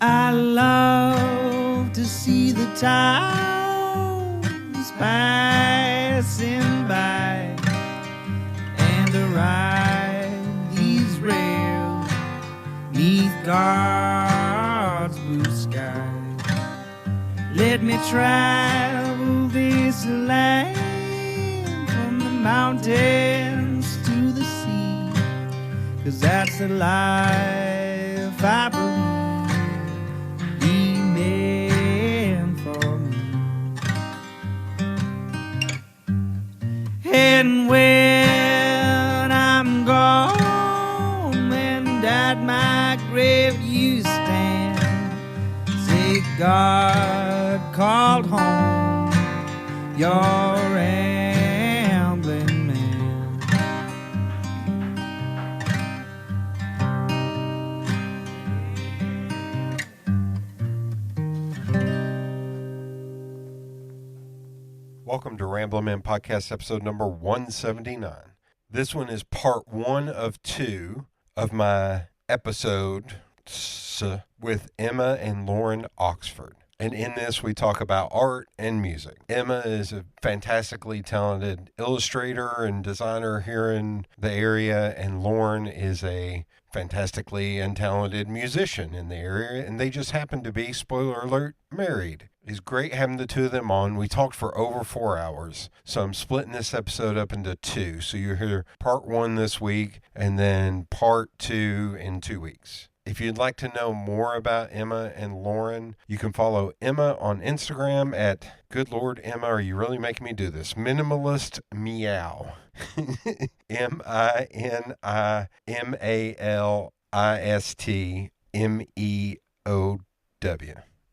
I love to see the towns passing by and to ride these rails neath God's blue sky. Let me travel this land from the mountains to the sea, 'cause that's the life I believe He meant for me. And when I'm gone and at my grave you stand, say God called home your rambling man. Welcome to Ramblin' Man Podcast episode number 179. This one is part one of two of my episodes with Emma and Lauren Oxford. And in this, we talk about art and music. Emma is a fantastically talented illustrator and designer here in the area, and Lauren is a fantastically and talented musician in the area, and they just happen to be, spoiler alert, married. It's great having the two of them on. We talked for over 4 hours, so I'm splitting this episode up into two. So you'll hear part one this week, and then part two in 2 weeks. If you'd like to know more about Emma and Lauren, you can follow Emma on Instagram at, good Lord, Emma, are you really making me do this? Minimalist Meow. MinimalistMeow.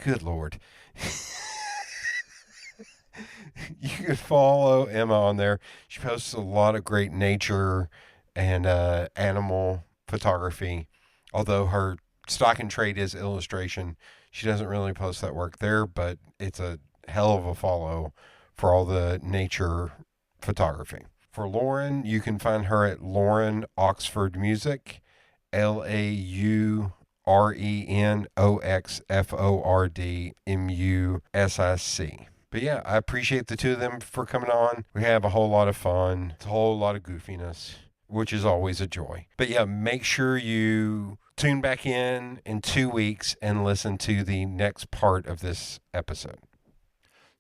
Good Lord. You can follow Emma on there. She posts a lot of great nature and animal photography. Although her stock and trade is illustration, she doesn't really post that work there, but it's a hell of a follow for all the nature photography. For Lauren, you can find her at Lauren Oxford Music, Laurenoxfordmusic. But yeah, I appreciate the two of them for coming on. We have a whole lot of fun. It's a whole lot of goofiness, which is always a joy. But yeah, make sure you tune back in 2 weeks and listen to the next part of this episode.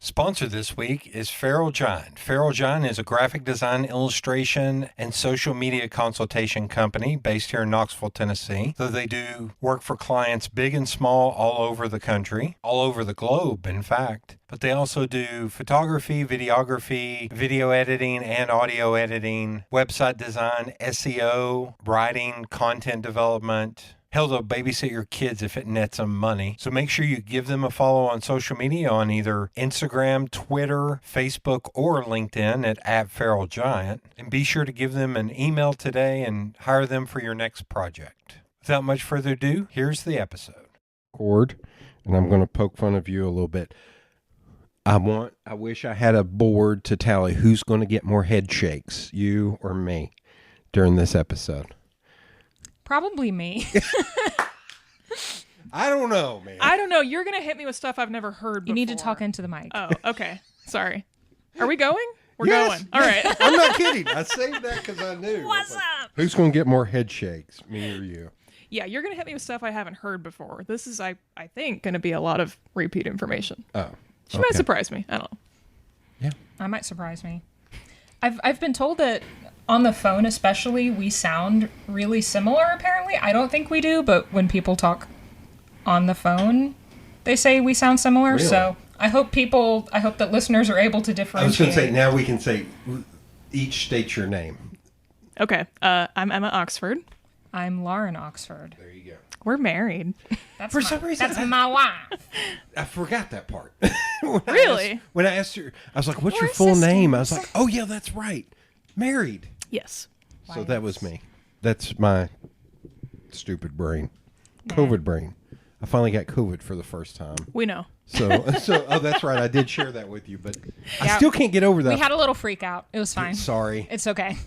Sponsor this week is Feral Giant. Feral Giant is a graphic design, illustration, and social media consultation company based here in Knoxville, Tennessee. So they do work for clients big and small all over the country, all over the globe, in fact. But they also do photography, videography, video editing, and audio editing, website design, SEO, writing, content development. Hell, they'll babysit your kids if it nets them money. So make sure you give them a follow on social media on either Instagram, Twitter, Facebook, or LinkedIn at Feral Giant. And be sure to give them an email today and hire them for your next project. Without much further ado, here's the episode. And I'm going to poke fun of you a little bit. I wish I had a board to tally who's going to get more head shakes, you or me, during this episode. Probably me. I don't know, man. I don't know. You're going to hit me with stuff I've never heard before. You need to talk into the mic. Oh, okay. Sorry. Are we going? We're Yes, going. All right. I'm not kidding. I saved that because I knew. What's up? Who's going to get more head shakes, me or you? Yeah, you're going to hit me with stuff I haven't heard before. This is, I think, going to be a lot of repeat information. Oh. She might surprise me. I don't know. Yeah. I might surprise me. I've been told that on the phone especially, we sound really similar, apparently. I don't think we do, but when people talk on the phone, they say we sound similar. Really? So I hope that listeners are able to differentiate. I was going to say, now we can say, each state your name. Okay. I'm Emma Oxford. I'm Lauren Oxford. There you go. We're married. For some reason, that's my wife. I forgot that part. Really? When I asked her, I was like, what's We're your full name? I was sisters. like, oh, yeah, that's right. Married. Yes. So that was me. That's my stupid brain. COVID brain. I finally got COVID for the first time. We know. So oh, that's right. I did share that with you, but I still can't get over that. We had a little freak out. It was fine. Sorry. It's okay.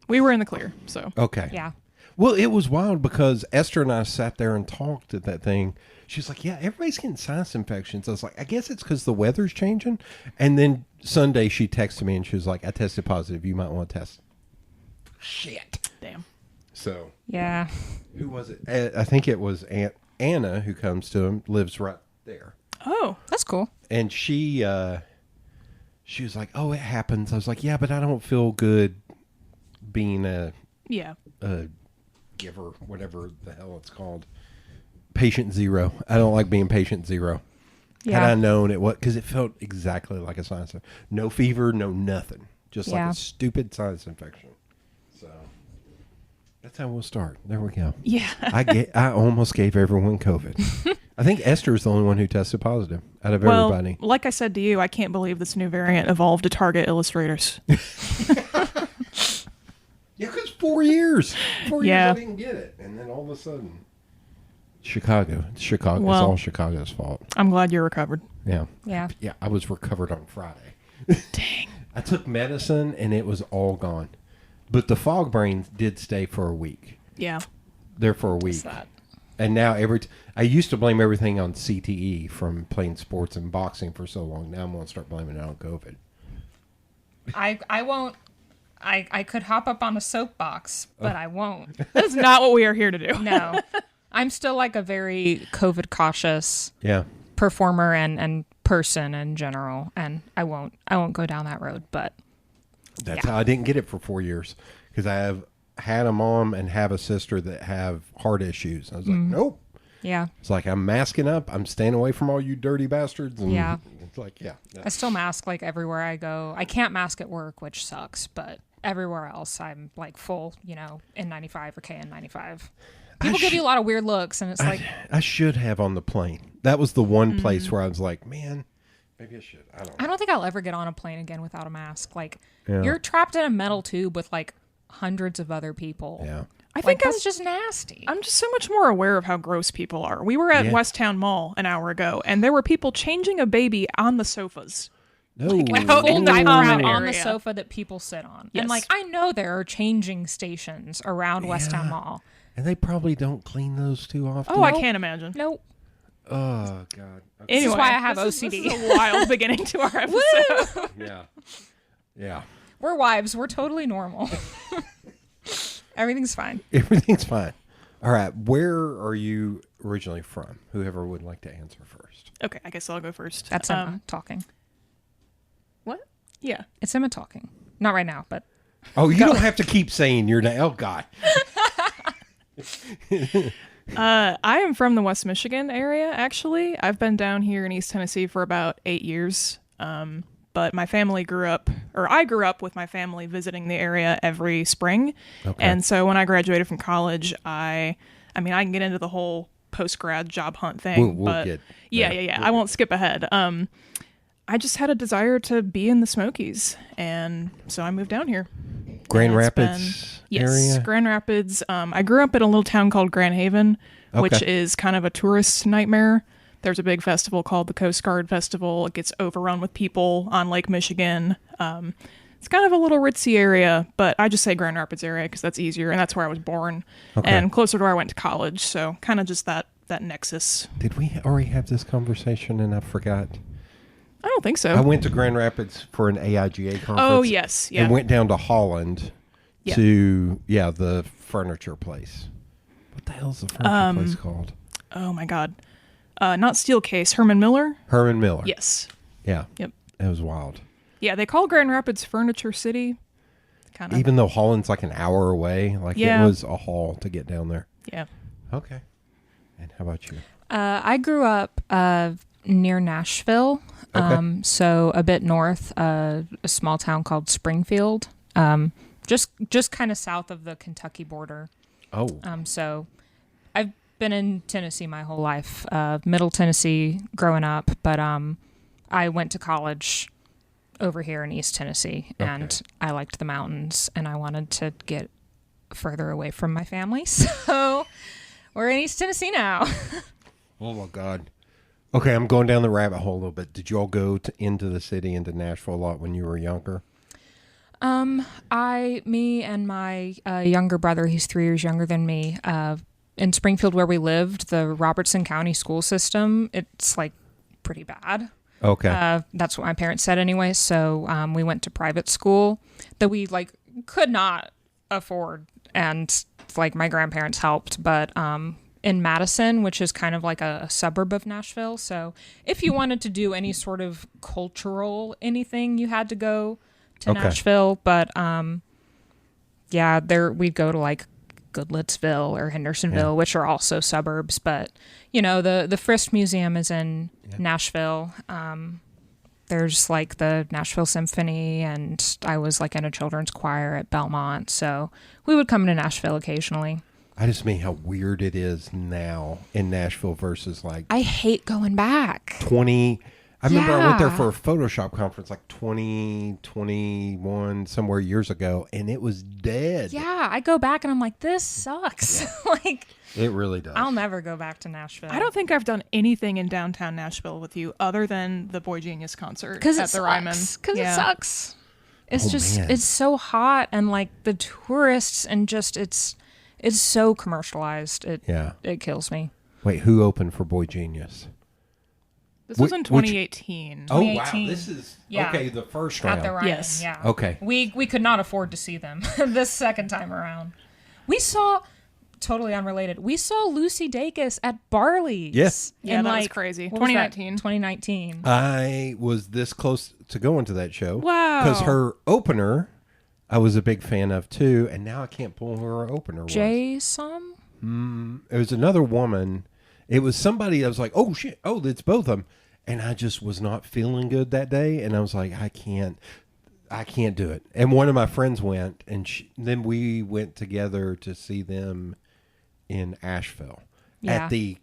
We were in the clear, so. Okay. Yeah. Well, it was wild because Esther and I sat there and talked at that thing She's like, yeah, everybody's getting sinus infections. I was like, I guess it's because the weather's changing. And then Sunday she texted me and she was like, I tested positive. You might want to test. Shit. Damn. So Yeah. who was it? I think it was Aunt Anna who comes to him, lives right there. Oh. That's cool. And she was like, oh, it happens. I was like, yeah, but I don't feel good being a Yeah. giver, whatever the hell it's called. Patient zero. I don't like being patient zero. Yeah. Had I known it, because it felt exactly like a sinus infection. No fever, no nothing. Just like Yeah. a stupid sinus infection. So that's how we'll start. There we go. Yeah. I almost gave everyone COVID. I think Esther's the only one who tested positive out of Well, everybody. like I said to you, I can't believe this new variant evolved to target illustrators. Yeah, because 4 years. 4 years Yeah. I didn't get it. And then all of a sudden. Chicago. It's Well- all Chicago's fault. I'm glad you're recovered. Yeah. Yeah. Yeah, I was recovered on Friday. Dang. I took medicine and it was all gone. But the fog brain did stay for a week. Yeah. There for a week. What's that? And now I used to blame everything on CTE from playing sports and boxing for so long. Now I'm going to start blaming it on COVID. I won't. I could hop up on a soapbox, but I won't. That's not what we are here to do. No. I'm still like a very COVID cautious Yeah. performer and person in general, and I won't go down that road, but That's Yeah. how I didn't get it for 4 years. Because I have had a mom and have a sister that have heart issues. I was like, nope. yeah. It's like, I'm masking up. I'm staying away from all you dirty bastards. And Yeah. It's like, yeah. I still mask like everywhere I go. I can't mask at work, which sucks, but everywhere else I'm like full, N95 or KN95. People give you a lot of weird looks, and it's like, I should have on the plane. That was the one place where I was like, man, maybe I should. I don't know. I don't think I'll ever get on a plane again without a mask. Like, Yeah. you're trapped in a metal tube with like hundreds of other people. Yeah. I Like, think that's just nasty. I'm just so much more aware of how gross people are. We were at Yeah. Westtown Mall an hour ago, and there were people changing a baby on the sofas. No. Like out full in the diaper common on the area. sofa that people sit on. Yes. And like, I know there are changing stations around Westtown Mall. And they probably don't clean those too often. Oh, I can't imagine. Nope. Oh, God. Okay. Anyway, is why I have this OCD. This is a wild beginning to our episode. Yeah. Yeah. We're wives. We're totally normal. Everything's fine. Everything's fine. All right. Where are you originally from? Whoever would like to answer first. Okay, I guess I'll go first. That's Emma talking. What? Yeah. It's Emma talking. Not right now, but Oh, you don't have to keep saying your name. Oh, God. I am from the West Michigan area, actually. I've been down here in East Tennessee for about 8 years. But my family I grew up with my family visiting the area every spring. Okay. And so when I graduated from college, I can get into the whole post-grad job hunt thing. We'll but get yeah. there. I won't skip ahead. I just had a desire to be in the Smokies. And so I moved down here. Grand And it's Rapids Yes, area? Grand Rapids. I grew up in a little town called Grand Haven, which Okay. is kind of a tourist nightmare. There's a big festival called the Coast Guard Festival. It gets overrun with people on Lake Michigan. It's kind of a little ritzy area, but I just say Grand Rapids area because that's easier, and that's where I was born, Okay. and closer to where I went to college. So kind of just that nexus. Did we already have this conversation and I forgot? I don't think so. I went to Grand Rapids for an AIGA conference. Oh yes, yeah. And went down to Holland Yeah. to, the furniture place. What the hell's the furniture place called? Oh my God, not Steelcase, Herman Miller. Herman Miller. Yes. Yeah. Yep. It was wild. Yeah, they call Grand Rapids Furniture City. Kind of. Even though Holland's like an hour away, like Yeah. it was a haul to get down there. Yeah. Okay. And how about you? I grew up near Nashville, Okay. so a bit north, a small town called Springfield, just kind of south of the Kentucky border. Oh. So I've been in Tennessee my whole life, Middle Tennessee growing up, but I went to college over here in East Tennessee, and I liked the mountains, and I wanted to get further away from my family, so we're in East Tennessee now. Oh, my God. Okay, I'm going down the rabbit hole a little bit. Did you all go into the city, into Nashville a lot when you were younger? Me and my younger brother, he's 3 years younger than me, in Springfield where we lived, the Robertson County school system, it's like pretty bad. Okay. That's what my parents said anyway. So we went to private school that we like could not afford, and like my grandparents helped, but in Madison, which is kind of like a suburb of Nashville. So if you wanted to do any sort of cultural anything, you had to go to Nashville. But yeah, there we'd go to like Goodlettsville or Hendersonville, which are also suburbs. But you know, the Frisk Museum is in Nashville. There's like the Nashville Symphony, and I was like in a children's choir at Belmont, so we would come to Nashville occasionally. I just mean how weird it is now in Nashville versus like I hate going back. 20. I remember I went there Yeah. for a Photoshop conference like 2021 somewhere years ago, and it was dead. Yeah, I go back and I'm like, this sucks. Like, It really does. I'll never go back to Nashville. I don't think I've done anything in downtown Nashville with you other than the Boy Genius concert because at it the Ryman. sucks. Because it sucks. It's Oh, just man. it's so hot, and like the tourists, and just it's so commercialized. It kills me. Wait, who opened for Boy Genius? This was in Which- 2018. Oh, wow. 2018. This is, Yeah. okay, the first At round. the Ryman, Yes. yeah. Okay. We could not afford to see them this second time around. We saw, totally unrelated, we saw Lucy Dacus at Barley's. Yes. Yeah, in, that was like, crazy. what was that? 2019. 2019. I was this close to going to that show. Wow. Because her opener, I was a big fan of too, and now I can't pull who her opener was. Jason? It was another woman. It was somebody that was like, oh, shit. Oh, it's both of them. And I just was not feeling good that day. And I was like, I can't do it. And one of my friends went, and then we went together to see them in Asheville Yeah. at the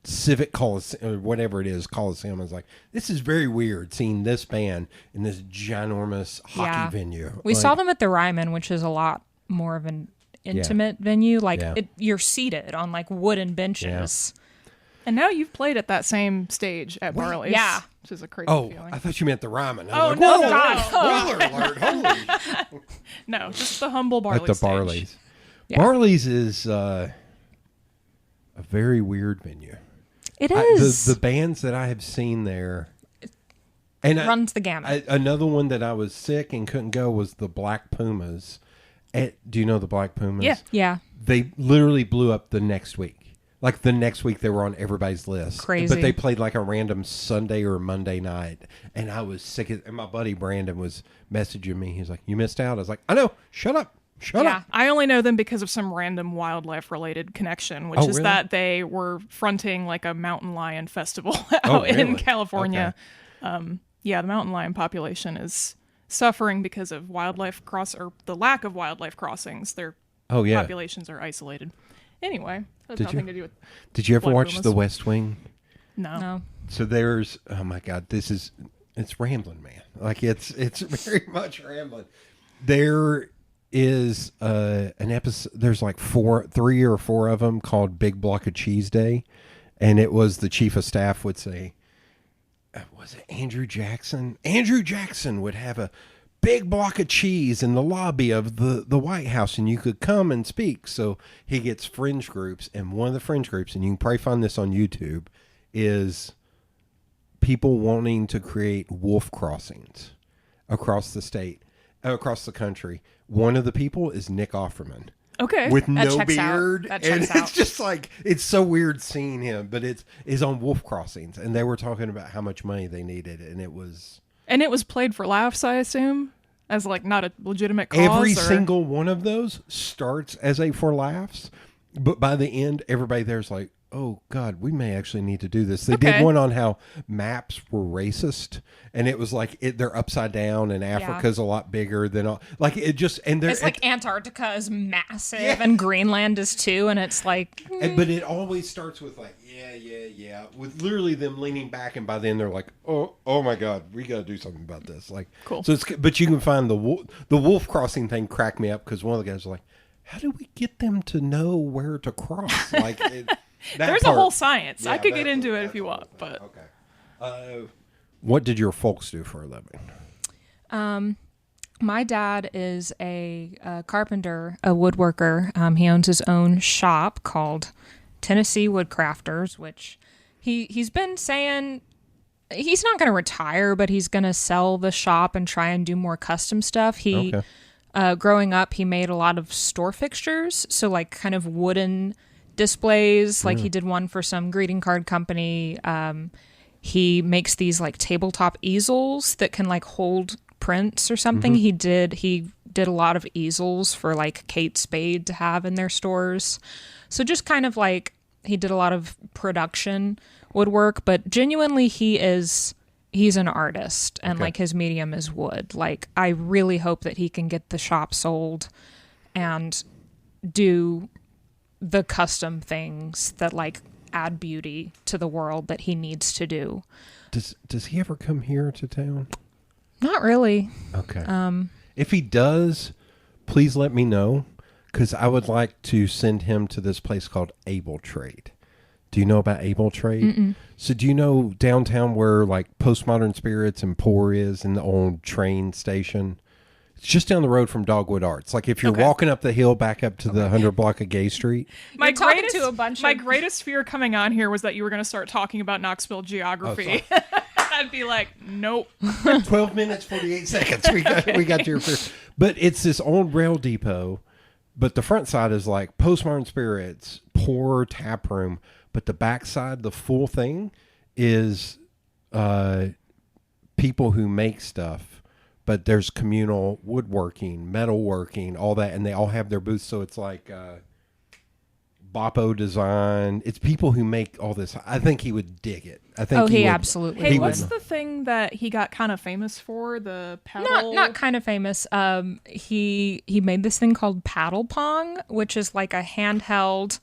Civic Coliseum, or whatever it is, Coliseum. I was like, this is very weird seeing this band in this ginormous hockey venue. We Like, saw them at the Ryman, which is a lot more of an intimate venue. Like, Yeah. you're seated on, like, wooden benches. And now you've played at that same stage at Barley's. Yeah. Which is a crazy Oh, feeling. I thought you meant the Ryman. I Oh, was like, no, whoa, God. spoiler alert, holy No, just the humble Barley's at the stage. Barley's. Yeah. Barley's is a very weird venue. It is. The bands that I have seen there, and runs the gamut. another one that I was sick and couldn't go was the Black Pumas. Do you know the Black Pumas? Yeah. yeah. They literally blew up the next week. Like the next week, they were on everybody's list. Crazy. But they played like a random Sunday or Monday night, and I was sick. And my buddy Brandon was messaging me. He's like, "You missed out." I was like, "I know. Shut up. Shut Yeah. up." I only know them because of some random wildlife related connection, which Oh, is really? that they were fronting like a mountain lion festival out Oh, in really? California. Yeah, the mountain lion population is suffering because of or the lack of wildlife crossings. Their Oh yeah. populations are isolated. Anyway, that's Did nothing you- to do with Did you ever Black watch Pumas. The West Wing? no. So there's, oh my God, it's rambling, man. Like it's very much rambling. There is an episode. There's like 3 or 4 of them called Big Block of Cheese Day, and it was the chief of staff would say, was it Andrew Jackson? Andrew Jackson would have a big block of cheese in the lobby of the White House, and you could come and speak. So he gets fringe groups, and one of the fringe groups, and you can probably find this on YouTube, is people wanting to create wolf crossings across the state, across the country. One of the people is Nick Offerman. Okay. With That no checks out. beard, That and checks it's out. just like it's so weird seeing him. But it's on wolf crossings, and they were talking about how much money they needed, and it was And it was played for laughs, I assume, as like not a legitimate cause. every or... single one of those starts as a for laughs, but by the end, everybody there's like, oh God, we may actually need to do this. They Okay. did one on how maps were racist, and it was like they're upside down, and Africa's a lot bigger than all. Like it just and they're It's like Antarctica is massive and Greenland is too, and it's like but it always starts with like yeah, with literally them leaning back, and by then they're like, oh my God, we got to do something about this. Like Cool. So but you can find the wolf crossing thing cracked me up because one of the guys was like, how do we get them to know where to cross? Like There's a whole science. I Yeah, could get that's- into it that's if you a want, whole but thing. Okay. What did your folks do for a living? My dad is a carpenter, a woodworker. He owns his own shop called Tennessee Woodcrafters, which he's been saying he's not going to retire, but he's going to sell the shop and try and do more custom stuff. Growing up, he made a lot of store fixtures, so like kind of wooden displays. Like he did one for some greeting card company. He makes these like tabletop easels that can like hold prints or something. He did a lot of easels for like Kate Spade to have in their stores. So just kind of like he did a lot of production woodwork, but genuinely he's an artist and like his medium is wood. Like I really hope that he can get the shop sold and do the custom things that like add beauty to the world that he needs to do. Does he ever come here to town? Not really. Okay. If he does, please let me know, because I would like to send him to this place called Able Trade. Do you know about Able Trade? Mm-mm. So do you know downtown where like Postmodern Spirits and Pour is in the old train station? It's just down the road from Dogwood Arts. Like if you're walking up the hill back up to the 100 block of Gay Street. My greatest fear coming on here was that you were going to start talking about Knoxville geography. I'd be like, nope. 12 minutes, 48 seconds. We got your fear. But it's this old rail depot, but the front side is like Postmodern Spirits, Pour Tap Room, but the back side, the full thing, is people who make stuff. But there's communal woodworking, metalworking, all that, and they all have their booths. So it's like Boppo Design. It's people who make all this. I think he would dig it. I think he absolutely Hey, would. what's the thing that he got kind of famous for? The paddle? Not kind of famous. He made this thing called paddle pong, which is like a handheld.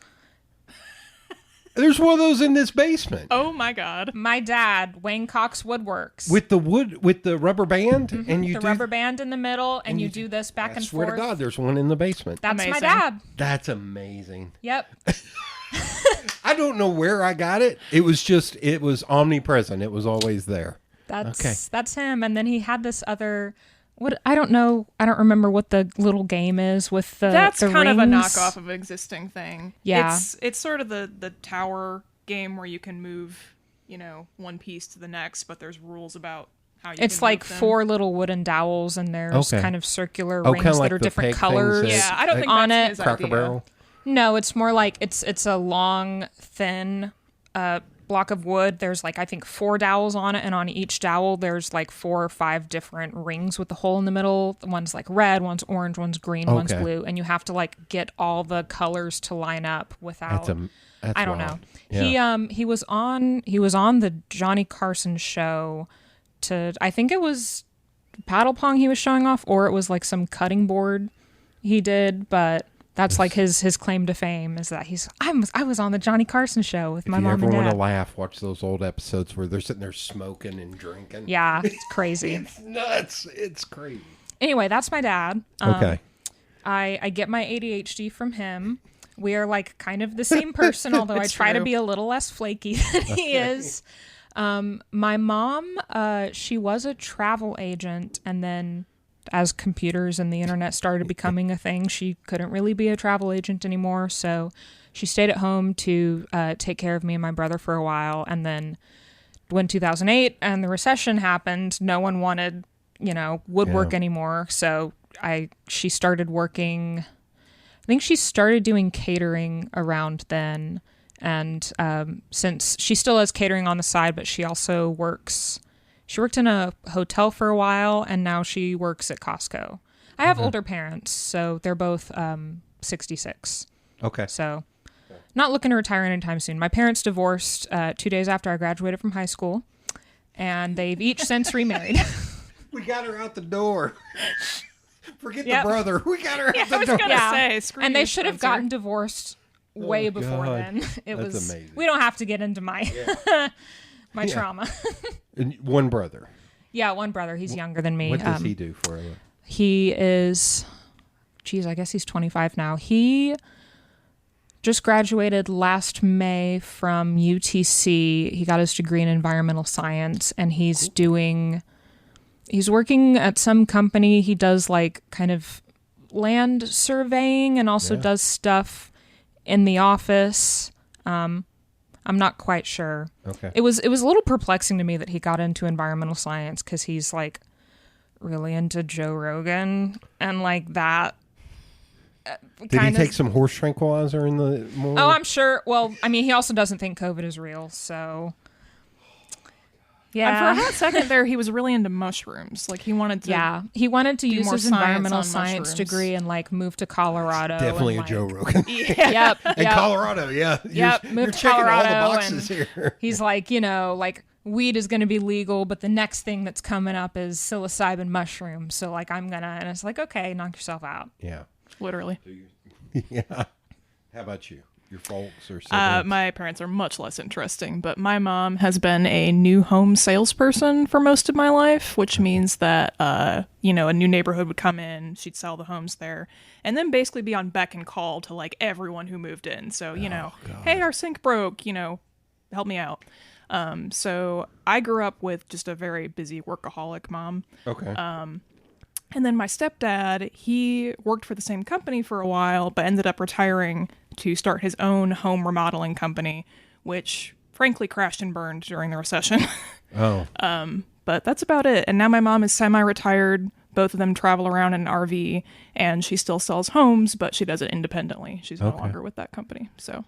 There's one of those in this basement. Oh my God. My dad, Wayne Cox Woodworks. With the rubber band, and you the do rubber band in the middle, and you do this back I and swear forth. to God, there's one in the basement. That's Amazing. my dad. That's amazing. Yep. I don't know where I got it. It was omnipresent. It was always there. That's him. And then he had this other. I don't know. I don't remember what the little game is with the. That's the kind rings. of a knockoff of an existing thing. Yeah. It's sort of the tower game where you can move, one piece to the next, but there's rules about how you It's can like move them. 4 little wooden dowels, and there's kind of circular rings kinda like that are the different peg colors. things Yeah, I don't think on that's it. his Cracker idea. Barrel. No, it's more like it's a long, thin block of wood. There's like I think 4 dowels on it, and on each dowel there's like 4 or 5 different rings with the hole in the middle. One's like red, one's orange, one's green, one's blue, and you have to like get all the colors to line up without. That's I don't wild. know. Yeah. He was on the Johnny Carson show I think it was paddle pong he was showing off, or it was like some cutting board he did, but that's like his claim to fame is that I was on the Johnny Carson show with my mom and If you ever want dad. to laugh, watch those old episodes where they're sitting there smoking and drinking. Yeah, it's crazy. It's nuts. It's crazy. Anyway, that's my dad. Okay. I get my ADHD from him. We are like kind of the same person, although I try to true. be a little less flaky than he is. My mom, she was a travel agent, and then as computers and the internet started becoming a thing, she couldn't really be a travel agent anymore. So she stayed at home to take care of me and my brother for a while. And then when 2008 and the recession happened, no one wanted, woodwork anymore. So she started working. I think she started doing catering around then. And since she still has catering on the side, but she also she worked in a hotel for a while, and now she works at Costco. I have older parents, so they're both 66. Okay. So not looking to retire anytime soon. My parents divorced 2 days after I graduated from high school, and they've each since remarried. We got her out the door. Forget Yep. the brother. We got her out I the was door. gonna say, screw And you, they should have Spencer. gotten divorced way before God. then. It That's was amazing. We don't have to get into my my trauma. And one brother. Yeah, one brother. He's younger than me. What does he do for a living? He is, I guess he's 25 now. He just graduated last May from UTC. He got his degree in environmental science, and he's doing He's working at some company. He does like kind of land surveying and also does stuff in the office. I'm not quite sure. Okay. It was a little perplexing to me that he got into environmental science because he's like really into Joe Rogan and like that. Did he take some horse tranquilizer in the morning? Oh, I'm sure. Well, I mean, he also doesn't think COVID is real, so And for a hot second there, he was really into mushrooms. Like he wanted to. He wanted to use more his science environmental on science mushrooms. degree and like move to Colorado. Definitely and, a Joe like, Rogan. Yep. And Colorado, yeah. Yep, You're moved to checking all the Colorado boxes and here. He's like, like weed is going to be legal, but the next thing that's coming up is psilocybin mushrooms. So like and it's like, okay, knock yourself out. Yeah. Literally. Yeah. How about you? Your folks or siblings? My parents are much less interesting, but my mom has been a new home salesperson for most of my life, which means that, a new neighborhood would come in, she'd sell the homes there, and then basically be on beck and call to like everyone who moved in. So, hey, our sink broke, help me out. So I grew up with just a very busy workaholic mom. Okay. And then my stepdad, he worked for the same company for a while, but ended up retiring to start his own home remodeling company, which frankly crashed and burned during the recession. Oh. But that's about it. And now my mom is semi-retired. Both of them travel around in an RV, and she still sells homes, but she does it independently. She's no longer with that company. So,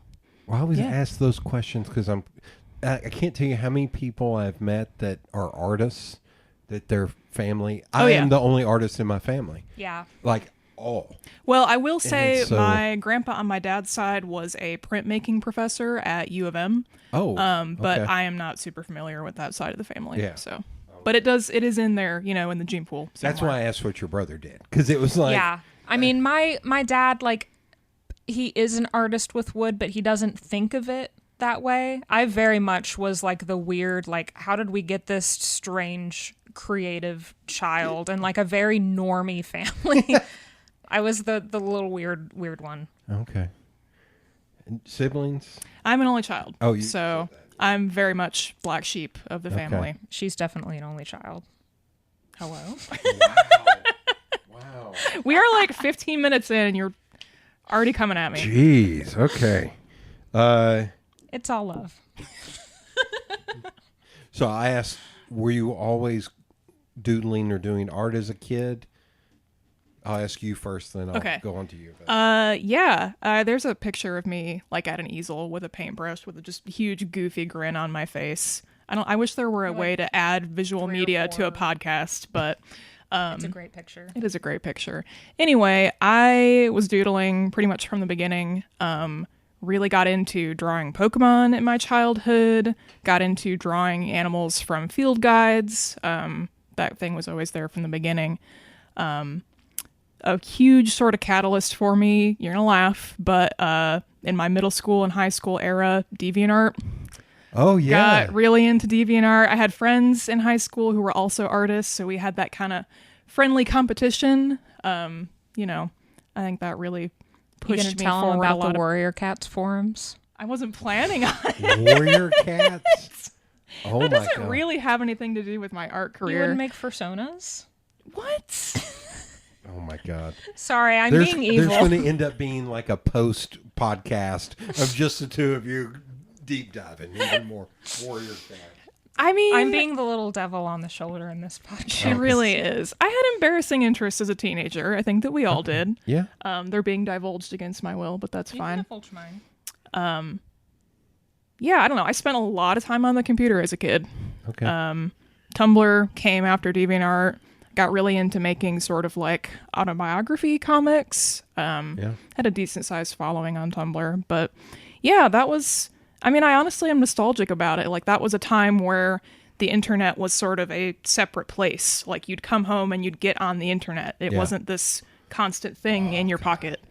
Well, I always ask those questions because I can't tell you how many people I've met that are artists, that their family. I am the only artist in my family. Yeah. Like all. Well, I will say so- my grandpa on my dad's side was a printmaking professor at U of M. Oh. But okay. I am not super familiar with that side of the family. Yeah. So, but it is in there, in the gene pool. That's somewhere. why I asked what your brother did, because it was like. Yeah. I mean, my dad, like, he is an artist with wood, but he doesn't think of it that way. I very much was like the weird, like, how did we get this strange creative child and like a very normie family? I was the little weird one. Okay. And siblings? I'm an only child. Oh, you so said that. I'm very much black sheep of the family. She's definitely an only child. Hello. Wow. We are like 15 minutes in, and you're already coming at me. Jeez. Okay. It's all love. So I asked, were you always doodling or doing art as a kid? I'll ask you first, then I'll go on to you. Yeah. There's a picture of me like at an easel with a paintbrush with a just huge goofy grin on my face. I wish there were a way to add visual media to a podcast, but It's a great picture. it is a great picture. Anyway, I was doodling pretty much from the beginning. Really got into drawing Pokemon in my childhood, got into drawing animals from field guides. That thing was always there from the beginning. A huge sort of catalyst for me, you're going to laugh, but in my middle school and high school era, DeviantArt. Oh, yeah. Got really into DeviantArt. I had friends in high school who were also artists, so we had that kind of friendly competition. I think that really You pushed gonna me tell them forward a about lot the of- Warrior Cats forums? I wasn't planning on it. Warrior cats? Oh, That my doesn't God. really have anything to do with my art You career. wouldn't make personas? What? Oh, my God. Sorry, I'm There's being evil. going to end up being like a post podcast of just the two of you deep diving even more. Warrior cat. I mean, I'm being the little devil on the shoulder in this podcast. It really is. I had embarrassing interests as a teenager. I think that we all did. Yeah. They're being divulged against my will, but that's You fine. can divulge mine. Yeah, I don't know. I spent a lot of time on the computer as a kid. Okay. Tumblr came after DeviantArt. Got really into making sort of like autobiography comics. Yeah. Had a decent sized following on Tumblr. But yeah, that was, I mean, I honestly am nostalgic about it. Like that was a time where the internet was sort of a separate place. Like you'd come home and you'd get on the internet. It Yeah. wasn't this constant thing in your pocket.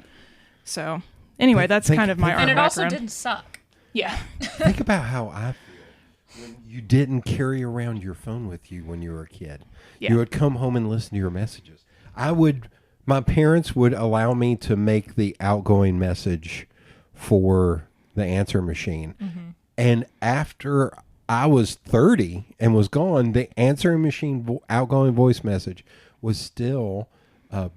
So anyway, that's think- kind of my think- art And it also background. didn't suck. Yeah. Think about how I feel when you didn't carry around your phone with you when you were a kid. Yeah. You would come home and listen to your messages. My parents would allow me to make the outgoing message for the answer machine. Mm-hmm. And after I was 30 and was gone, the answering machine outgoing voice message was still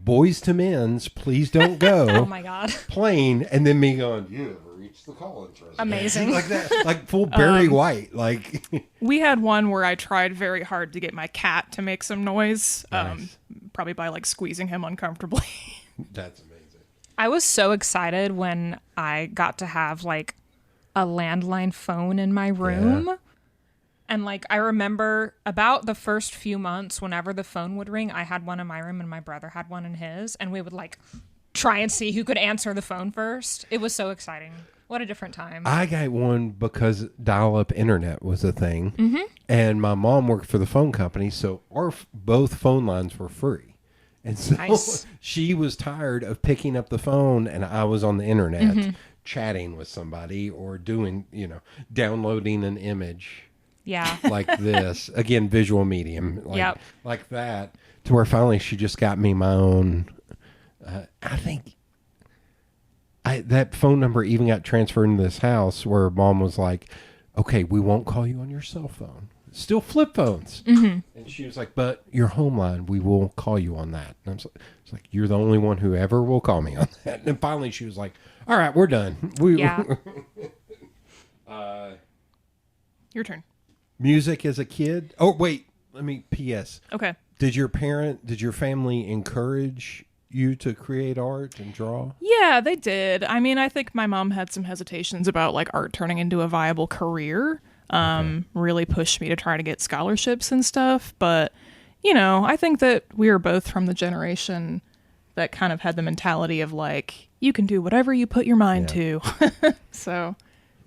Boys to Men's, Please Don't Go. Oh my God. Playing, and then me going, you never reached the call-ins resident. Amazing. Like that, like full Barry White. Like We had one where I tried very hard to get my cat to make some noise, Nice. probably by like squeezing him uncomfortably. That's amazing. I was so excited when I got to have like a landline phone in my room. Yeah. And like I remember about the first few months, whenever the phone would ring, I had one in my room and my brother had one in his, and we would like try and see who could answer the phone first. It was so exciting. What a different time. I got one because dial-up internet was a thing, and my mom worked for the phone company, so our both phone lines were free. And so Nice. she was tired of picking up the phone, and I was on the internet chatting with somebody or doing, downloading an image Yeah. like this. Again, visual medium, Yep. like that, to where finally she just got me my own. I think that phone number even got transferred into this house where mom was like, okay, we won't call you on your cell phone. Still flip phones. And she was like, but your home line, we will call you on that. And it's like, you're the only one who ever will call me on that. And finally she was like, all right, we're done. Yeah. Your turn. Music as a kid. Oh, wait, P.S. Okay. Did your family encourage you to create art and draw? Yeah, they did. I mean, I think my mom had some hesitations about like art turning into a viable career. Really pushed me to try to get scholarships and stuff. But, I think that we were both from the generation that kind of had the mentality of like, you can do whatever you put your mind to. So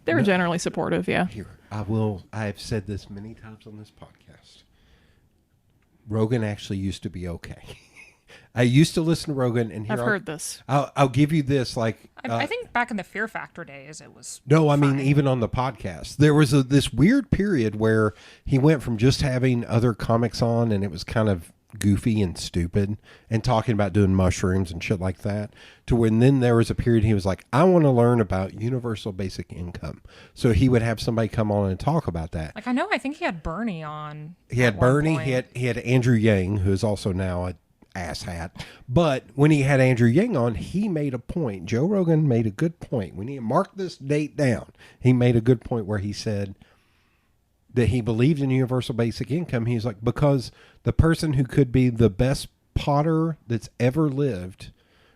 they were generally supportive. Yeah. Here, I've said this many times on this podcast. Rogan actually used to be okay. I used to listen to Rogan, and here I've heard this. I'll give you this. Like, I think back in the Fear Factor days, it was. no, I mean fine. even on the podcast, there was this weird period where he went from just having other comics on, and it was kind of goofy and stupid, and talking about doing mushrooms and shit like that, to when then there was a period he was like, I want to learn about universal basic income. So he would have somebody come on and talk about that. Like I think he had Bernie on. He had at one Bernie. point. He had Andrew Yang, who is also now a asshat. But when he had Andrew Yang on, he made a point. Joe Rogan made a good point. We need to mark this date down. He made a good point where he said that he believed in universal basic income. He's like, because the person who could be the best potter that's ever lived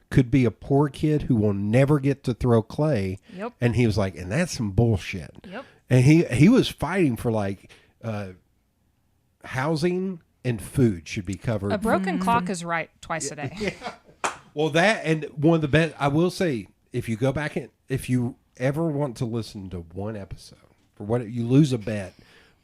could be a poor kid who will never get to throw clay. Yep. And he was like, and that's some bullshit. Yep. And he was fighting for like housing and food should be covered. A broken clock is right twice a day. Well, that and one of the best, I will say, if you go back and if you ever want to listen to one episode, for what you lose a bet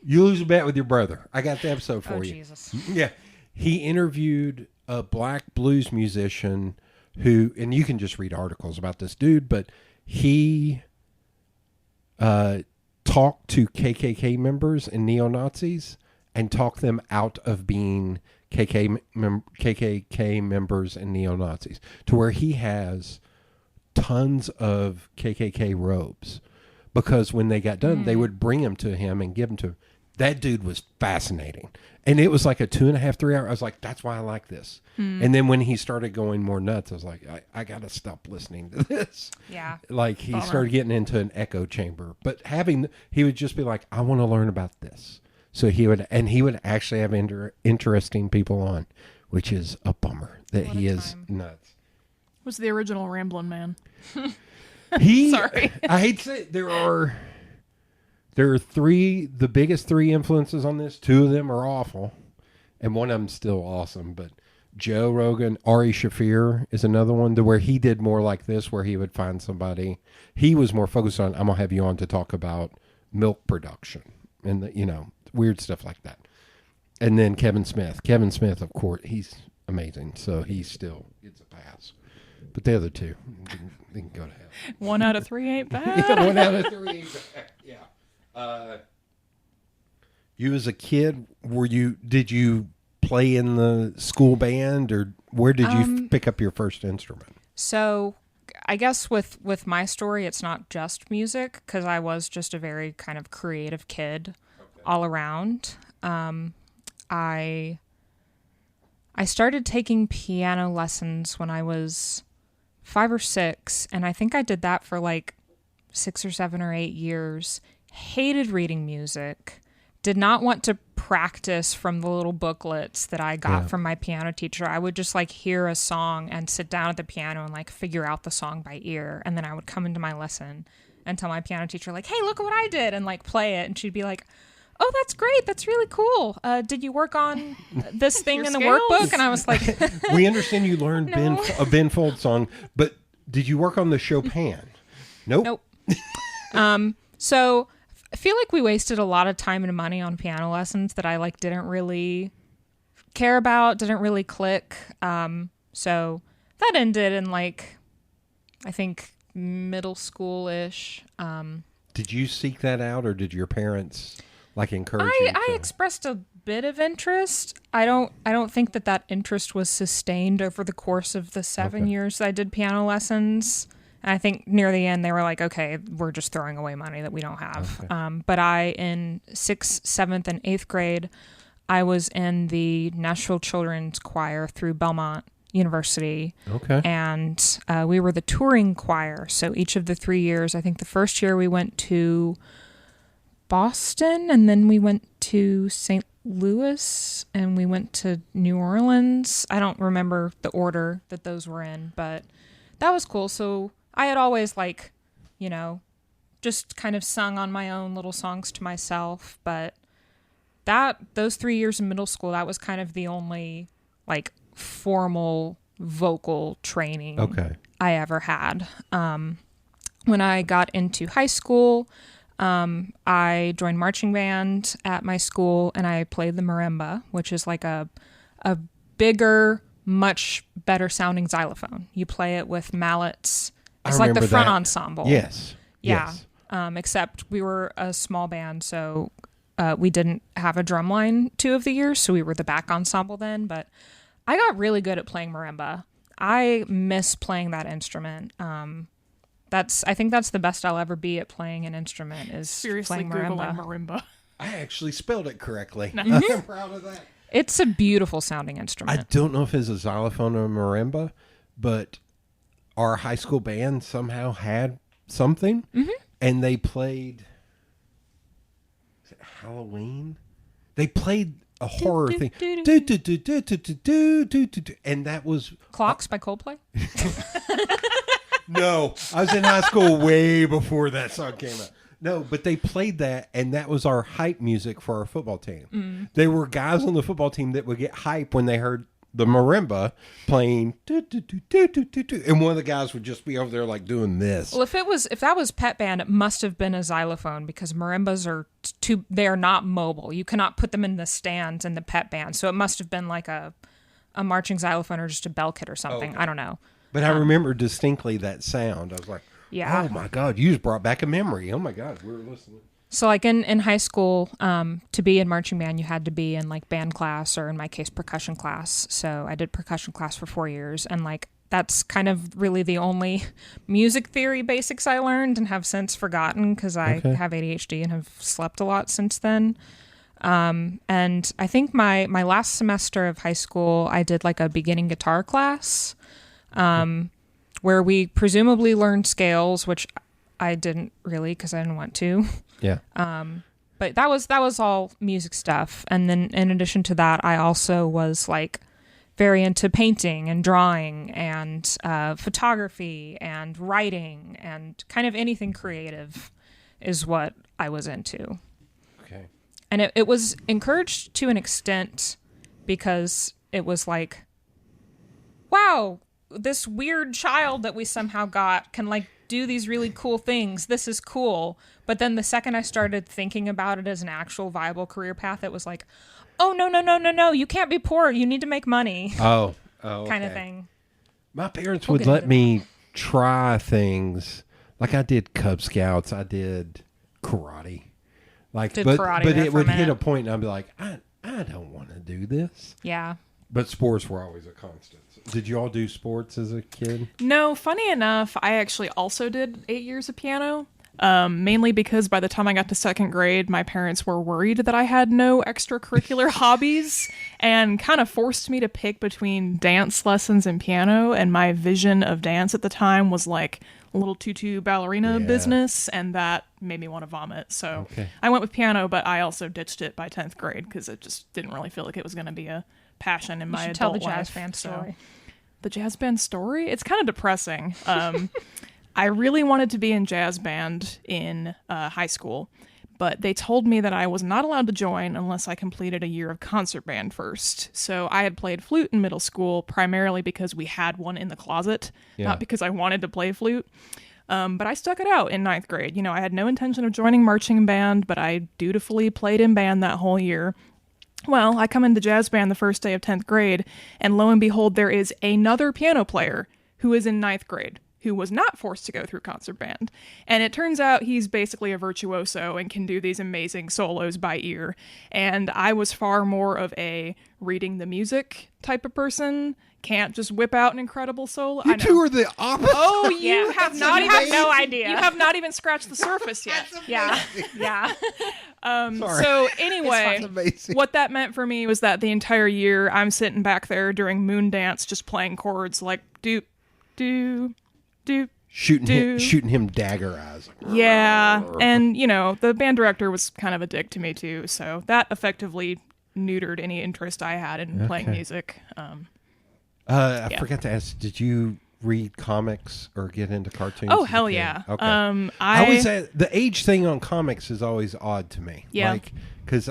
with your brother. I got the episode for Oh, you. Jesus. Yeah. He interviewed a black blues musician who, and you can just read articles about this dude, but he talked to KKK members and neo-Nazis and talked them out of being KKK members and neo-Nazis, to where he has tons of KKK robes, because when they got done, they would bring them to him and give them to him. That dude was fascinating. And it was like a 2.5, 3 hour. I was like, that's why I like this. And then when he started going more nuts, I was like, I got to stop listening to this. Yeah. Like he started getting into an echo chamber, but he would just be like, I want to learn about this. So he would actually have interesting people on, which is a bummer that What a he is time. nuts. Was the original Ramblin' Man. Sorry. I hate to say it, there are the biggest 3 influences on this. 2 of them are awful, and one of them's still awesome. But Joe Rogan, Ari Shaffir is another one to where he did more like this, where he would find somebody. He was more focused on, I'm gonna have you on to talk about milk production and weird stuff like that. And then Kevin Smith, of course, he's amazing, so he still gets a pass. But the other 2, they can go to hell. 1 out of 3 ain't bad. 1 out of 3. Yeah. You as a kid, did you play in the school band, or where did you pick up your first instrument? So I guess with my story, it's not just music, because I was just a very kind of creative kid. all around. I started taking piano lessons when I was 5 or 6, and I think I did that for like 6 or 7 or 8 years. Hated reading music. Did not want to practice from the little booklets that I got from my piano teacher. I would just like hear a song and sit down at the piano and like figure out the song by ear. And then I would come into my lesson and tell my piano teacher like, hey, look what I did, and like play it. And she'd be like, oh, that's great. That's really cool. Did you work on this thing in the scales? workbook? And I was like, We understand you learned a Ben Folds song, but did you work on the Chopin? Nope. nope. So I feel like we wasted a lot of time and money on piano lessons that I like didn't really care about, didn't really click. So that ended in like, I think middle school-ish. Did you seek that out, or did your parents like encourage you? I expressed a bit of interest. I don't think that interest was sustained over the course of the 7 years I did piano lessons. And I think near the end they were like, okay, we're just throwing away money that we don't have. Okay. But in 6th, 7th, and 8th grade, I was in the Nashville Children's Choir through Belmont University. Okay. And we were the touring choir. So each of the 3 years, I think the first year we went to Boston, and then we went to St. Louis, and we went to New Orleans. I don't remember the order that those were in, but that was cool. So I had always like, just kind of sung on my own little songs to myself. But those 3 years in middle school, that was kind of the only like formal vocal training I ever had. When I got into high school, I joined marching band at my school, and I played the marimba, which is like a bigger, much better sounding xylophone. You play it with mallets. It's like the front ensemble. Yes. Yeah. Yes. Except we were a small band, so we didn't have a drum line 2 of the years, so we were the back ensemble then. But I got really good at playing marimba. I miss playing that instrument. I think that's the best I'll ever be at playing an instrument is Seriously, playing Googling marimba. marimba. I actually spelled it correctly. I'm proud of that. It's a beautiful sounding instrument. I don't know if it's a xylophone or a marimba, but our high school band somehow had something, and they played. Is it Halloween? They played a horror thing, and that was Clocks by Coldplay? no. I was in high school way before that song came out. No, but they played that, and that was our hype music for our football team. There were guys on the football team that would get hype when they heard the marimba playing, and one of the guys would just be over there like doing this. Well, if that was pet band, it must have been a xylophone because marimbas are they are not mobile. You cannot put them in the stands in the pet band. So it must have been like a marching xylophone or just a bell kit or something. I don't know. But I remember distinctly that sound. I was like, Yeah. oh my God, you just brought back a memory. Oh my God, we were listening. So like in high school, to be in marching band, you had to be in like band class or in my case, percussion class. So I did percussion class for 4 years, and like that's kind of really the only music theory basics I learned and have since forgotten because I have ADHD and have slept a lot since then. And I think my last semester of high school, I did like a beginning guitar class, where we presumably learned scales, which I didn't really because I didn't want to. Yeah. But that was all music stuff. And then in addition to that, I also was like very into painting and drawing and photography and writing and kind of anything creative is what I was into. Okay. And it was encouraged to an extent because it was like, wow, this weird child that we somehow got can like do these really cool things. This is cool. But then the second I started thinking about it as an actual viable career path, it was like, oh, no. You can't be poor. You need to make money. Oh, kind of thing. My parents We'll would get let into me try things. Like I did Cub Scouts. I did karate. Like, Did but karate but there it for a would hit minute. a point and I'd be like, I don't want to do this. Yeah. But sports were always a constant. Did you all do sports as a kid? No, funny enough, I actually also did 8 years of piano. mainly because by the time I got to second grade, my parents were worried that I had no extracurricular hobbies and kind of forced me to pick between dance lessons and piano. And my vision of dance at the time was like a little tutu ballerina business, and that made me want to vomit. So I went with piano, but I also ditched it by 10th grade because it just didn't really feel like it was going to be a passion in my adult tell the life. jazz band story. The jazz band story? It's kind of depressing. I really wanted to be in jazz band in high school, but they told me that I was not allowed to join unless I completed a year of concert band first. So I had played flute in middle school primarily because we had one in the closet, not because I wanted to play flute. But I stuck it out in 9th grade. You know, I had no intention of joining marching band, but I dutifully played in band that whole year. Well, I come into jazz band the first day of 10th grade, and lo and behold, there is another piano player who is in 9th grade, who was not forced to go through concert band. And it turns out he's basically a virtuoso and can do these amazing solos by ear. And I was far more of a reading the music type of person. Can't just whip out an incredible solo. You two are the opposite. Oh, you have not even no idea. You have not even scratched the surface yet. Yeah. Sorry. So anyway, That's amazing. what that meant for me was that the entire year I'm sitting back there during moon dance, just playing chords like doop, doop, doop. Shooting him dagger eyes. Yeah, and you know the band director was kind of a dick to me too, so that effectively neutered any interest I had in playing music. I forgot to ask, did you read comics or get into cartoons? Oh as a hell kid? yeah! Okay. I always the age thing on comics is always odd to me. Yeah. Like, because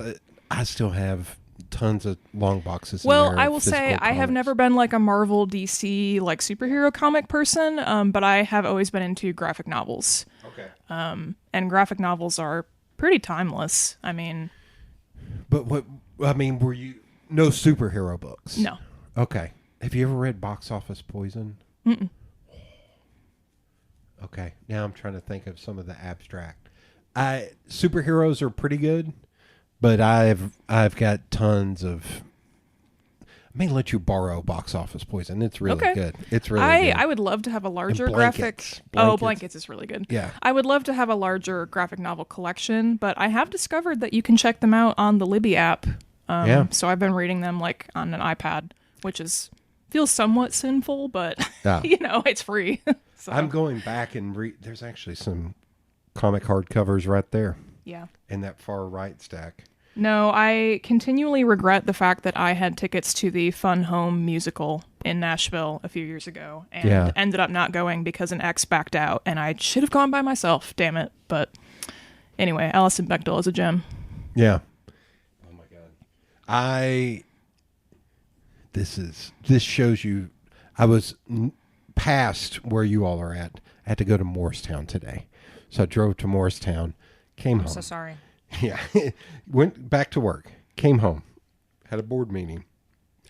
I still have tons of long boxes. Well, in there I of will say physical I have comics. never been like a Marvel, DC, like superhero comic person, but I have always been into graphic novels. Okay. And graphic novels are pretty timeless. I mean, But were you no superhero books? no. Okay. Have you ever read Box Office Poison? Mm-mm. Okay. Now I'm trying to think of some of the abstract. Superheroes are pretty good, but I've got tons of. I may let you borrow Box Office Poison. It's really Okay. good. It's really good. I would love to have a larger And graphic. Blankets. Blankets is really good. Yeah. I would love to have a larger graphic novel collection, but I have discovered that you can check them out on the Libby app. Yeah. So I've been reading them like on an iPad, which feels somewhat sinful, but Yeah. you know, it's free. So I'm going back and read. There's actually some comic hardcovers right there yeah. in that far right stack. No, I continually regret the fact that I had tickets to the Fun Home musical in Nashville a few years ago and ended up not going because an ex backed out, and I should have gone by myself, damn it. But anyway, Alison Bechdel is a gem. Yeah. Oh my god. This shows you. I was past where you all are at. I had to go to Morristown today, so I drove to Morristown, came home. So sorry. Yeah, went back to work, came home, had a board meeting,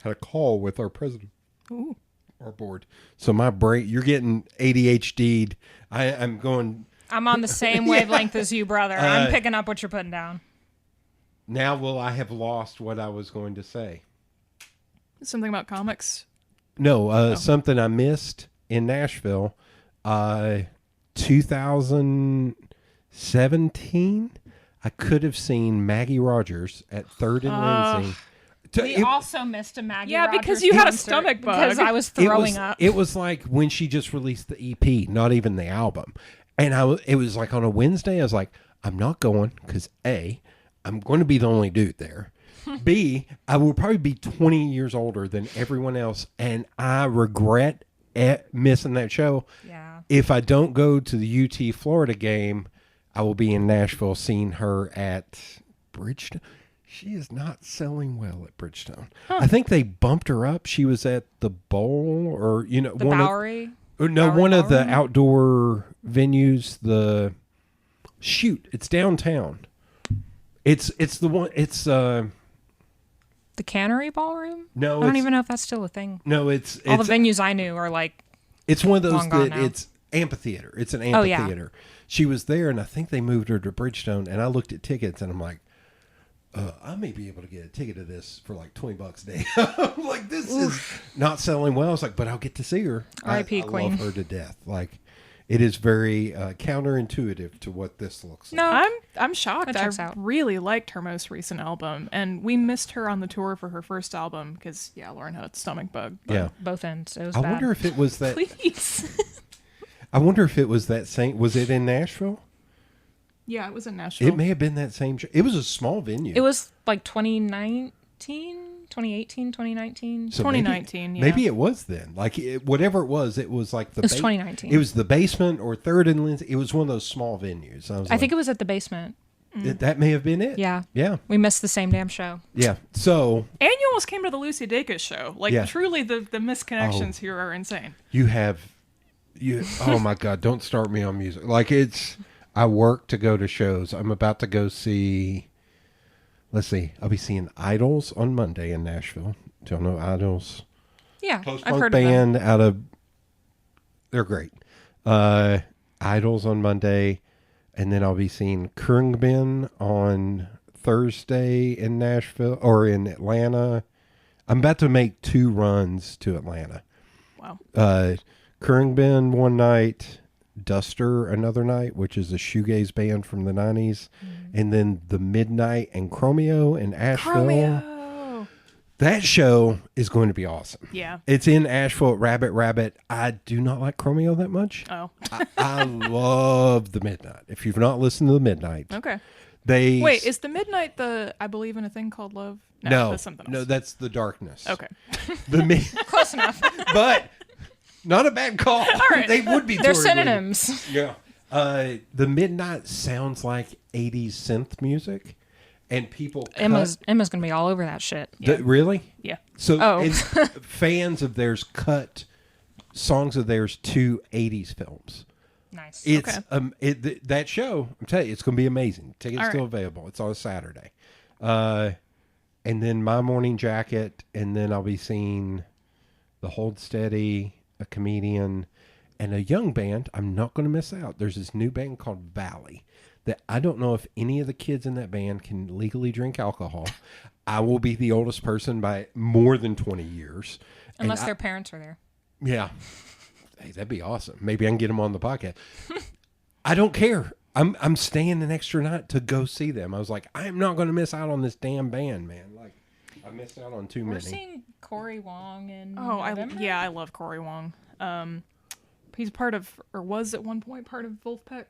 had a call with our president, our board. So my brain, you're getting ADHD'd. I'm going. I'm on the same wavelength as you, brother. I'm picking up what you're putting down. Now will I have lost what I was going to say? Something about comics. No, something I missed in Nashville, 2017. I could have seen Maggie Rogers at Third and Lindsay. We also missed a Maggie Yeah, Rogers because you had a concert stomach bug. Because I was throwing it was, up. It was like when she just released the EP, not even the album. And it was like on a Wednesday. I was like, I'm not going because A, I'm going to be the only dude there. B, I will probably be 20 years older than everyone else, and I regret missing that show. Yeah. If I don't go to the UT Florida game, I will be in Nashville seeing her at Bridgestone. She is not selling well at Bridgestone. I think they bumped her up. She was at the Bowl or The Bowery. one Bowery of the Ballroom? outdoor venues. It's downtown. It's the one. It's The Cannery Ballroom? no. I don't it's, even know if that's still a thing. No, it's All the venues I knew are like, it's one of those long gone that now. it's amphitheater. It's an Oh, yeah. amphitheater. She was there, and I think they moved her to Bridgestone. And I looked at tickets, and I'm like, I may be able to get a ticket to this for like $20 a day. I'm like, this is not selling well. I was like, but I'll get to see her. R.I.P. I Queen. love her to death. Like, It is very counterintuitive to what this looks like. No, I'm shocked. That I checks out. really liked her most recent album, and we missed her on the tour for her first album because Lauren had a stomach bug. But Yeah. both ends. It was I bad. wonder if it was that. please. I wonder if it was that same. Was it in Nashville? Yeah, it was in Nashville. It may have been that same show. It was a small venue. It was like 2019, 2018, 2019. So 2019, Maybe, yeah. maybe it was then. Like whatever it was like the. It was 2019. It was the basement or Third and Lindsay. It was one of those small venues. I think it was at the basement. that may have been it. Yeah. Yeah. We missed the same damn show. Yeah. So And you almost came to the Lucy Dacus show. Like, Yeah. truly, the misconnections here are insane. you have, oh my God! Don't start me on music. Like I work to go to shows. I'm about to go see. Let's see. I'll be seeing Idols on Monday in Nashville. Do you know Idols? Yeah, I've Post-punk heard of them. band out of. They're great. Idols on Monday, and then I'll be seeing Khruangbin on Thursday in Nashville or in Atlanta. I'm about to make 2 runs to Atlanta. Wow. Khruangbin one night, Duster another night, which is a shoegaze band from the 90s, and then the Midnight and Chromeo in Asheville. Romeo. That show is going to be awesome. Yeah. It's in Asheville at Rabbit Rabbit. I do not like Chromeo that much. Oh. I love the Midnight. If you've not listened to the Midnight, Okay. they Wait, is the Midnight the I Believe in a Thing Called Love? no, That's something else. no, that's the Darkness. Okay. The Close enough. but not a bad call. right. They would be. They're touring with you. synonyms. Yeah. The Midnight sounds like 80s synth music, and people cut. Emma's gonna be all over that shit. Really? Yeah. So Oh. and fans of theirs cut songs of theirs to 80s films. Nice. It's Okay. that show. I'm telling you, it's going to be amazing. Tickets All still right. available. It's on a Saturday, and then My Morning Jacket, and then I'll be seeing the Hold Steady, a comedian, and a young band. I'm not going to miss out. There's this new band called Valley that I don't know if any of the kids in that band can legally drink alcohol. I will be the oldest person by more than 20 years. And Unless I- their parents are there. yeah. Hey, that'd be awesome. Maybe I can get them on the podcast. I don't care. I'm staying an extra night to go see them. I was like, I am not going to miss out on this damn band, man. Like, I missed out on too We're many. seeing Corey Wong in Oh, November. I love Corey Wong. He's part of, or was at one point part of Wolfpack.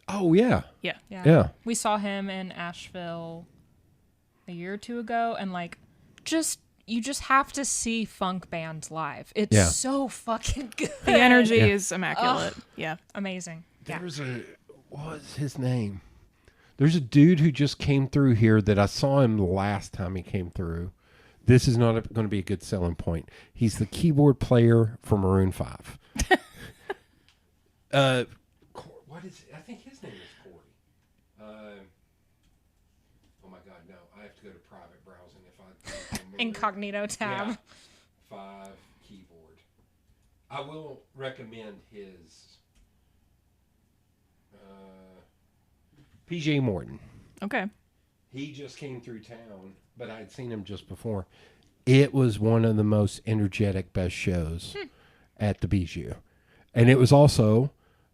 Oh yeah, Yeah. yeah. We saw him in Asheville a year or 2 ago, and like, you just have to see funk bands live. It's Yeah. so fucking good. The energy is immaculate. Yeah. Amazing. Yeah. There's what was his name? There's a dude who just came through here that I saw him the last time he came through. This is not going to be a good selling point. He's the keyboard player for Maroon 5. What is? I think his name is Corey. Oh my God, no! I have to go to private browsing if I Incognito tab. Yeah. 5 keyboard. I will recommend his PJ Morton. Okay. He just came through town, but I'd seen him just before. It was one of the most energetic, best shows at the Bijou. And it was also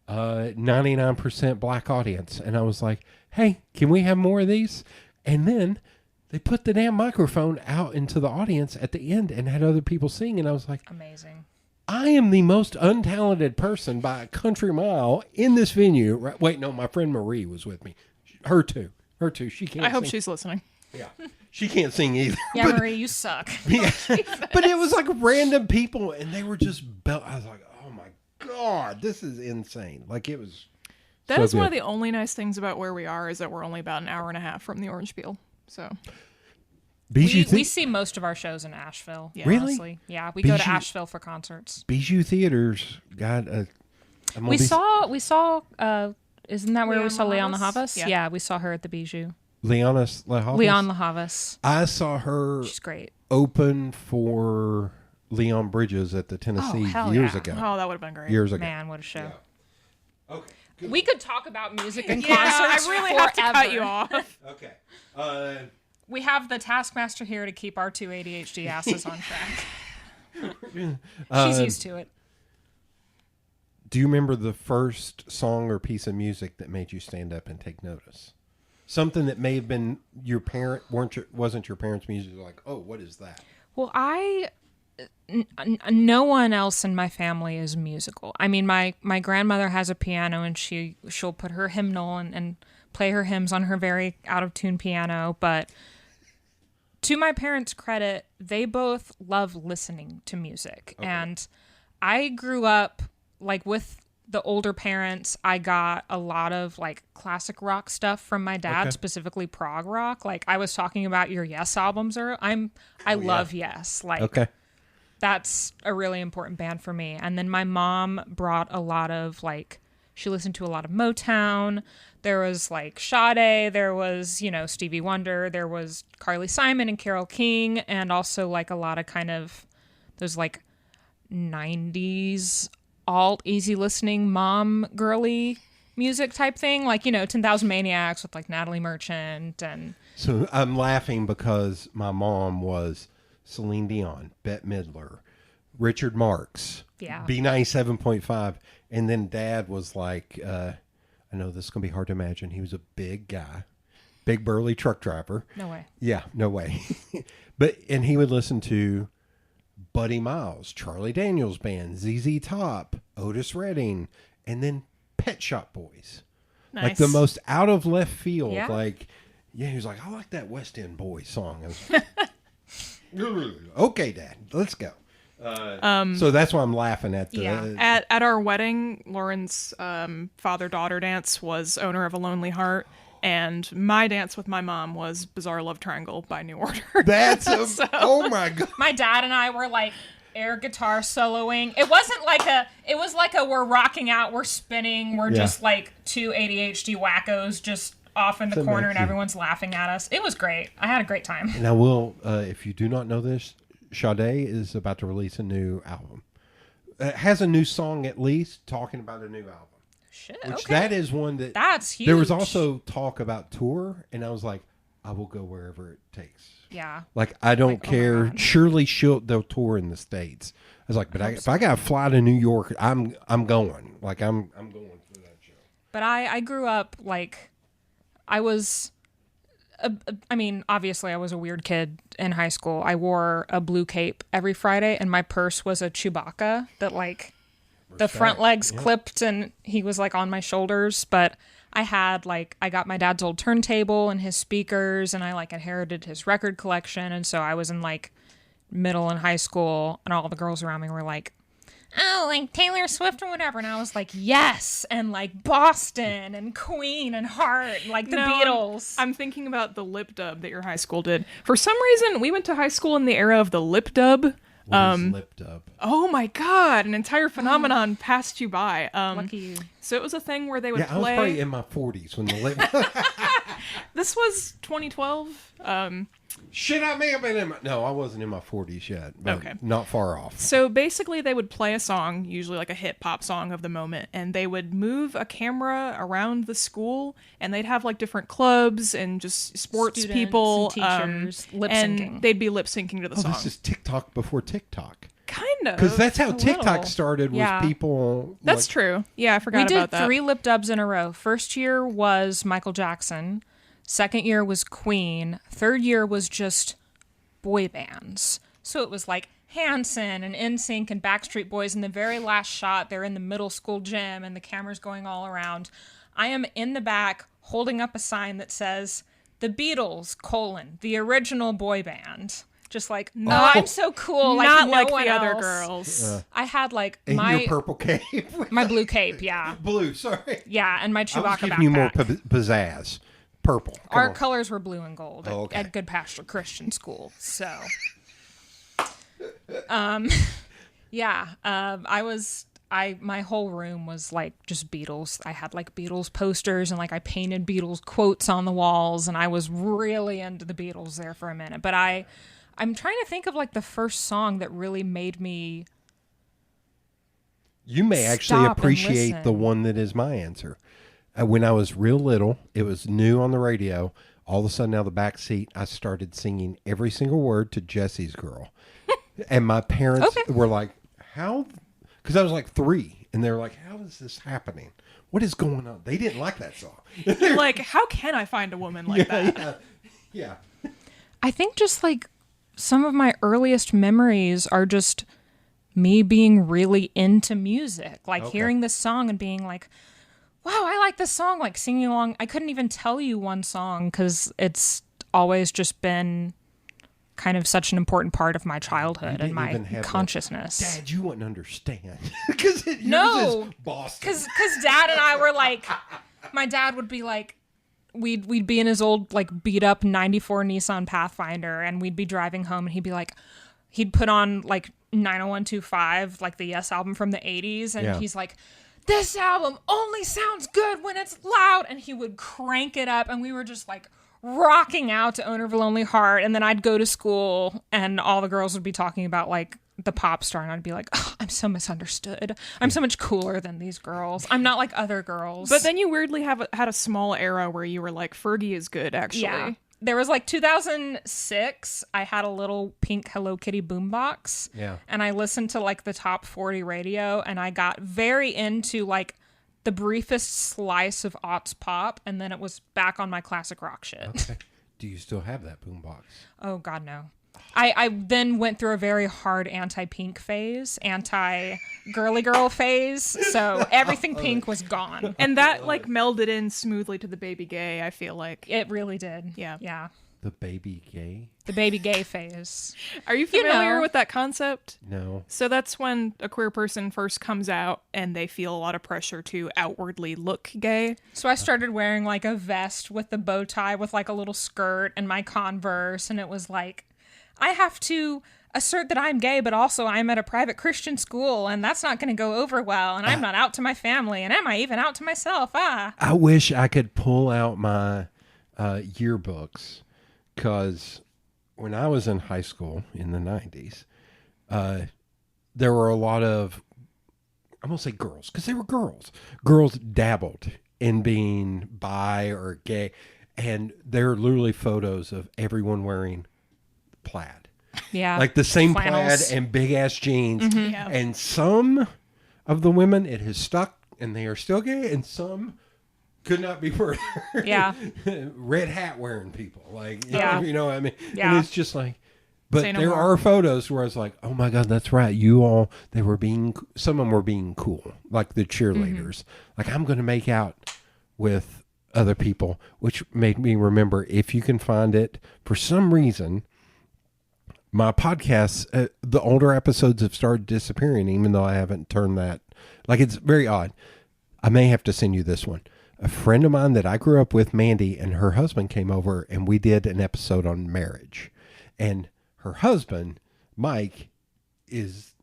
99% black audience. And I was like, hey, can we have more of these? And then they put the damn microphone out into the audience at the end and had other people sing. And I was like, Amazing. I am the most untalented person by a country mile in this venue. Right? Wait, no, my friend Marie was with me. Her too. She can't I hope sing. she's listening. Yeah. She can't sing either. Yeah, Marie, you suck. Yeah. But it was like random people, and they were just I was like, oh my God, this is insane. Like, it was That so is one good. of the only nice things about where we are is that we're only about an hour and a half from the Orange Peel. So Bijou, We see most of our shows in Asheville. Yeah. Really? Honestly. Yeah, we go to Bijou- Asheville for concerts. Bijou Theaters got a. We saw isn't that where we Leon saw Leon LaHavas? LaHavas? Yeah. We saw her at the Bijou. Leon LaHavas. I saw her She's great. open for Leon Bridges at the Tennessee hell years yeah. ago. oh, that would have been great. Years ago. Man, what a show. Yeah. Okay. Good. We could talk about music and Yeah, concerts I really forever. have to cut you off. Okay. We have the Taskmaster here to keep our 2 ADHD asses on track. She's used to it. Do you remember the first song or piece of music that made you stand up and take notice? Something that may have been wasn't your parents' music. Like, oh, what is that? Well, no one else in my family is musical. I mean, my grandmother has a piano, and she'll put her hymnal and play her hymns on her very out of tune piano. But to my parents' credit, they both love listening to music, and I grew up like with the older parents. I got a lot of like classic rock stuff from my dad, specifically prog rock. Like I was talking about your Yes albums, I love Yes. Like that's a really important band for me. And then my mom brought a lot of like, she listened to a lot of Motown. There was like Sade, there was, Stevie Wonder, there was Carly Simon and Carole King, and also like a lot of kind of those like 90s alt easy listening mom girly music type thing, like 10,000 Maniacs with like Natalie Merchant. And so I'm laughing because my mom was Celine Dion, Bette Midler, Richard Marx, B97.5, and then Dad was like, I know this is gonna be hard to imagine. He was a big guy, big burly truck driver. No way. Yeah, no way. And he would listen to Buddy Miles, Charlie Daniels Band, ZZ Top, Otis Redding, and then Pet Shop Boys. Nice. Like the most out of left field. Yeah. Like, he was like, I like that West End Boys song. I was like, okay, Dad, let's go. So that's why I'm laughing at the... Yeah. At our wedding, Lauren's father-daughter dance was Owner of a Lonely Heart, and my dance with my mom was Bizarre Love Triangle by New Order. That's oh my God. My dad and I were like air guitar soloing. It was like a we're rocking out, we're spinning, we're just like two ADHD wackos just off in the corner and everyone's laughing at us. It was great. I had a great time. And I will, if you do not know this, Sade is about to release a new album. It has a new song at least, talking about a new album. Shit, Which that is one that's huge. There was also talk about tour, and I was like, I will go wherever it takes. Yeah. Like, I don't Oh my care. God. Surely they'll tour in the States. I was like, but if I got to fly to New York, I'm going. Like, I'm going for that show. But I grew up like I was I mean, obviously I was a weird kid in high school. I wore a blue cape every Friday, and my purse was a Chewbacca that like the front legs clipped, and he was like on my shoulders. But I got my dad's old turntable and his speakers, and I like inherited his record collection. And so I was in like middle and high school, and all the girls around me were like, oh, like Taylor Swift or whatever. And I was like, yes. And like Boston and Queen and Heart, like the Beatles. I'm thinking about the lip dub that your high school did. For some reason, we went to high school in the era of the lip dub. What is lip dub? Oh my God, an entire phenomenon passed you by. Lucky you. So it was a thing where they would I was play. probably in my 40s when the lip... This was 2012. Shit, I may have been in my... No, I wasn't in my 40s yet, but Okay. not far off. So basically, they would play a song, usually like a hip hop song of the moment, and they would move a camera around the school, and they'd have like different clubs and just sports Students people, and teachers, lip-syncing. and they'd be lip syncing to the song. This is TikTok before TikTok. Kind of. Because that's how a TikTok little. started, was Yeah. people... That's true. Yeah, I forgot We did about that. 3 lip dubs in a row. First year was Michael Jackson. Second year was Queen. Third year was just boy bands. So it was like Hanson and NSYNC and Backstreet Boys. In the very last shot, they're in the middle school gym and the camera's going all around. I am in the back holding up a sign that says, The Beatles, the original boy band. Just like, I'm so cool. Like, Not no like one the other else. girls. I had like In my your purple cape. my blue cape, yeah. Blue, sorry. Yeah, and my I was Chewbacca giving you more backpack. pizzazz. Purple. Come Our on. colors were blue and gold Oh, okay. at Good Pasture Christian School. So, my whole room was like just Beatles. I had like Beatles posters and like I painted Beatles quotes on the walls, and I was really into the Beatles there for a minute. But I'm trying to think of like the first song that really made me. You may actually Stop and appreciate the listen. one that is my answer. When I was real little, it was new on the radio. All of a sudden, out of the back seat, I started singing every single word to Jesse's Girl. And my parents were like, how? Because I was like 3. And they're like, how is this happening? What is going on? They didn't like that song. You're like, how can I find a woman like that? Yeah. I think just like some of my earliest memories are just me being really into music, like hearing this song and being like, wow, I like this song, like singing along. I couldn't even tell you one song because it's always just been kind of such an important part of my childhood and my consciousness. Dad, you wouldn't understand. Because No, Boston. because Dad and I were like, my dad would be like, we'd be in his old like beat up '94 Nissan Pathfinder, and we'd be driving home, and he'd be like, he'd put on like 90125, like the Yes album from the '80s, and he's like, this album only sounds good when it's loud, and he would crank it up, and we were just like rocking out to Owner of a Lonely Heart. And then I'd go to school and all the girls would be talking about like the pop star, and I'd be like, oh, I'm so misunderstood. I'm so much cooler than these girls. I'm not like other girls. But then you weirdly had a small era where you were like, Fergie is good, actually. Yeah. There was like 2006, I had a little pink Hello Kitty boombox. Yeah. And I listened to like the top 40 radio, and I got very into like the briefest slice of aughts pop, and then it was back on my classic rock shit. Okay. Do you still have that boombox? Oh, God, no. I then went through a very hard anti-pink phase, anti-girly girl phase, so everything pink was gone. And that like melded in smoothly to the baby gay, I feel like. It really did. Yeah. Yeah. The baby gay? The baby gay phase. Are you familiar know. with that concept? No. So that's when a queer person first comes out and they feel a lot of pressure to outwardly look gay. So I started wearing like a vest with the bow tie with like a little skirt and my Converse, and it was like, I have to assert that I'm gay, but also I'm at a private Christian school, and that's not going to go over well, and I'm not out to my family, and am I even out to myself? I wish I could pull out my yearbooks, because when I was in high school in the 90s, there were a lot of, I'm going to say girls, because they were girls. Girls dabbled in being bi or gay, and there are literally photos of everyone wearing plaid. Yeah. Like the same Flannels. plaid and big ass jeans. Yeah. And some of the women, it has stuck and they are still gay, and some could not be further. Yeah. Red hat wearing people. Like, Yeah. you know what I mean? Yeah. And it's just like, but Say no there more. are photos where I was like, oh my God, that's right. They were being, some of them were being cool. Like the cheerleaders. Like, I'm going to make out with other people, which made me remember, if you can find it, for some reason, my podcasts, the older episodes have started disappearing, even though I haven't turned that. Like, it's very odd. I may have to send you this one. A friend of mine that I grew up with, Mandy, and her husband came over, and we did an episode on marriage. And her husband, Mike, is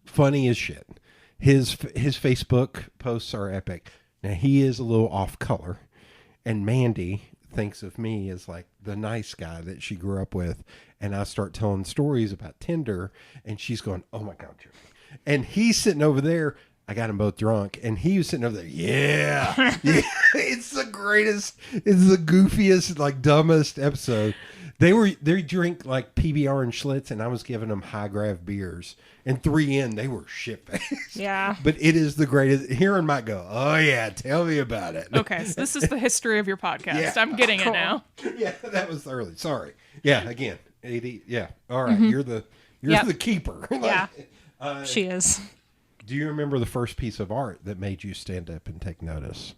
funny as shit. His Facebook posts are epic. Now, he is a little off color, and Mandy thinks of me as like the nice guy that she grew up with, and I start telling stories about Tinder, and she's going, oh my God, Jeremy. And he's sitting over there. I got them both drunk, and he was sitting over there. Yeah. Yeah. It's the greatest. It's the goofiest, like dumbest episode. They drink like PBR and Schlitz, and I was giving them high grav beers. And 3 in, they were shit faced. Yeah. But it is the greatest. Hearing might go, oh yeah, tell me about it. Okay, so this is the history of your podcast. Yeah. I'm getting Cool. it now. Yeah, that was early. Sorry. Yeah, again, 80. Yeah. All right, you're the Yep. the keeper. Like, Yeah. She is. Do you remember the first piece of art that made you stand up and take notice?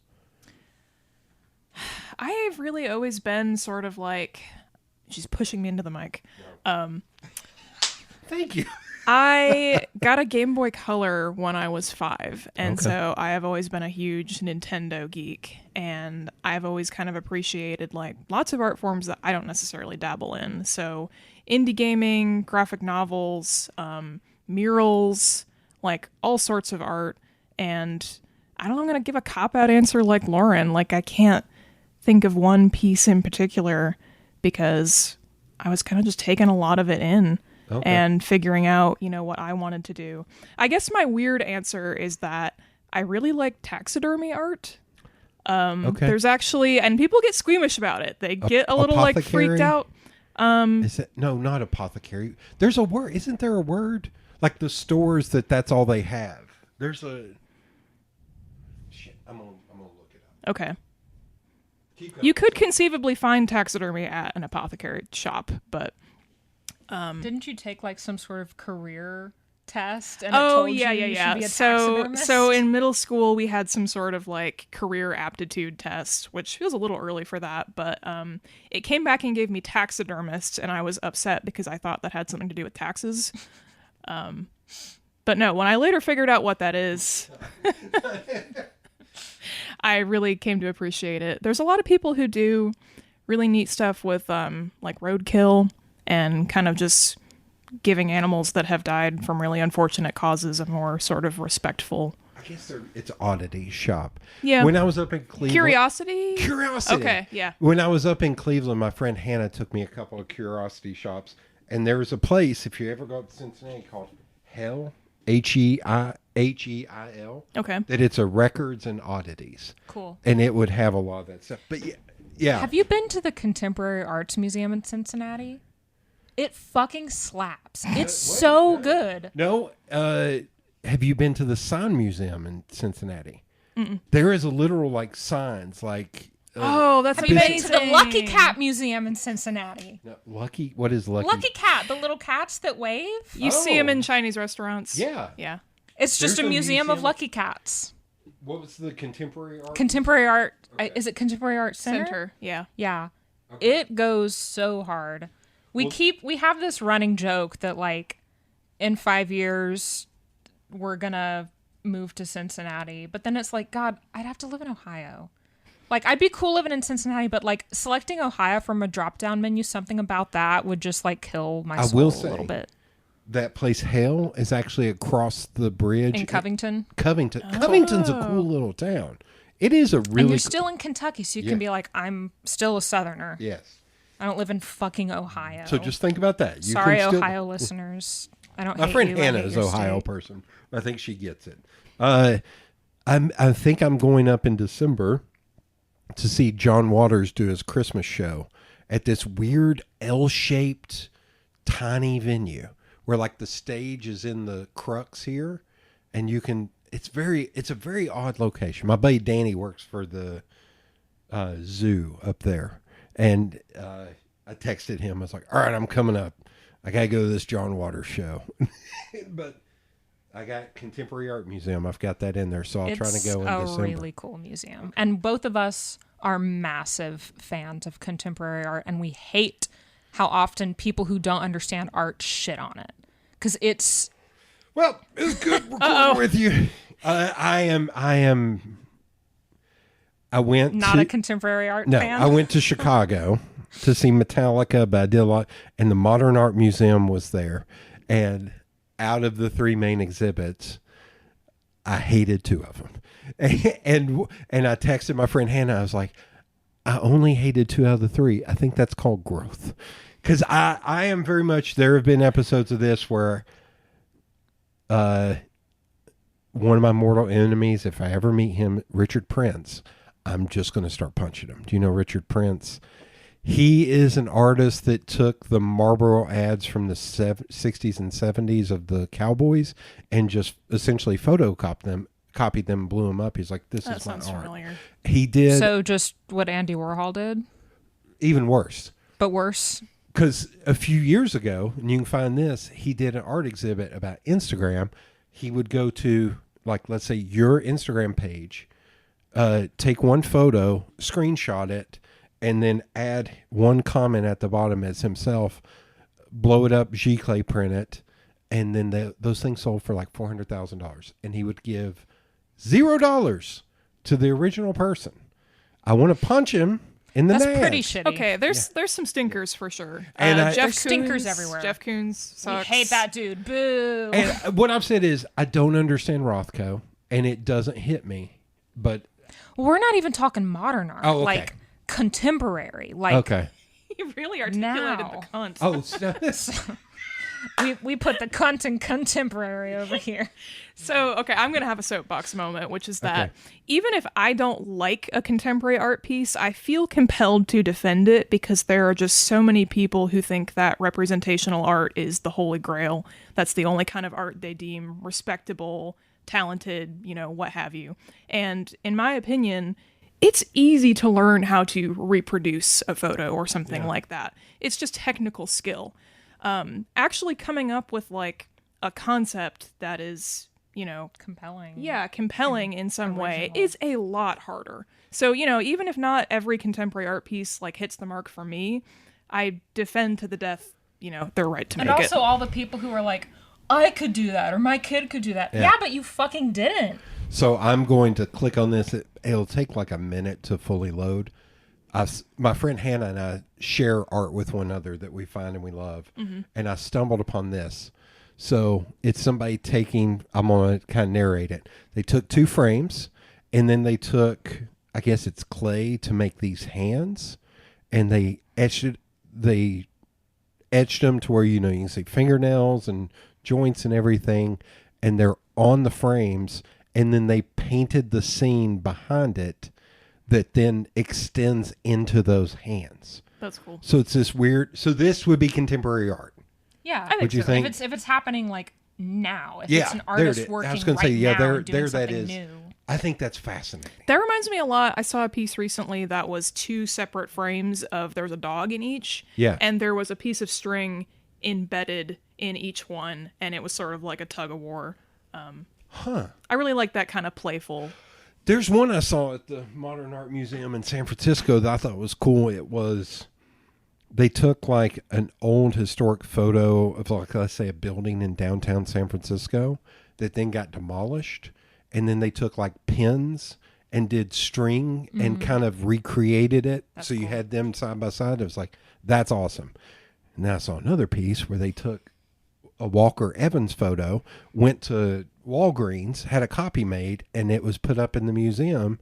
I've really always been sort of like, she's pushing me into the mic. Thank you. I got a Game Boy Color when I was 5, and Okay. so I have always been a huge Nintendo geek, and I've always kind of appreciated like lots of art forms that I don't necessarily dabble in. So indie gaming, graphic novels, murals, like all sorts of art. And I don't know, I'm going to give a cop-out answer like Lauren. Like, I can't think of one piece in particular because I was kind of just taking a lot of it in. Okay. And figuring out, what I wanted to do. I guess my weird answer is that I really like taxidermy art. Okay. There's actually, and people get squeamish about it. They get a little like freaked apothecary? out. Is it no, not apothecary. There's a word. Isn't there a word? Like the stores that's all they have. There's a. Shit, I'm gonna look it up. Okay. Keep going. You could conceivably find taxidermy at an apothecary shop, but Didn't you take like some sort of career test? And it oh told yeah, you yeah, you should yeah. be a So taxidermist? in middle school we had some sort of like career aptitude test, which feels a little early for that, but it came back and gave me taxidermist, and I was upset because I thought that had something to do with taxes. But no, when I later figured out what that is, I really came to appreciate it. There's a lot of people who do really neat stuff with like roadkill and kind of just giving animals that have died from really unfortunate causes a more sort of respectful. I guess it's oddity shop. Yeah. When I was up in Cleveland. Curiosity? Curiosity. Okay, yeah. When I was up in Cleveland, my friend Hannah took me a couple of curiosity shops, and there was a place, if you ever go up to Cincinnati, called Hell, Heil, Okay. that it's a records and oddities, Cool. and it would have a lot of that stuff. But yeah. Have you been to the Contemporary Arts Museum in Cincinnati? It fucking slaps. It's so good. No, have you been to the Sign Museum in Cincinnati? There is a literal like signs like. Oh, that's Have you been amazing. to the Lucky Cat Museum in Cincinnati? No, Lucky. What is Lucky? Lucky Cat, the little cats that wave. You see them Oh. in Chinese restaurants. Yeah. Yeah. It's just There's a a museum of museum- Lucky Cats. What was the contemporary art? Contemporary art. Okay. Is it Contemporary Art Center? Center. Yeah. Yeah. Okay. It goes so hard. We have this running joke that like in 5 years we're gonna move to Cincinnati, but then it's like, God, I'd have to live in Ohio. Like I'd be cool living in Cincinnati, but like selecting Ohio from a drop down menu, something about that would just like kill my soul will a say, little bit. That place, Hell, is actually across the bridge In Covington. Covington. Covington's a cool little town. It is a really. And you're still in Kentucky, so you Yeah. can be like, I'm still a Southerner. Yes. I don't live in fucking Ohio. So just think about that. You Sorry, can still, Ohio listeners. I don't My hate friend you. I Hannah hate is your Ohio state. person. I think she gets it. I think I'm going up in December to see John Waters do his Christmas show at this weird L-shaped tiny venue where like the stage is in the crux here, and you can. It's a very odd location. My buddy Danny works for the zoo up there, and I texted him. I was like, "All right, I'm coming up. I gotta go to this John Waters show." But I got Contemporary Art Museum. I've got that in there, so I'll try to go in It's a December. really cool museum. And both of us are massive fans of contemporary art, and we hate how often people who don't understand art shit on it. Because it's... Well, it's good recording with you. I went not to, a contemporary art No, fan. I went to Chicago to see Metallica, but I did a lot, and the Modern Art Museum was there. And out of the three main exhibits, I hated two of them. And I texted my friend Hannah. I was like, I only hated two out of the three. I think that's called growth. Because I am very much, there have been episodes of this where one of my mortal enemies, if I ever meet him, Richard Prince, I'm just going to start punching him. Do you know Richard Prince? He is an artist that took the Marlboro ads from the 60s and 70s of the Cowboys and just essentially copied them, and blew them up. He's like, this That is my sounds art. familiar. He did So just what Andy Warhol did, even worse. but worse. Because a few years ago, and you can find this, he did an art exhibit about Instagram. He would go to, like, let's say your Instagram page, take one photo, screenshot it, and then add one comment at the bottom as himself, blow it up, Giclée print it, and then those things sold for like $400,000. And he would give $0 to the original person. I want to punch him in the That's nads. pretty shitty. Okay, there's some stinkers for sure. And Jeff There's stinkers Koons- everywhere. Jeff Koons We sucks. hate that dude. Boo. And what I've said is I don't understand Rothko, and it doesn't hit me. But We're not even talking modern art. Oh, okay. Like contemporary. Like okay. You really articulated Now. the cunt. Oh, so, we put the cunt in contemporary over here. So, okay, I'm going to have a soapbox moment, which is that Okay. even if I don't like a contemporary art piece, I feel compelled to defend it because there are just so many people who think that representational art is the holy grail. That's the only kind of art they deem respectable talented, what have you. And in my opinion, it's easy to learn how to reproduce a photo or something like that. It's just technical skill. Actually coming up with like a concept that is, compelling. Yeah, compelling in some way is a lot harder. So, even if not every contemporary art piece like hits the mark for me, I defend to the death, their right to make it. And also all the people who are like, I could do that, or my kid could do that. Yeah, but you fucking didn't. So I'm going to click on this. It'll take like a minute to fully load. My friend Hannah and I share art with one another that we find and we love. Mm-hmm. And I stumbled upon this. So it's somebody I'm going to kind of narrate it. They took 2 frames and then they took, I guess it's clay to make these hands, and they etched them to where, you can see fingernails and joints and everything, and they're on the frames, and then they painted the scene behind it that then extends into those hands. That's cool. So it's this weird, so this would be contemporary art. Yeah, I think Would you so. think? If it's happening like now, if Yeah, it's an there it artist is. working I was gonna right say, yeah, now there and doing that something is. new. I think that's fascinating. That reminds me a lot. I saw a piece recently that was 2 separate frames there was a dog in each. Yeah. And there was a piece of string embedded in each one, and it was sort of like a tug of war. I really like that kind of playful. There's one I saw at the Modern Art Museum in San Francisco that I thought was cool. They took like an old historic photo of, like, let's say a building in downtown San Francisco that then got demolished. And then they took like pins and did string and kind of recreated it. So you had them side by side. It was like, that's awesome. And then I saw another piece where they took a Walker Evans photo, went to Walgreens, had a copy made, and it was put up in the museum.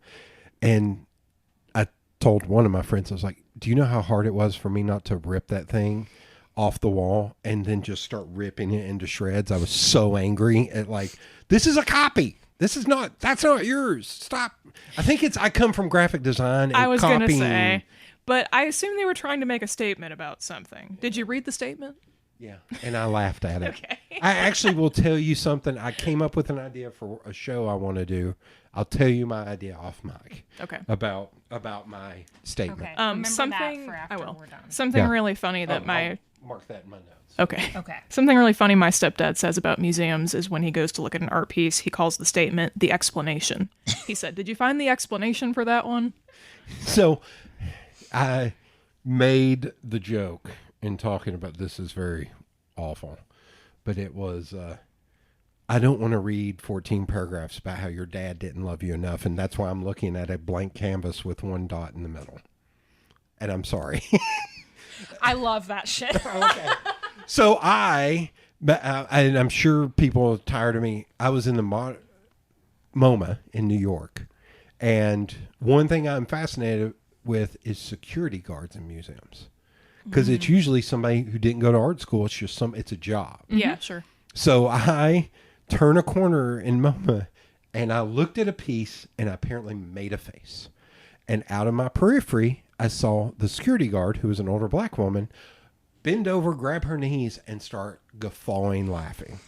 And I told one of my friends, I was like, do you know how hard it was for me not to rip that thing off the wall and then just start ripping it into shreds? I was so angry at this is a copy. That's not yours. Stop. I come from graphic design and I was going to copying. say, but I assume they were trying to make a statement about something. Did you read the statement? Yeah, and I laughed at it. Okay. I actually will tell you something. I came up with an idea for a show I want to do. I'll tell you my idea off mic. Okay. About my statement. Okay. Remember something that for after I will. we're done. Something Yeah. really funny that I'll mark that in my notes. Okay. Okay. Something really funny my stepdad says about museums is when he goes to look at an art piece, he calls the statement the explanation. He said, "Did you find the explanation for that one?" So I made the joke in talking about this is very awful, but it was I don't want to read 14 paragraphs about how your dad didn't love you enough, and that's why I'm looking at a blank canvas with 1 dot in the middle. And I'm sorry. I love that shit. Okay. So and I'm sure people are tired of me. I was in the MoMA in New York, and one thing I'm fascinated with is security guards in museums, because it's usually somebody who didn't go to art school. It's just it's a job. Yeah, sure. So I turn a corner in MoMA, and I looked at a piece, and I apparently made a face. And out of my periphery, I saw the security guard, who was an older black woman, bend over, grab her knees, and start guffawing laughing.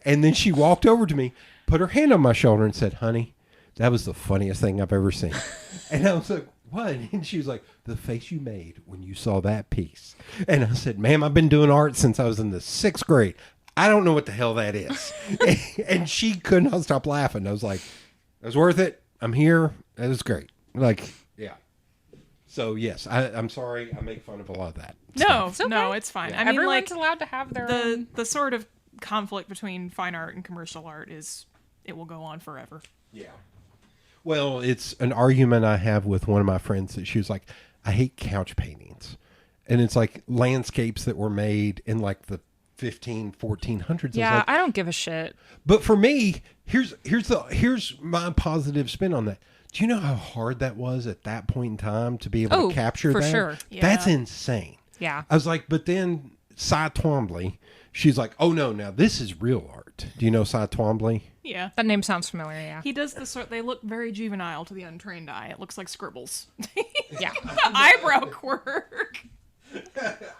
And then she walked over to me, put her hand on my shoulder, and said, "Honey, that was the funniest thing I've ever seen." And I was like, "What?" And she was like, "The face you made when you saw that piece." And I said, "Ma'am, I've been doing art since I was in the 6th grade. I don't know what the hell that is." And she could not stop laughing. I was like, "It was worth it. I'm here. That was great." Yeah. So yes, I'm sorry. I make fun of a lot of that. No, It's okay. no, it's fine. Yeah. I mean, Everyone's like allowed to have their own. the sort of conflict between fine art and commercial art it will go on forever. Yeah. Well, it's an argument I have with one of my friends that she was like, "I hate couch paintings." And it's like landscapes that were made in like the 1400s. Yeah, I don't give a shit. But for me, here's my positive spin on that. Do you know how hard that was at that point in time to be able to capture for that? sure. That's Yeah. insane. Yeah. I was like, but then Cy Twombly, she's like, "Oh no, now this is real art." Do you know Cy Twombly? Yeah. That name sounds familiar, yeah. He does they look very juvenile to the untrained eye. It looks like scribbles. Yeah. The eyebrow quirk.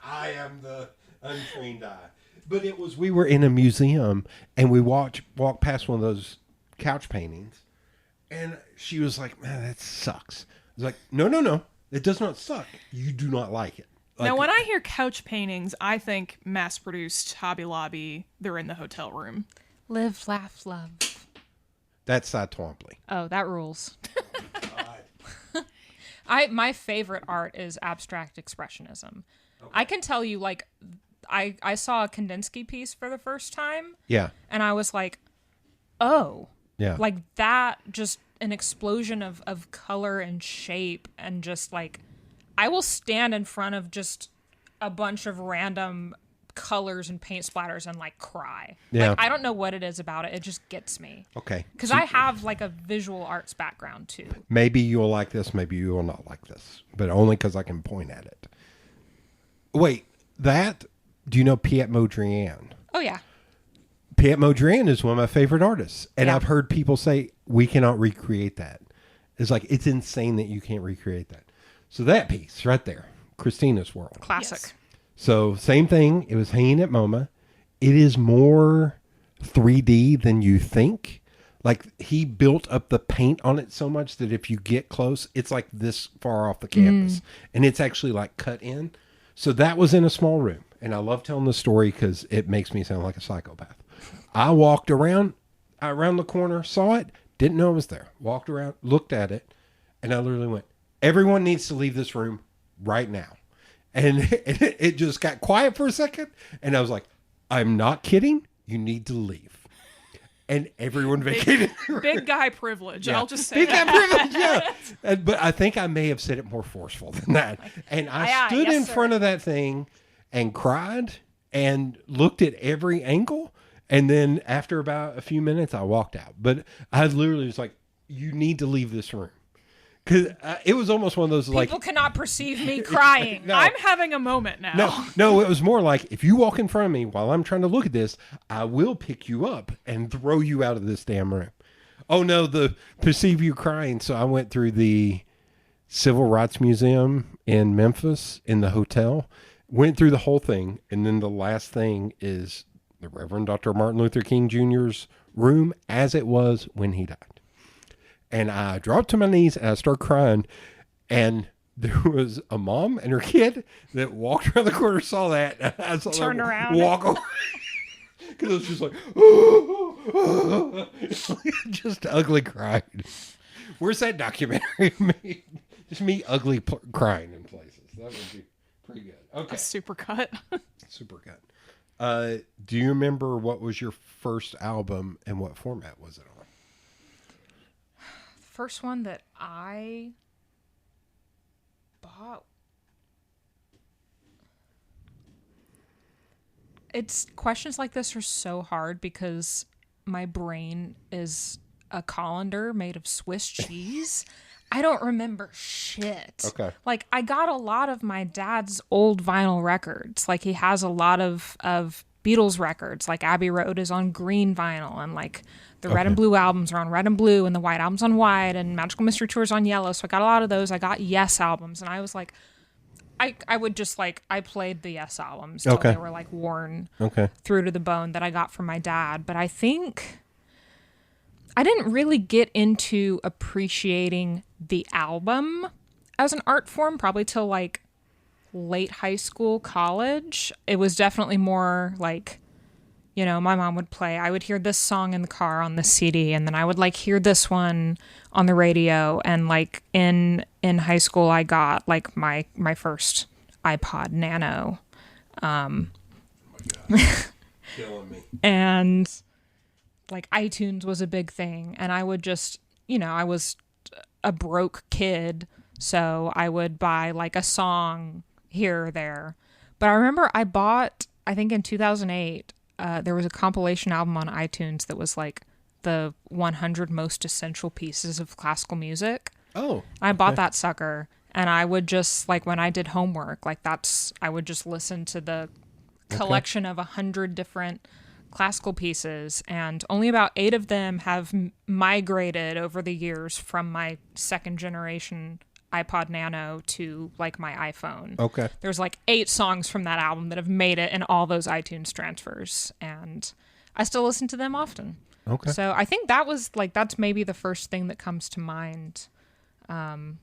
I am the untrained eye. But it was, we were in a museum and we walked past one of those couch paintings, and she was like, "Man, that sucks." I was like, No. It does not suck. You do not like it. Like, Now, when I hear couch paintings, I think mass-produced Hobby Lobby. They're in the hotel room. Live, laugh, love. that's Cy Twombly. Oh, that rules. My favorite art is abstract expressionism. Okay. I can tell you, like, I saw a Kandinsky piece for the first time. Yeah. And I was like, oh. Yeah. Like that, just an explosion of color and shape, and just like, I will stand in front of just a bunch of random colors and paint splatters and like cry. Yeah. Like, I don't know what it is about it. It just gets me. Okay. Because I have like a visual arts background too. Maybe you'll like this, maybe you will not like this, but only because I can point at it. Wait, do you know Piet Mondrian? Oh yeah. Piet Mondrian is one of my favorite artists. And Yeah. I've heard people say, we cannot recreate that. It's like, it's insane that you can't recreate that. So that piece right there, Christina's World. Classic. Yes. So same thing. It was hanging at MoMA. It is more 3D than you think. Like, he built up the paint on it so much that if you get close, it's like this far off the canvas. And it's actually like cut in. So that was in a small room. And I love telling the story because it makes me sound like a psychopath. I walked around the corner, saw it, didn't know it was there. Walked around, looked at it, and I literally went, everyone needs to leave this room right now. And it just got quiet for a second. And I was like, I'm not kidding. You need to leave. And everyone vacated. Big guy privilege. Yeah. I'll just say Big that. guy privilege, yeah. But I think I may have said it more forceful than that. And I stood in front of that thing and cried and looked at every angle. And then after about a few minutes, I walked out. But I literally was like, you need to leave this room. Because it was almost one of those like... People cannot perceive me crying. No. I'm having a moment now. No, it was more like, if you walk in front of me while I'm trying to look at this, I will pick you up and throw you out of this damn room. Oh no, the perceive you crying. So I went through the Civil Rights Museum in Memphis in the hotel, went through the whole thing. And then the last thing is the Reverend Dr. Martin Luther King Jr.'s room as it was when he died. And I dropped to my knees and I started crying. And there was a mom and her kid that walked around the corner, saw that. And I saw Turned them around. walk away. Because it was just like, just ugly crying. Where's that documentary of me? Just me ugly crying in places. That would be pretty good. Okay. A super cut. Super good. Do you remember what was your first album and what format was it on? First one that I bought. It's questions like this are so hard because my brain is a colander made of Swiss cheese. I don't remember shit. Okay. Like, I got a lot of my dad's old vinyl records. Like, he has a lot of Beatles records. Like, Abbey Road is on green vinyl, and like the red and blue albums are on red and blue, and the white album's on white, and Magical Mystery Tour is on yellow. So I got a lot of those. I got Yes albums, and I was like, I would just like, I played the Yes albums till Okay. they were like worn Okay. through to the bone that I got from my dad. But I think I didn't really get into appreciating the album as an art form probably till like late high school, college. It was definitely more like, you know, my mom would play, I would hear this song in the car on the CD, and then I would like hear this one on the radio. And like in high school, I got like my first iPod Nano. Killing me. And like iTunes was a big thing, and I would just, you know, I was a broke kid, so I would buy like a song here or there. But I remember I bought, I think in 2008, there was a compilation album on iTunes that was like the 100 most essential pieces of classical music. Oh. I bought that sucker, and I would just like, when I did homework, like I would just listen to the collection of 100 different classical pieces, and only about 8 of them have migrated over the years from my second generation iPod Nano to like my iPhone. Okay. There's like 8 songs from that album that have made it in all those iTunes transfers, and I still listen to them often. Okay. So I think that was like, that's maybe the first thing that comes to mind. And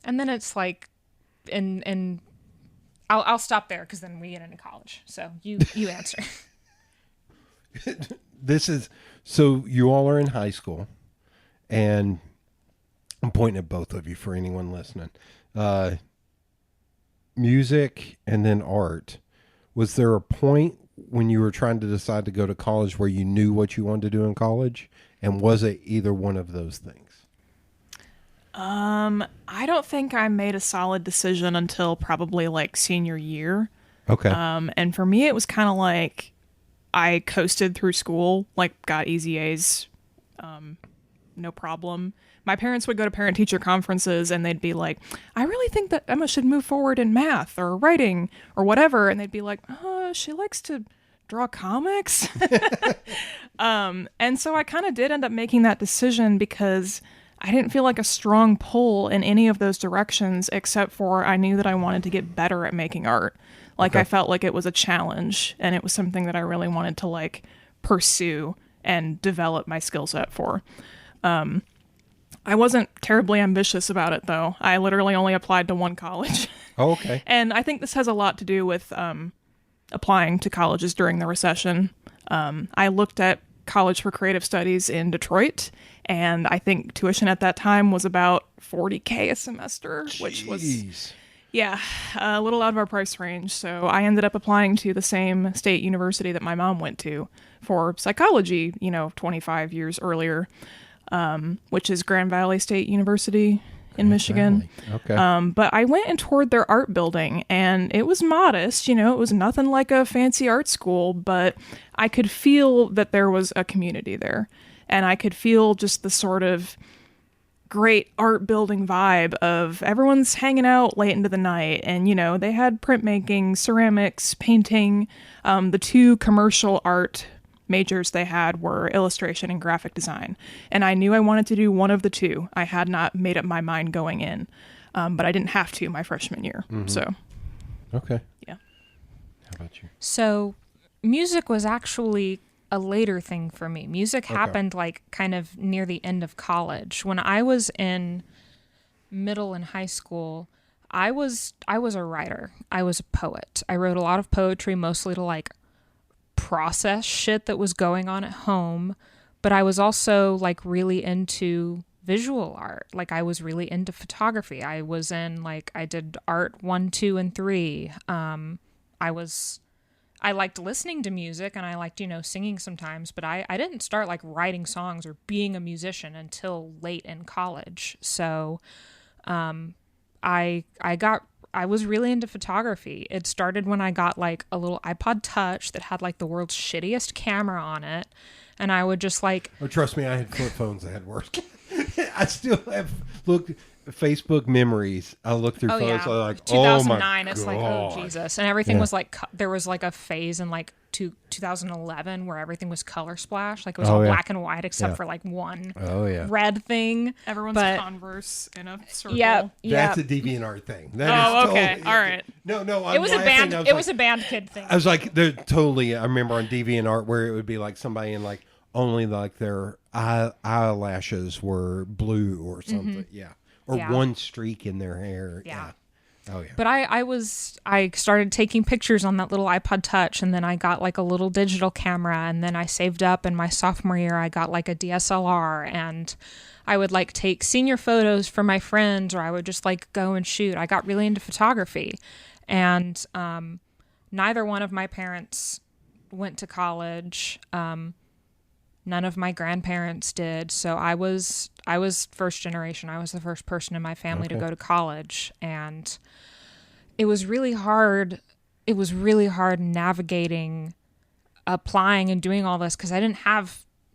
then it's like, and I'll stop there because then we get into college. So you answer. This is, so you all are in high school, and I'm pointing at both of you for anyone listening. Music and then art. Was there a point when you were trying to decide to go to college where you knew what you wanted to do in college? And was it either one of those things? I don't think I made a solid decision until probably like senior year. Okay. And for me, it was kind of like I coasted through school, like got easy A's, no problem. My parents would go to parent-teacher conferences and they'd be like, I really think that Emma should move forward in math or writing or whatever. And they'd be like, she likes to draw comics. And so I kind of did end up making that decision because I didn't feel like a strong pull in any of those directions, except for I knew that I wanted to get better at making art. Like, Okay. I felt like it was a challenge and it was something that I really wanted to like pursue and develop my skill set for. I wasn't terribly ambitious about it though. I literally only applied to one college. Oh, okay. And I think this has a lot to do with applying to colleges during the recession. I looked at College for Creative Studies in Detroit, and I think tuition at that time was about $40K a semester, which was, Jeez. yeah, a little out of our price range. So I ended up applying to the same state university that my mom went to for psychology, 25 years earlier, which is Grand Valley State University in Michigan. Okay. But I went and toured their art building, and it was modest. It was nothing like a fancy art school, but I could feel that there was a community there. And I could feel just the sort of great art building vibe of everyone's hanging out late into the night. And, they had printmaking, ceramics, painting. The 2 commercial art majors they had were illustration and graphic design. And I knew I wanted to do one of the 2. I had not made up my mind going in, but I didn't have to my freshman year. So, Okay. yeah. How about you? So music was actually a later thing for me. Music happened like kind of near the end of college. When I was in middle and high school, I was a writer. I was a poet. I wrote a lot of poetry, mostly to like process shit that was going on at home, but I was also like really into visual art. Like I was really into photography. I was in like, I did art 1, 2, and 3. I liked listening to music and I liked, singing sometimes, but I didn't start like writing songs or being a musician until late in college. So I was really into photography. It started when I got like a little iPod Touch that had like the world's shittiest camera on it. And I would just like, Oh, trust me, I had flip phones that had worse. I still have Facebook memories. I look through photos. I'm like, 2009. Oh It's my like, oh God. Jesus. And everything Yeah. was like, there was like a phase in like 2011 where everything was color splash. Like it was Oh, all yeah. black and white except Yeah. for like one Oh yeah. red thing. Everyone's But- Converse in a circle. Yeah. That's a DeviantArt thing. That Oh, is okay. totally- All right. No. I'm It was a laughing. band. I was It like- was a band kid thing. I was like, they're totally. I remember on DeviantArt where it would be like somebody in like only like their eyelashes were blue or something. Yeah. Or Yeah. one streak in their hair. Yeah. Oh yeah. But I started taking pictures on that little iPod Touch, and then I got like a little digital camera, and then I saved up in my sophomore year I got like a DSLR, and I would like take senior photos for my friends, or I would just like go and shoot. I got really into photography, and neither one of my parents went to college. None of my grandparents did. So I was first generation. I was the first person in my family to go to college, and it was really hard. It was really hard navigating, applying and doing all this because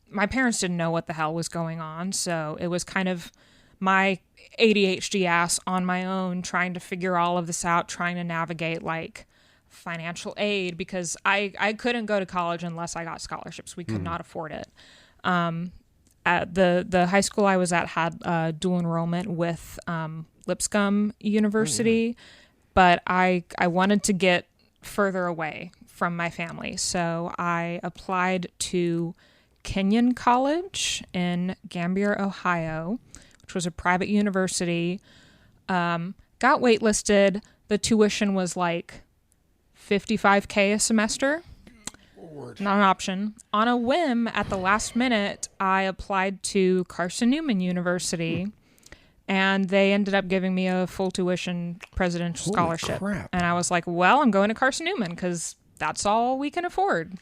my parents didn't know what the hell was going on. So it was kind of my ADHD ass on my own trying to figure all of this out, trying to navigate like financial aid because I couldn't go to college unless I got scholarships. We could not afford it. At the high school I was at had dual enrollment with Lipscomb University, but I wanted to get further away from my family. So I applied to Kenyon College in Gambier, Ohio, which was a private university. Got waitlisted. The tuition was like $55K a semester. Not an option. On a whim, at the last minute, I applied to Carson Newman University, and they ended up giving me a full tuition presidential scholarship. Crap. And I was like, well, I'm going to Carson Newman because that's all we can afford.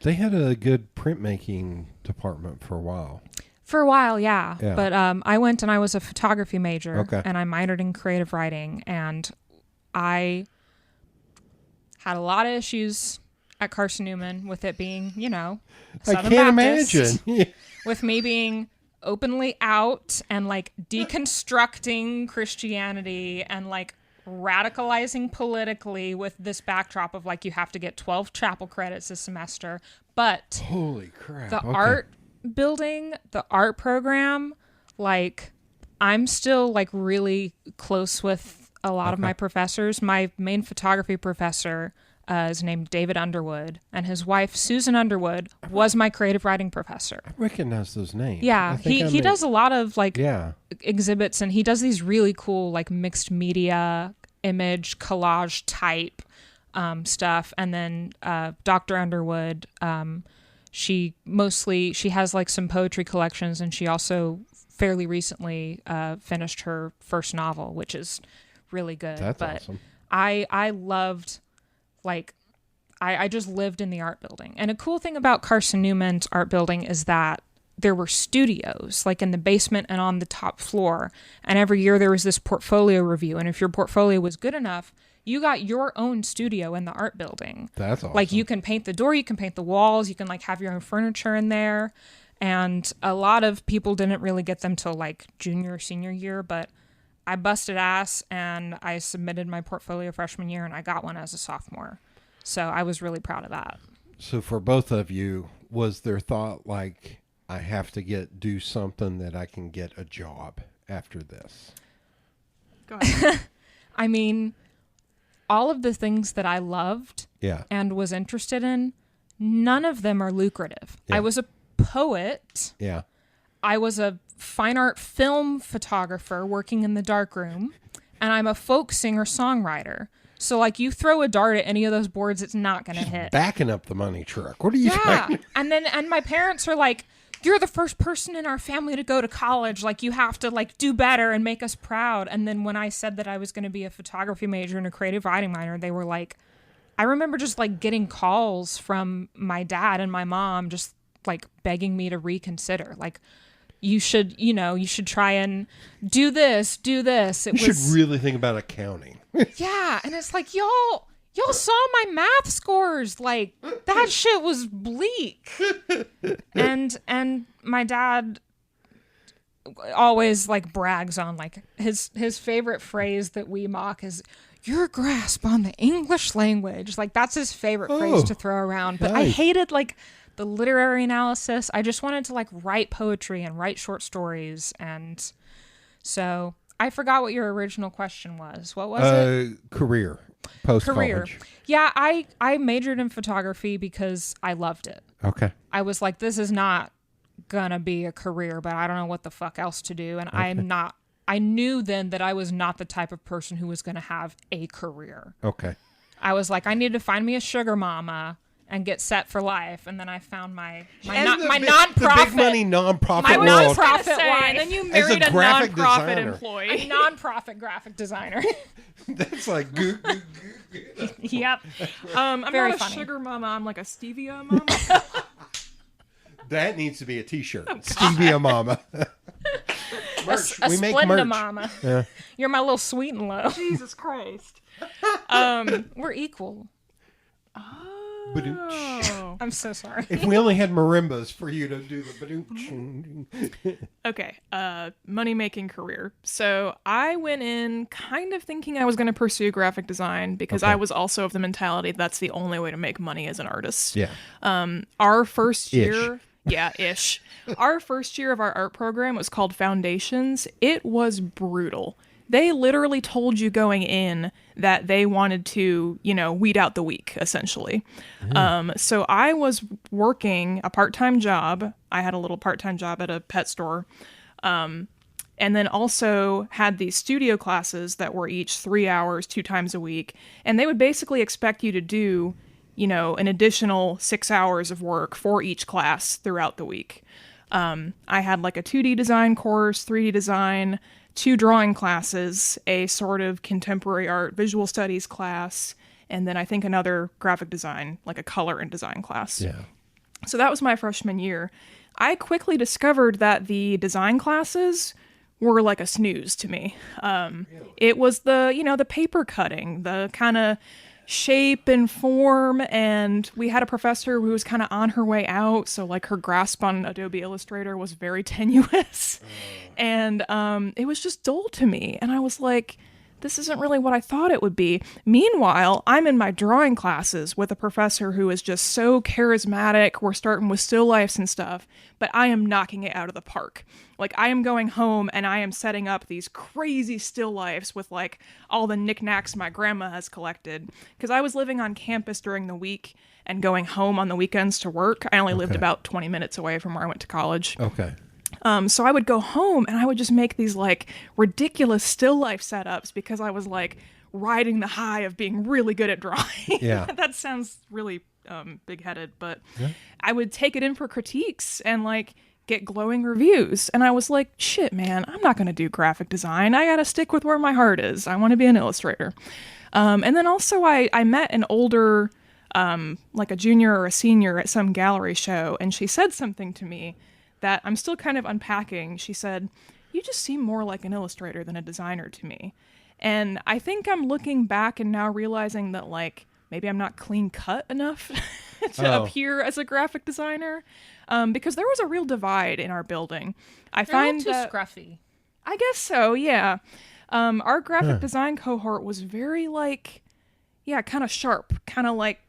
They had a good printmaking department for a while. For a while, yeah. Yeah. But I went and I was a photography major, Okay. and I minored in creative writing, and I had a lot of issues at Carson Newman with it being, I Southern can't Baptist, imagine. with me being openly out and like deconstructing Christianity and like radicalizing politically with this backdrop of like you have to get 12 chapel credits this semester. But Holy crap. the Okay. art building, the art program, like I'm still like really close with a lot of my professors. My main photography professor is named David Underwood, and his wife Susan Underwood was my creative writing professor. I recognize those names. Yeah, I think he does a lot of like Yeah. exhibits, and he does these really cool like mixed media image collage type stuff. And then Dr. Underwood, she has like some poetry collections, and she also fairly recently finished her first novel, which is really good. That's but awesome. I loved, like, I just lived in the art building. And a cool thing about Carson Newman's art building is that there were studios like in the basement and on the top floor. And every year there was this portfolio review. And if your portfolio was good enough, you got your own studio in the art building. That's awesome. Like you can paint the door, you can paint the walls, you can like have your own furniture in there. And a lot of people didn't really get them till like junior or senior year, but I busted ass and I submitted my portfolio freshman year and I got one as a sophomore. So I was really proud of that. So for both of you, was there thought like, I have to do something that I can get a job after this? Go ahead. I mean, all of the things that I loved Yeah. and was interested in, none of them are lucrative. Yeah. I was a poet. Yeah. I was a fine art film photographer working in the darkroom, and I'm a folk singer-songwriter. So, like, you throw a dart at any of those boards, it's not going to hit. Backing up the money truck. What are you Yeah. trying? And my parents are like, you're the first person in our family to go to college. Like, you have to, like, do better and make us proud. And then when I said that I was going to be a photography major and a creative writing minor, they were like, I remember just, like, getting calls from my dad and my mom just, like, begging me to reconsider. Like, you should try and do this. You should really think about accounting. Yeah, and it's like, y'all saw my math scores. Like, that shit was bleak. And my dad always like brags on like his favorite phrase that we mock is your grasp on the English language. Like, that's his favorite phrase to throw around. But I nice. hated like the literary analysis. I just wanted to like write poetry and write short stories. And so I forgot what your original question was. What was it? Career. Post-college. Yeah, I majored in photography because I loved it. Okay. I was like, this is not gonna be a career, but I don't know what the fuck else to do. And I knew then that I was not the type of person who was gonna have a career. Okay. I was like, I need to find me a sugar mama and get set for life. And then I found my nonprofit. The big money nonprofit My world. nonprofit Say, wife. and then you As married a a graphic nonprofit designer. employee. A nonprofit graphic designer. That's like goo, goo, goo. Yep. I'm Very not a funny. sugar mama. I'm like a stevia mama. That needs to be a T-shirt. Stevia Mama. Merch. A We make Splenda merch. mama. Yeah. You're my little sweet and low. Jesus Christ. We're equal. Badooch. Oh. I'm so sorry. If we only had marimbas for you to do the badooch. Okay, money-making career. So I went in kind of thinking I was going to pursue graphic design because Okay. I was also of the mentality that's the only way to make money as an artist. Yeah. Our first Ish. year, yeah, ish. Our first year of our art program was called Foundations. It was brutal. they literally told you going in that they wanted to, weed out the weak, essentially. So I was working a part-time job. I had a little part-time job at a pet store. And then also had these studio classes that were each 3 hours, 2 times a week. And they would basically expect you to do, an additional 6 hours of work for each class throughout the week. I had like a 2D design course, 3D design, 2 drawing classes, a sort of contemporary art visual studies class, and then I think another graphic design, like a color and design class. Yeah. So that was my freshman year. I quickly discovered that the design classes were like a snooze to me. It was the paper cutting, the kind of shape and form, and we had a professor who was kind of on her way out, so like her grasp on Adobe Illustrator was very tenuous. And it was just dull to me, and I was like, this isn't really what I thought it would be. Meanwhile, I'm in my drawing classes with a professor who is just so charismatic. We're starting with still lifes and stuff, but I am knocking it out of the park. Like, I am going home and I am setting up these crazy still lifes with like all the knickknacks my grandma has collected. Because I was living on campus during the week and going home on the weekends to work. I only lived about 20 minutes away from where I went to college. Okay. So I would go home and I would just make these like ridiculous still life setups because I was like riding the high of being really good at drawing. Yeah. That sounds really big-headed, but I would take it in for critiques and like get glowing reviews. And I was like, shit, man, I'm not going to do graphic design. I got to stick with where my heart is. I want to be an illustrator. And then also I met an older, like a junior or a senior at some gallery show, and she said something to me that I'm still kind of unpacking. She said, you just seem more like an illustrator than a designer to me. And I think I'm looking back and now realizing that like maybe I'm not clean cut enough to appear as a graphic designer, because there was a real divide in our building. I find too that scruffy. I guess so, yeah. Our graphic design cohort was very like, kind of sharp, kind of like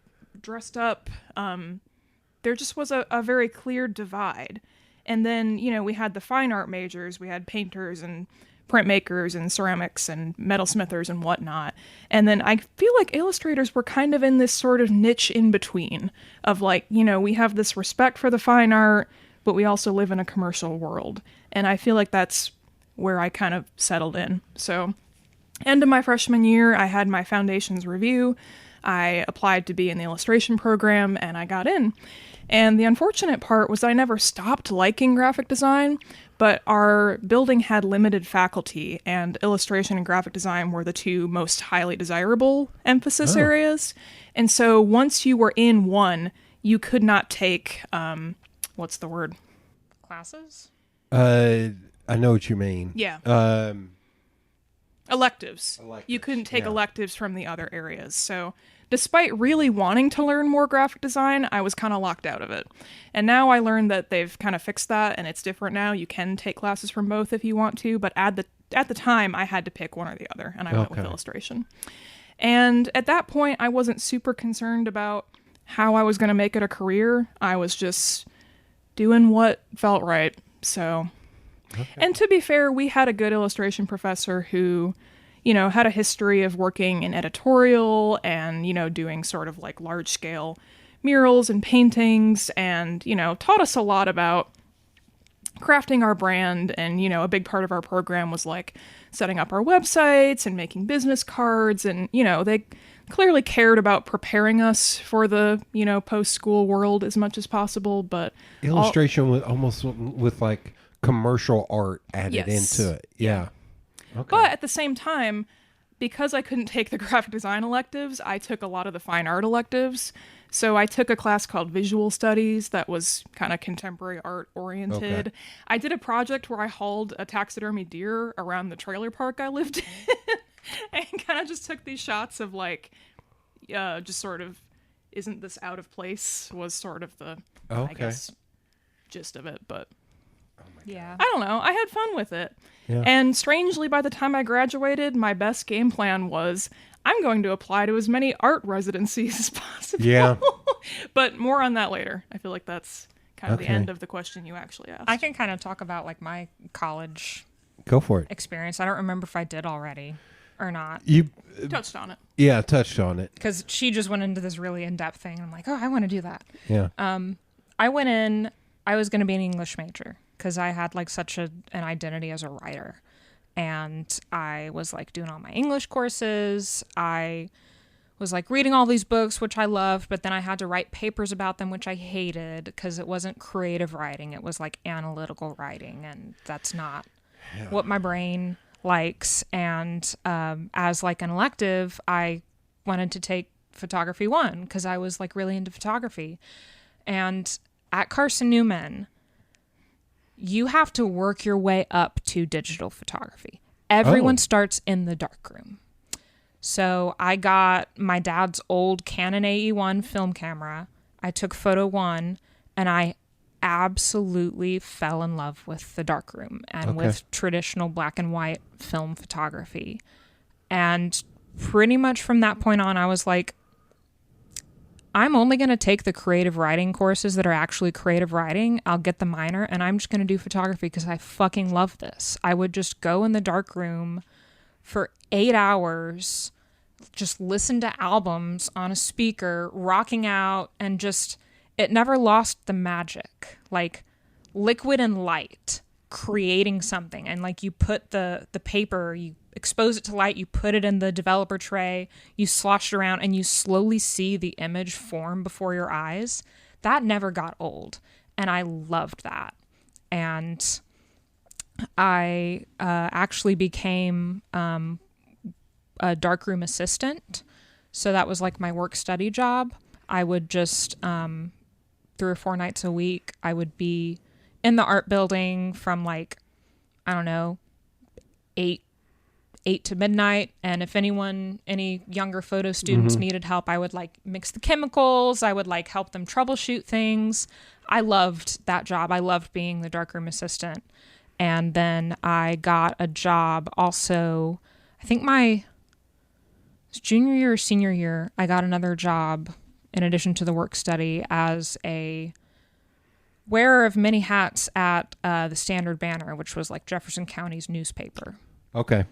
dressed up. There just was a very clear divide. And then, we had the fine art majors. We had painters and printmakers and ceramics and metalsmithers and whatnot. And then I feel like illustrators were kind of in this sort of niche in between of like, we have this respect for the fine art, but we also live in a commercial world. And I feel like that's where I kind of settled in. So end of my freshman year, I had my foundations review. I applied to be in the illustration program and I got in. And the unfortunate part was I never stopped liking graphic design, but our building had limited faculty, and illustration and graphic design were the 2 most highly desirable emphasis areas. And so once you were in one, you could not take, what's the word? Classes? I know what you mean. Yeah. Electives. You couldn't take yeah. electives from the other areas. So despite really wanting to learn more graphic design, I was kind of locked out of it. And now I learned that they've kind of fixed that and it's different now. You can take classes from both if you want to, but at the time I had to pick one or the other, and I went with illustration. And at that point I wasn't super concerned about how I was going to make it a career. I was just doing what felt right. So and to be fair, we had a good illustration professor who, had a history of working in editorial and, doing sort of like large scale murals and paintings and, taught us a lot about crafting our brand. And, a big part of our program was like setting up our websites and making business cards. And, they clearly cared about preparing us for the, post-school world as much as possible. But illustration with almost with like commercial art added into it. Yeah. Okay. But at the same time, because I couldn't take the graphic design electives, I took a lot of the fine art electives. So I took a class called Visual Studies that was kind of contemporary art oriented. Okay. I did a project where I hauled a taxidermy deer around the trailer park I lived in and kind of just took these shots of like, just sort of, isn't this out of place was sort of the, I guess, gist of it. But Yeah. I don't know. I had fun with it. Yeah. And strangely, by the time I graduated, my best game plan was I'm going to apply to as many art residencies as possible. Yeah. But more on that later. I feel like that's kind of the end of the question you actually asked. I can kind of talk about like my college Go for it. experience. I don't remember if I did already or not. You, Touched on it. yeah, touched on it. Because she just went into this really in-depth thing. And I'm like, oh, I want to do that. Yeah. I went in, I was going to be an English major because I had like such an identity as a writer. And I was like doing all my English courses. I was like reading all these books, which I loved, but then I had to write papers about them, which I hated because it wasn't creative writing. It was like analytical writing. And that's not what my brain likes. And as like an elective, I wanted to take photography 1 because I was like really into photography. And at Carson Newman, you have to work your way up to digital photography. Everyone starts in the darkroom. So I got my dad's old Canon AE1 film camera. I took photo 1 and I absolutely fell in love with the darkroom and with traditional black and white film photography. And pretty much from that point on, I was like, I'm only going to take the creative writing courses that are actually creative writing. I'll get the minor and I'm just going to do photography because I fucking love this. I would just go in the dark room for 8 hours, just listen to albums on a speaker, rocking out, and just, it never lost the magic. Like liquid and light, creating something. And like you put the paper, you expose it to light, you put it in the developer tray, you slosh it around, and you slowly see the image form before your eyes. That never got old. And I loved that. And I actually became a darkroom assistant. So that was like my work study job. I would just 3 or 4 nights a week, I would be in the art building from like, I don't know, 8 to midnight. And if any younger photo students needed help, I would like mix the chemicals. I would like help them troubleshoot things. I loved that job. I loved being the darkroom assistant. And then I got a job also, I think my junior year or senior year, I got another job in addition to the work study as a wearer of many hats at the Standard Banner, which was like Jefferson County's newspaper. Okay.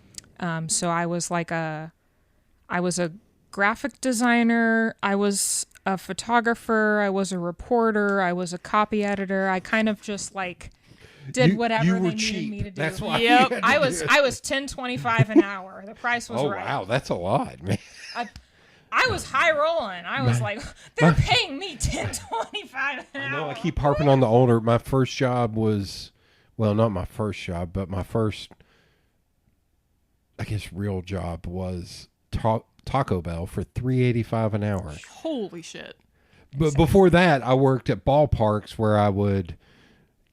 So I was a graphic designer. I was a photographer. I was a reporter. I was a copy editor. I kind of just like did whatever you they were needed cheap. me to do. That's why. Yep. you had to I do was it. $10.25 an hour. The price was Oh right. wow, that's a lot, man. I was high rolling. I was like, they're paying me $10.25 an hour. No, I keep harping on the older. My first job was, well, not my first job, but my first, I guess, real job was Taco Bell for $3.85 an hour. Holy shit. But before that, I worked at ballparks where I would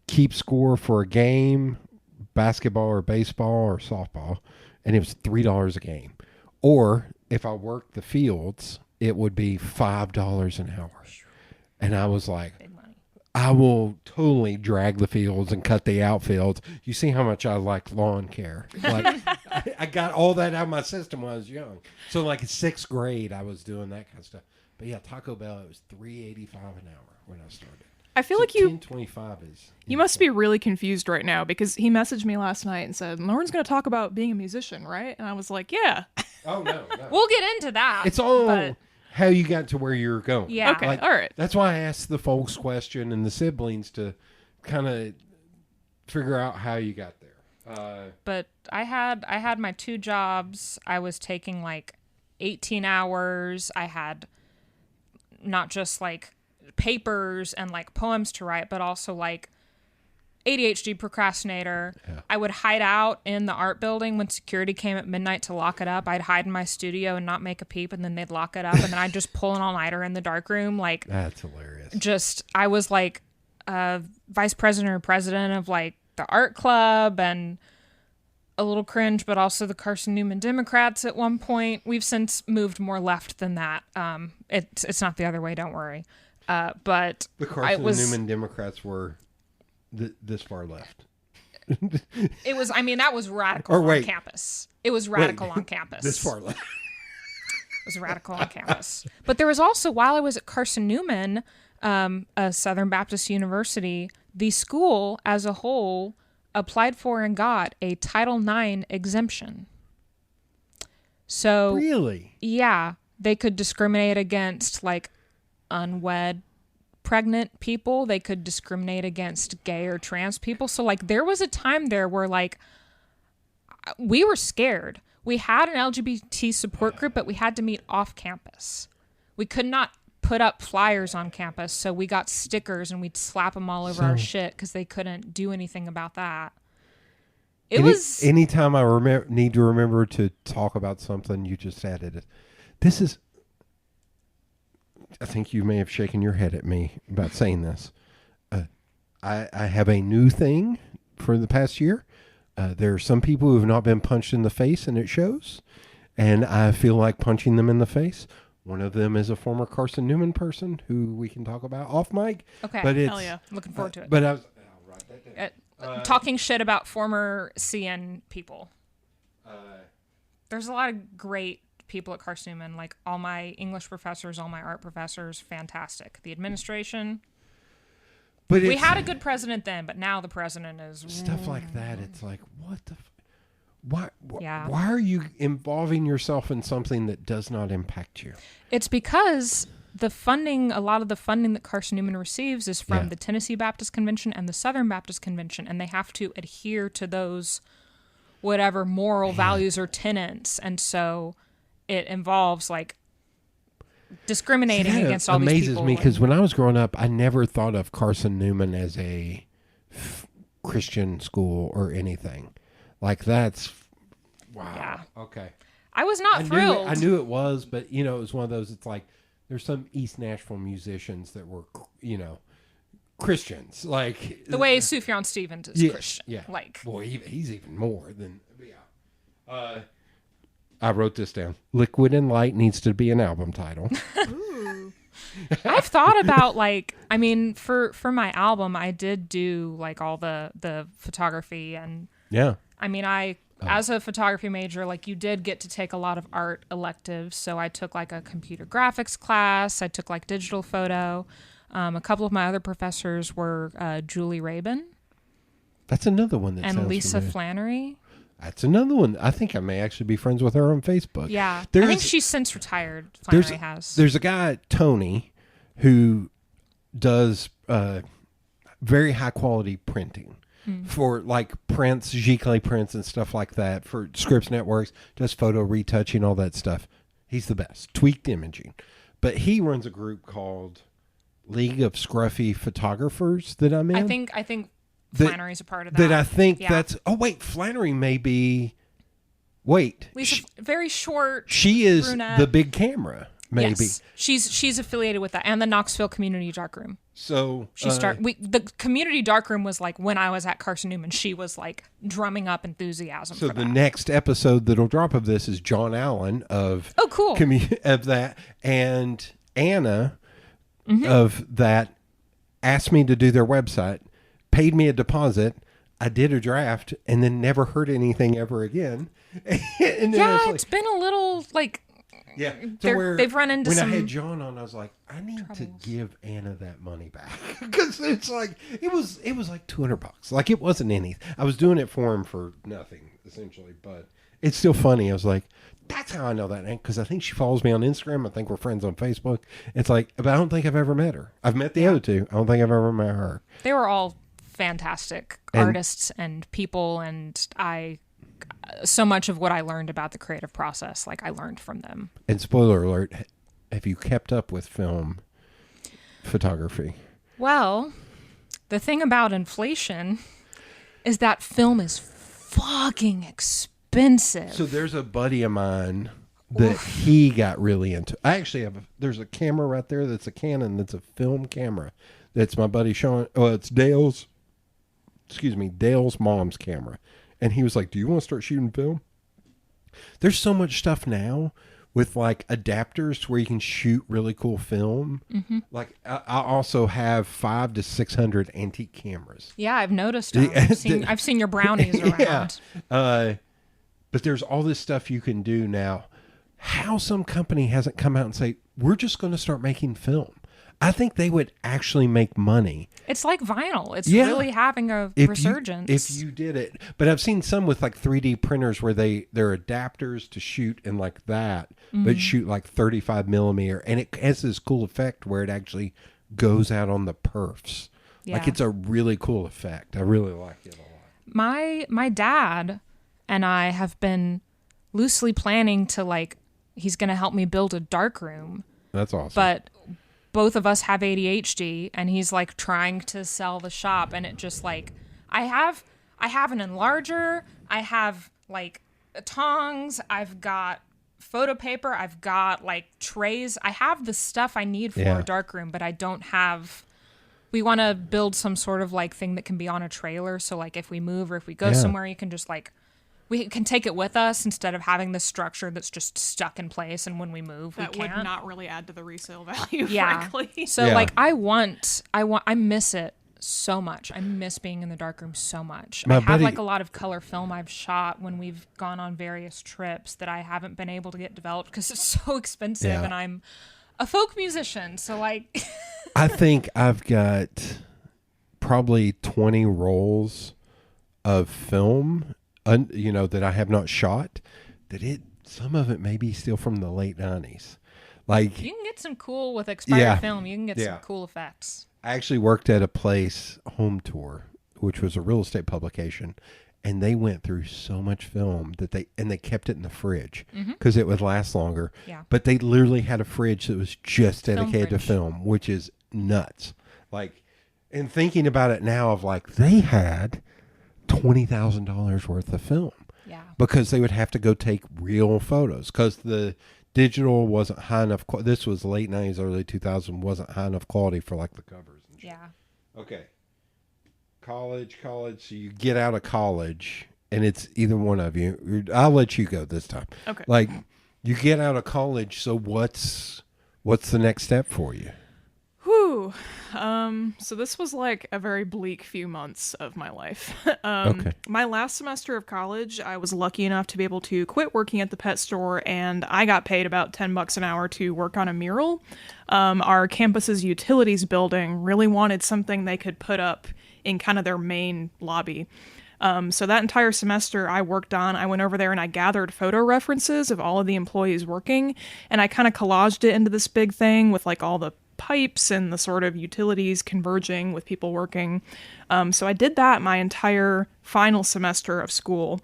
keep score for a game, basketball or baseball or softball, and it was $3 a game. Or if I worked the fields, it would be $5 an hour. And I was like, Big money. I will totally drag the fields and cut the outfields. You see how much I like lawn care. Like I got all that out of my system when I was young. So like in 6th grade, I was doing that kind of stuff. But yeah, Taco Bell, it was $3.85 an hour when I started. I feel like you $10.25 is. You must be really confused right now because he messaged me last night and said, Lauren's going to talk about being a musician, right? And I was like, yeah. Oh no, no. We'll get into that. It's all but how you got to where you're going. Yeah. Okay, Like, all right. That's why I asked the folks question and the siblings to kind of figure out how you got there. but I had my 2 jobs. I was taking like 18 hours. I had not just like papers and like poems to write, but also like ADHD procrastinator. Yeah. I would hide out in the art building when security came at midnight to lock it up. I'd hide in my studio and not make a peep, and then they'd lock it up, and then I'd just pull an all-nighter in the dark room. Like, That's hilarious. just, I was like vice president or president of like the art club, and a little cringe, but also the Carson Newman Democrats at one point. We've since moved more left than that. It's not the other way, don't worry. But The I Carson was, and Newman Democrats were this far left. it was, I mean, that was radical Or on wait. campus. It was radical Wait, on campus. This far left. It was radical on campus. But there was also, while I was at Carson Newman, a Southern Baptist University, the school as a whole applied for and got a Title IX exemption. So Really? yeah, they could discriminate against like unwed pregnant people. They could discriminate against gay or trans people. So like there was a time there where like we were scared. We had an LGBT support group, but we had to meet off campus. We could not put up flyers on campus, so we got stickers and we'd slap them all over our shit because they couldn't do anything about that. Anytime I need to remember to talk about something, you just added it. This is. I think you may have shaken your head at me about saying this. I have a new thing for the past year. There are some people who have not been punched in the face, and it shows. And I feel like punching them in the face. One of them is a former Carson Newman person who we can talk about off mic. Okay. But it's, Hell yeah. Looking forward to it. But I'll write that down. Talking shit about former CN people. There's a lot of great people at Carson Newman, like all my English professors, all my art professors, fantastic. The administration. But We it's had a good president then, but now the president is stuff like that. It's like, what the... Why Yeah. why are you involving yourself in something that does not impact you? It's because a lot of the funding that Carson Newman receives is from Yeah. the Tennessee Baptist Convention and the Southern Baptist Convention, and they have to adhere to those whatever moral values or tenets, and so it involves like discriminating That against all these amazes people. me because when I was growing up, I never thought of Carson Newman as a Christian school or anything. Like that's wow. Yeah. Okay. I was not thrilled. I knew it was, but it was one of those. It's like there's some East Nashville musicians that were Christians, like the way Sufjan Stevens is Christian. Yeah. Like Boy, he's even more than. Yeah. I wrote this down. Liquid and Light needs to be an album title. I've thought about for my album I did do like all the photography, and Yeah. I mean as a photography major, like you did get to take a lot of art electives. So I took like a computer graphics class. I took like digital photo. A couple of my other professors were Julie Rabin That's another one that and sounds Lisa familiar. Flannery. That's another one. I think I may actually be friends with her on Facebook. Yeah. I There's- think she's since retired. Flannery has. There's a guy, Tony, who does very high quality printing for like prints, Giclée prints and stuff like that for Scripps Networks, does photo retouching, all that stuff. He's the best. Tweaked Imaging. But he runs a group called League of Scruffy Photographers that I'm in. I think That- Flannery's a part of that. that I think Yeah. that's... Oh, wait. Flannery may be... Wait. Lisa, very short. She is brunette. the big camera, maybe. Yes, she's affiliated with that and the Knoxville Community Darkroom. So The community darkroom was like when I was at Carson Newman. She was like drumming up enthusiasm. So for the that. next episode that'll drop of this is John Allen of Oh, cool. of that, and Anna Mm-hmm. of that asked me to do their website, paid me a deposit. I did a draft and then never heard anything ever again. And then I Yeah, was like, it's been a little like yeah, they've run into when some I had John on, I was like, I need to give Anna that money back because it's like it was like $200. Like it wasn't anything. I was doing it for him for nothing essentially, but it's still funny. I was like, that's how I know that name because I think she follows me on Instagram. I think we're friends on Facebook. It's like, but I don't think I've ever met her. I've met the other two. I don't think I've ever met her. they were all fantastic artists and people, and so much of what I learned about the creative process, like I learned from them. And spoiler alert, have you kept up with film photography? Well, the thing about inflation is that film is fucking expensive. So there's a buddy of mine that he got really into. I actually have there's a camera right there that's a Canon that's a film camera. That's my buddy Sean. Oh, it's Dale's mom's camera. And he was like, "Do you want to start shooting film?" There's so much stuff now with like adapters where you can shoot really cool film. Mm-hmm. Like I also have 500 to 600 antique cameras. Yeah, I've noticed. I've seen your brownies around. Yeah. But there's all this stuff you can do now. How some company hasn't come out and say, we're just going to start making film. I think they would actually make money. It's like vinyl. It's Yeah. really having a If resurgence. if you did it. But I've seen some with like 3D printers where they're adapters to shoot in like that, but shoot like 35 millimeter, and it has this cool effect where it actually goes out on the perfs. Like Yeah. it's a really cool effect. I really like it a lot. My dad and I have been loosely planning to like he's going to help me build a dark room, That's awesome. but both of us have ADHD and he's like trying to sell the shop and it just like I have an enlarger, I have like tongs, I've got photo paper, I've got like trays. I have the stuff I need for Yeah. a dark room, but I don't have we want to build some sort of like thing that can be on a trailer so like if we move or if we go Yeah. somewhere you can just like we can take it with us instead of having this structure that's just stuck in place and when we move That we would can't. not really add to the resale value, Yeah. frankly. So Yeah. like I miss it so much. I miss being in the darkroom so much. My I have buddy- like a lot of color film I've shot when we've gone on various trips that I haven't been able to get developed because it's so expensive Yeah. and I'm a folk musician. So like I think I've got probably 20 rolls of film, that I have not shot. Some of it may be still from the late 90s. Like, you can get some cool with expired Yeah. film. You can get Yeah. some cool effects. I actually worked at a place, Home Tour, which was a real estate publication, and they went through so much film that they kept it in the fridge because it would last longer. Yeah. But they literally had a fridge that was just Film dedicated to fridge. film, which is nuts. Like, and thinking about it now, of like they had $20,000 worth of film Yeah. because they would have to go take real photos because the digital wasn't high enough. This was late 90s, early 2000s, wasn't high enough quality for like the covers and shit. Yeah. Okay. College. So you get out of college, and it's either one of you. I'll let you go this time. Okay. Like, you get out of college, so what's the next step for you? Whew. So this was like a very bleak few months of my life. Okay. My last semester of college, I was lucky enough to be able to quit working at the pet store, and I got paid about $10 an hour to work on a mural. Our campus's utilities building really wanted something they could put up in kind of their main lobby. So that entire semester I went over there and I gathered photo references of all of the employees working, and I kind of collaged it into this big thing with like all the pipes and the sort of utilities converging with people working. So I did that my entire final semester of school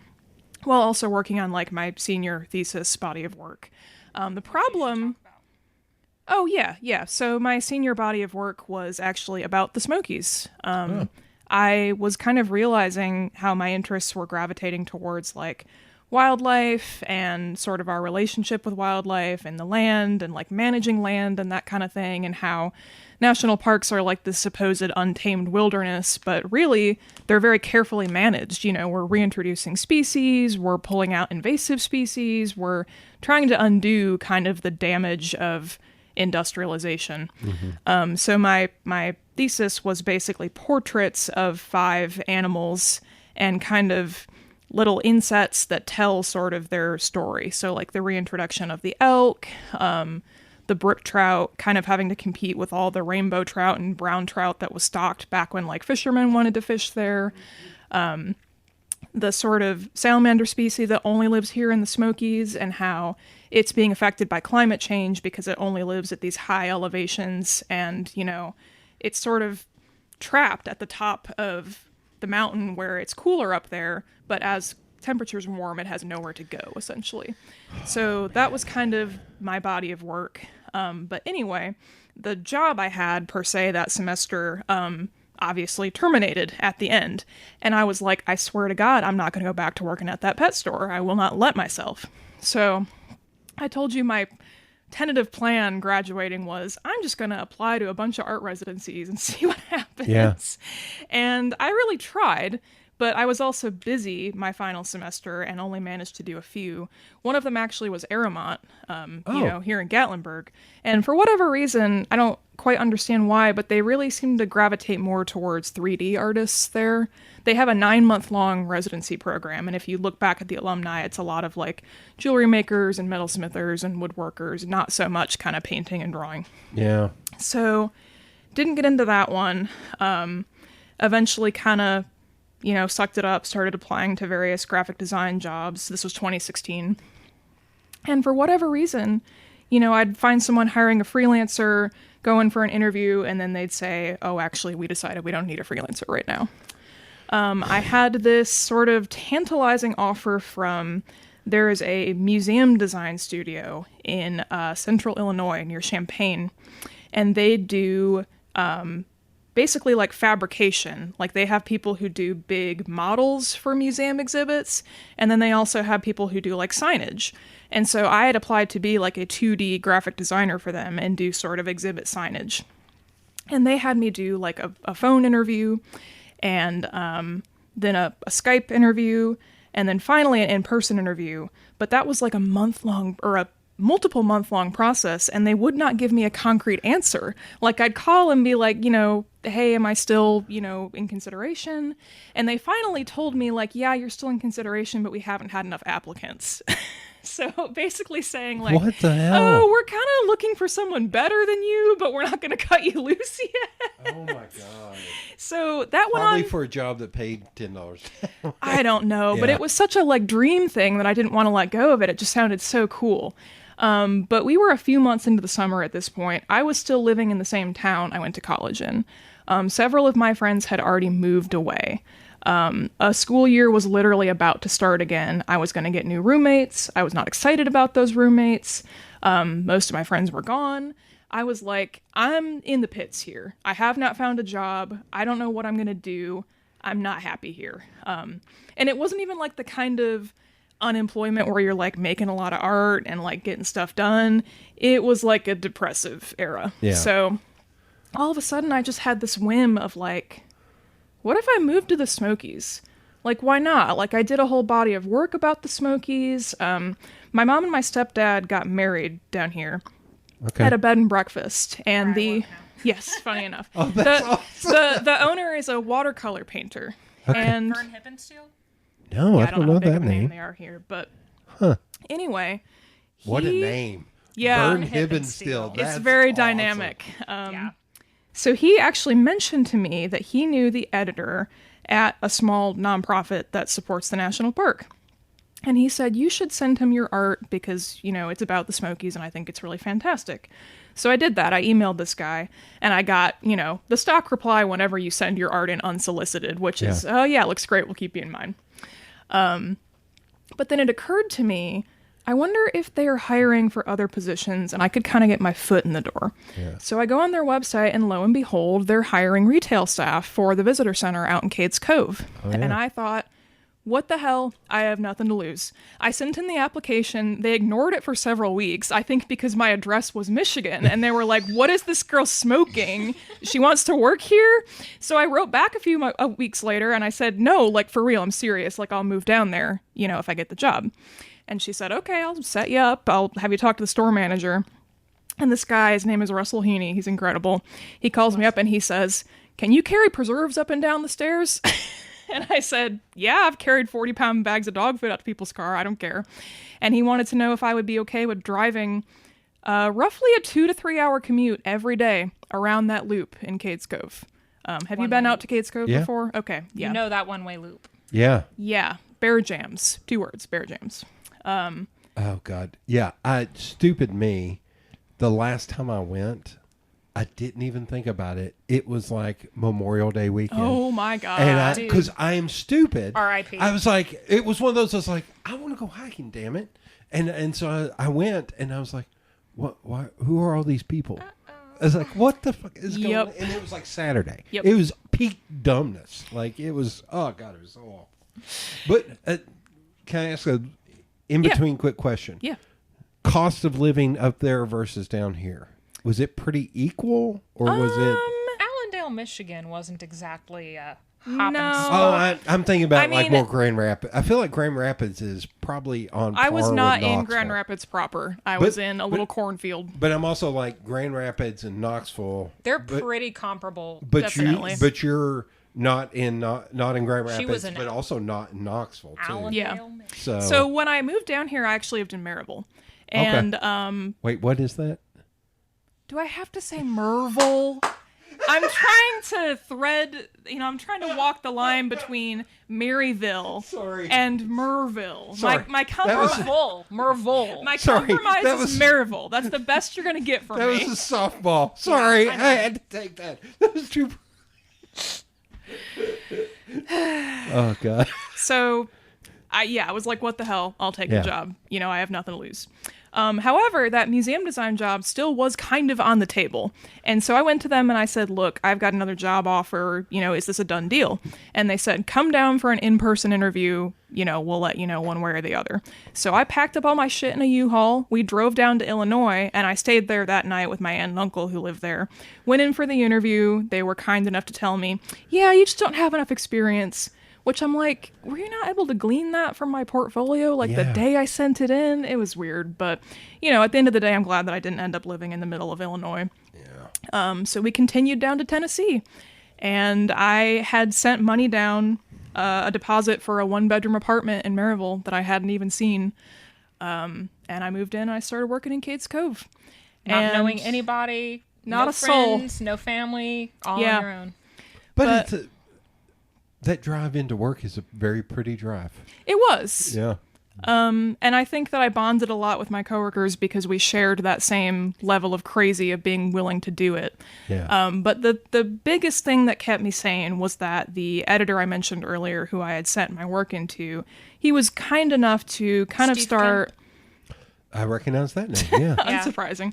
while also working on like my senior thesis body of work. The problem... Oh, yeah. So my senior body of work was actually about the Smokies. I was kind of realizing how my interests were gravitating towards like wildlife and sort of our relationship with wildlife and the land and like managing land and that kind of thing, and how national parks are like this supposed untamed wilderness, but really they're very carefully managed. We're reintroducing species, we're pulling out invasive species, we're trying to undo kind of the damage of industrialization. So my thesis was basically portraits of 5 animals and kind of little insets that tell sort of their story. So like the reintroduction of the elk, the brook trout kind of having to compete with all the rainbow trout and brown trout that was stocked back when like fishermen wanted to fish there. The sort of salamander species that only lives here in the Smokies and how it's being affected by climate change because it only lives at these high elevations, and it's sort of trapped at the top of the mountain where it's cooler up there, but as temperatures warm, it has nowhere to go, essentially. So that was kind of my body of work. But anyway, the job I had per se that semester obviously terminated at the end. And I was like, I swear to God, I'm not going to go back to working at that pet store. I will not let myself. So I told you my tentative plan graduating was I'm just going to apply to a bunch of art residencies and see what happens. Yeah. And I really tried, But I was also busy my final semester and only managed to do a few. One of them actually was Aramont, here in Gatlinburg. And for whatever reason, I don't quite understand why, but they really seem to gravitate more towards 3D artists there. They have a 9-month-long residency program, and if you look back at the alumni, it's a lot of like jewelry makers and metalsmithers and woodworkers, not so much kind of painting and drawing. Yeah. So didn't get into that one. Eventually kind of, sucked it up, started applying to various graphic design jobs. This was 2016. And for whatever reason, I'd find someone hiring a freelancer, go in for an interview, and then they'd say, oh, actually, we decided we don't need a freelancer right now. I had this sort of tantalizing offer from, there is a museum design studio in central Illinois near Champaign, and they do basically like fabrication. Like they have people who do big models for museum exhibits, and then they also have people who do like signage. And so I had applied to be like a 2D graphic designer for them and do sort of exhibit signage. And they had me do like a phone interview, and then a Skype interview, and then finally an in-person interview. But that was like a month-long or a multiple month-long process, and they would not give me a concrete answer. Like I'd call and be like, hey, am I still, in consideration? And they finally told me like, yeah, you're still in consideration, but we haven't had enough applicants. So basically saying like, What the hell? oh, we're kind of looking for someone better than you, but we're not going to cut you loose yet. Oh my god. So that went Probably on. for a job that paid $10. I don't know, but Yeah. it was such a like dream thing that I didn't want to let go of it. It just sounded so cool. But we were a few months into the summer at this point. I was still living in the same town I went to college in. Several of my friends had already moved away. A school year was literally about to start again. I was going to get new roommates. I was not excited about those roommates. Most of my friends were gone. I was like, I'm in the pits here. I have not found a job. I don't know what I'm going to do. I'm not happy here. And it wasn't even like the kind of unemployment where you're like making a lot of art and like getting stuff done. It was like a depressive era. Yeah. So all of a sudden I just had this whim of like, what if I moved to the Smokies? Like, why not? Like, I did a whole body of work about the Smokies. My mom and my stepdad got married down here Okay. at a bed and breakfast, and Where I work now. yes, funny enough, that's the owner is a watercolor painter, and Vern Hippensteel? No, yeah, I don't know how big that of a name name. they are here, but anyway, What a he- name. Yeah, Vern Hippensteel. Hibbensteel. It's it's That's very awesome. dynamic. Yeah. So he actually mentioned to me that he knew the editor at a small nonprofit that supports the national park. And he said, you should send him your art because, it's about the Smokies and I think it's really fantastic. So I did that. I emailed this guy and I got, the stock reply whenever you send your art in unsolicited, which is, oh yeah, it looks great. We'll keep you in mind. But then it occurred to me, I wonder if they are hiring for other positions and I could kind of get my foot in the door. Yeah. So I go on their website and lo and behold, they're hiring retail staff for the visitor center out in Cades Cove. And I thought, what the hell? I have nothing to lose. I sent in the application. They ignored it for several weeks, I think because my address was Michigan. And they were like, what is this girl smoking? She wants to work here? So I wrote back a few weeks later and I said, no, like for real, I'm serious. Like I'll move down there, if I get the job. And she said, okay, I'll set you up. I'll have you talk to the store manager. And this guy, his name is Russell Heaney. He's incredible. He calls me up and he says, can you carry preserves up and down the stairs? And I said, yeah, I've carried 40-pound bags of dog food out to people's car. I don't care. And he wanted to know if I would be okay with driving roughly a 2 to 3 hour commute every day around that loop in Cades Cove. Have you been out to Cades Cove Yeah. before? Okay. Yeah. You know that one-way loop. Yeah. Yeah. Bear Jams. 2 words. Bear Jams. Oh God. Yeah. Stupid me. The last time I went, I didn't even think about it. It was like Memorial Day weekend. Oh my God. And dude. because I am stupid. R.I.P.. I was like, it was one of those. I was like, I want to go hiking. Damn it! And so I went, and I was like, what? Why? Who are all these people? I was like, what the fuck is going Yep. on? And it was like Saturday. Yep. It was peak dumbness. Like it was. Oh God, it was so awful. But can I ask a in between quick question? Yeah. Cost of living up there versus down here, was it pretty equal, or was it? Allendale, Michigan wasn't exactly hop No. and Oh, skip. I'm thinking about I like mean- more Grand Rapids. I feel like Grand Rapids is probably on. I was par not with in Grand Knoxville. Rapids proper. I But- was in a little cornfield. But I'm also like Grand Rapids and Knoxville. They're but, pretty comparable. but definitely. you're not in Grand Rapids, She was in but also not in Knoxville too. Allendale. Yeah. So, So when I moved down here, I actually lived in Maryville. And wait, what is that? do I have to say Merville? I'm trying to thread, I'm trying to walk the line between Maryville Sorry. and Merville. Sorry. My That was- compromise, Merville. my Sorry, compromise that is was- Maryville. That's the best you're going to get from That me. was a softball. Sorry, I I, know. had to take that. That was too. Oh God. So, I was like, what the hell? I'll take Yeah. the job. I have nothing to lose. However, that museum design job still was kind of on the table. And so I went to them and I said, look, I've got another job offer. Is this a done deal? And they said, come down for an in-person interview. We'll let you know one way or the other. So I packed up all my shit in a U-Haul. We drove down to Illinois and I stayed there that night with my aunt and uncle who lived there. Went in for the interview. They were kind enough to tell me, yeah, you just don't have enough experience. Which I'm like, were you not able to glean that from my portfolio? Like the Yeah. day I sent it in? It was weird. But, at the end of the day, I'm glad that I didn't end up living in the middle of Illinois. Yeah. So we continued down to Tennessee. And I had sent money down, a deposit for a 1-bedroom apartment in Maryville that I hadn't even seen. And I moved in and I started working in Cades Cove. Not And knowing anybody. not no a soul. friends, no family. All Yeah. on your own. But it's that drive into work is a very pretty drive. It was. Yeah. And I think that I bonded a lot with my coworkers because we shared that same level of crazy of being willing to do it. Yeah. But the biggest thing that kept me sane was that the editor I mentioned earlier, who I had sent my work into, he was kind enough to kind of Steve start. I recognize that name. Yeah. Yeah. Unsurprising.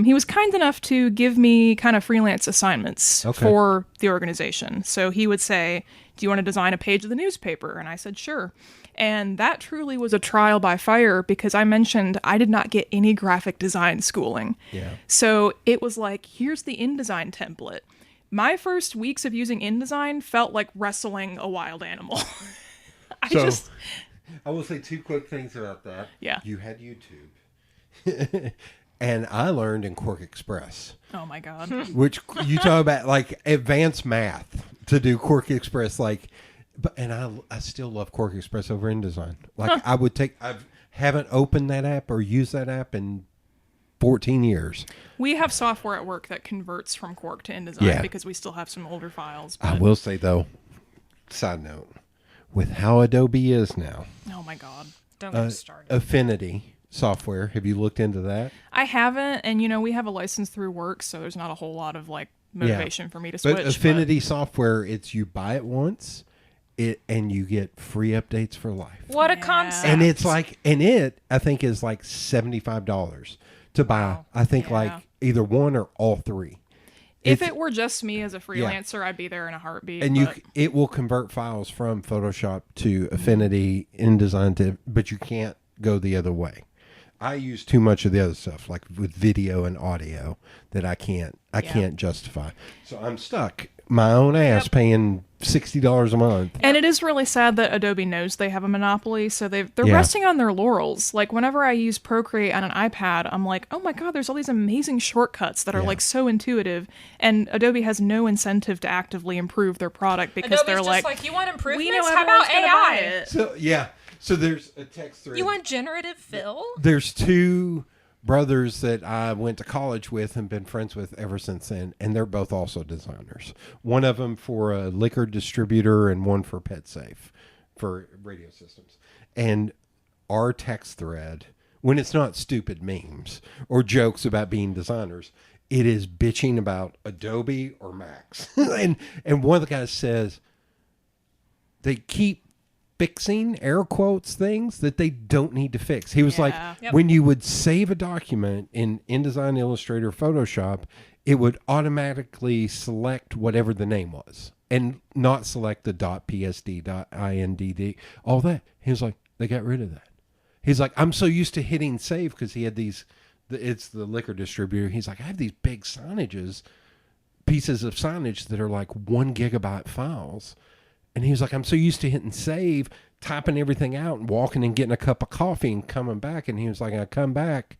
He was kind enough to give me kind of freelance assignments Okay. for the organization. So he would say, do you want to design a page of the newspaper? And I said, sure. And that truly was a trial by fire because I mentioned I did not get any graphic design schooling. Yeah. So it was like, here's the InDesign template. My first weeks of using InDesign felt like wrestling a wild animal. So I will say 2 quick things about that. Yeah. You had YouTube. And I learned in Quark Express, Oh my God. which you talk about like advanced math to do Quark Express. I still love Quark Express over InDesign. Like I haven't opened that app or used that app in 14 years. We have software at work that converts from Quark to InDesign Yeah. because we still have some older files. I But, will say though, side note, with how Adobe is now, oh my God. Don't get started. Affinity software, have you looked into that? I haven't, and we have a license through work, so there's not a whole lot of motivation for me to switch. But Affinity software, it's you buy it once, and you get free updates for life. What a Yeah. concept. And it's like, I think is like $75 to buy. Wow. I think Yeah. like either one or all 3. If It's- it were just me as a freelancer, I'd be there in a heartbeat. and but it will convert files from Photoshop to Affinity, InDesign but you can't go the other way. I use too much of the other stuff, like with video and audio, that I can't justify. So I'm stuck my own ass paying $60 a month. And it is really sad that Adobe knows they have a monopoly, so they're Yeah. resting on their laurels. Like whenever I use Procreate on an iPad, I'm like, oh my God, there's all these amazing shortcuts that are Yeah. like so intuitive, and Adobe has no incentive to actively improve their product because Adobe's they're just like, you want improvements? we know How about everyone's gonna buy AI? it. So yeah, so there's a text thread. You want generative fill? There's 2 brothers that I went to college with and been friends with ever since then, and they're both also designers. One of them for a liquor distributor and one for PetSafe for radio systems. And our text thread, when it's not stupid memes or jokes about being designers, it is bitching about Adobe or Max. and one of the guys says they keep fixing air quotes things that they don't need to fix. He was like, Yeah. Yep. when you would save a document in InDesign, Illustrator, Photoshop, it would automatically select whatever the name was and not select the .psd, .indd, all that. He was like, they got rid of that. He's like, I'm so used to hitting save because he had it's the liquor distributor. He's like, I have these big signages pieces of signage that are like 1 gigabyte files. And he was like, I'm so used to hitting save, typing everything out and walking and getting a cup of coffee and coming back. And he was like, I come back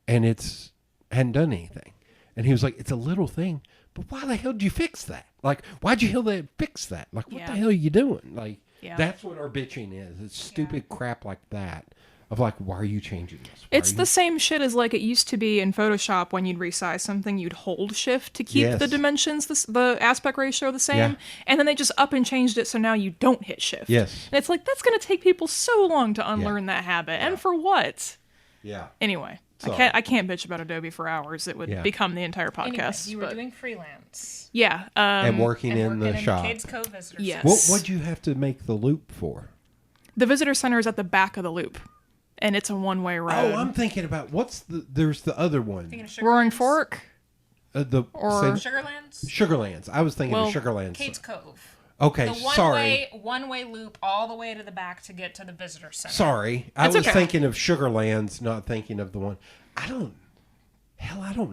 and it's hadn't done anything. And he was like, it's a little thing, but why the hell did you fix that? Like, why'd you hell fix that? Like, what the hell are you doing? Like, that's what our bitching is. It's stupid crap like that. Of like, why are you changing this? It's the same shit as like it used to be in Photoshop when you'd resize something, you'd hold shift to keep the dimensions, the aspect ratio the same. And then they just up and changed it so now you don't hit shift. Yes. And it's like, that's going to take people so long to unlearn that habit. And for what? Yeah. Anyway, So- I can't bitch about Adobe for hours. It would become the entire podcast. Anyway, you were but- doing freelance. Yeah. And working And in working the shop. Cades Cove Visitor Yes. What'd you have to make the loop for? The visitor center is at the back of the loop. And it's a one-way road. Oh, I'm thinking about there's the other one. Center. Roaring Fork? Or Sugarlands? Sugarlands. I was thinking of Sugarlands. Cades Cove. Okay, The sorry. one-way loop all the way to the back to get to the visitor center. Sorry. I That's was okay. thinking of Sugarlands, not thinking of the one. I don't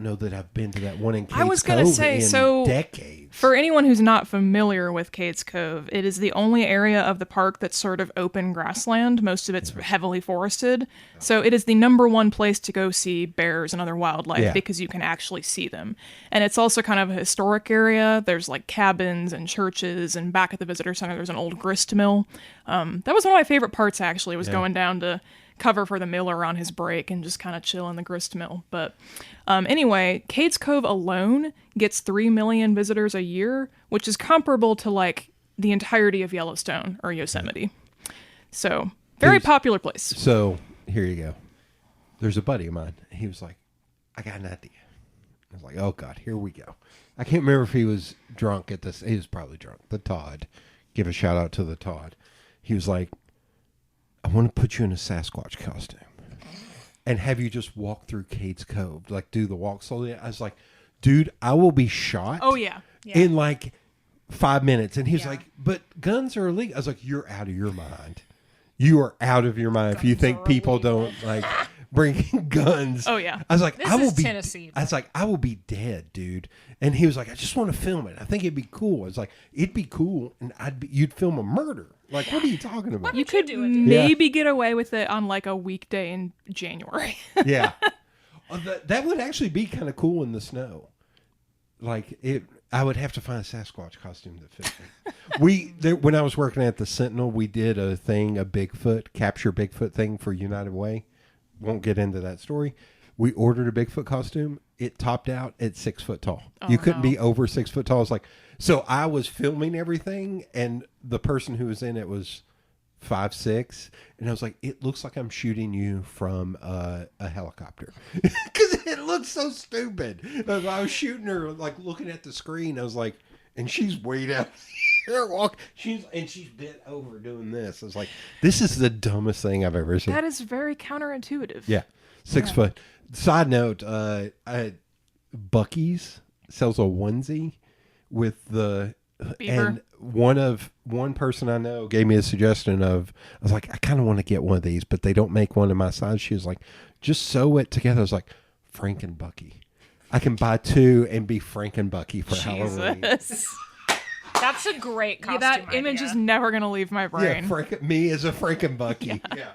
know that I've been to that one in Cades I was gonna Cove say, in so decades. For anyone who's not familiar with Cades Cove, it is the only area of the park that's sort of open grassland. Most of it's heavily forested. So it is the number one place to go see bears and other wildlife because you can actually see them. And it's also kind of a historic area. There's like cabins and churches, and back at the visitor center there's an old grist mill. That was one of my favorite parts actually, was going down to cover for the miller on his break and just kind of chill in the grist mill. But anyway, Cades Cove alone gets 3 million visitors a year, which is comparable to like the entirety of Yellowstone or Yosemite. So very popular place. So here you go. There's a buddy of mine. He was like, I got an idea. I was like, oh God, here we go. I can't remember if he was drunk at this. He was probably drunk. The Todd. Give a shout out to the Todd. He was like, I want to put you in a Sasquatch costume and have you just walk through Cades Cove, like do the walk slowly. I was like, dude, I will be shot. Oh, yeah. In like 5 minutes. And he was like, but guns are illegal. I was like, you're out of your mind. You are out of your mind if you think people don't like bring guns. Oh, yeah. I was like, This I will is be. Tennessee. I was like, I will be dead, dude. And he was like, I just want to film it. I think it'd be cool. I was like, it'd be cool, and you'd film a murder. Like, what are you talking about? You could do it, dude? maybe get away with it on like a weekday in January. Yeah. That would actually be kind of cool in the snow. Like I would have to find a Sasquatch costume that fits me. When I was working at the Sentinel, we did a capture Bigfoot thing for United Way. Won't get into that story. We ordered a Bigfoot costume. It topped out at 6 foot tall. You couldn't be over 6 foot tall. It's like, so I was filming everything, and the person who was in it was 5'6", and I was like, it looks like I'm shooting you from a helicopter because it looks so stupid. I was shooting her like looking at the screen. I was like, and she's way down here she's bent over doing this. I was like, this is the dumbest thing I've ever seen. That is very counterintuitive. Yeah, 6 foot. Side note, Buc-ee's sells a onesie with the Beaver. And one person I know gave me a suggestion of, I was like, I kind of want to get one of these, but they don't make one in my size. She was like, just sew it together. I was like, Frank and Bucky. I can buy two and be Frank and Bucky for Halloween. Jesus. That's a great costume That image idea. is never going to leave my brain. Yeah, me as a Frank and Bucky. Yeah.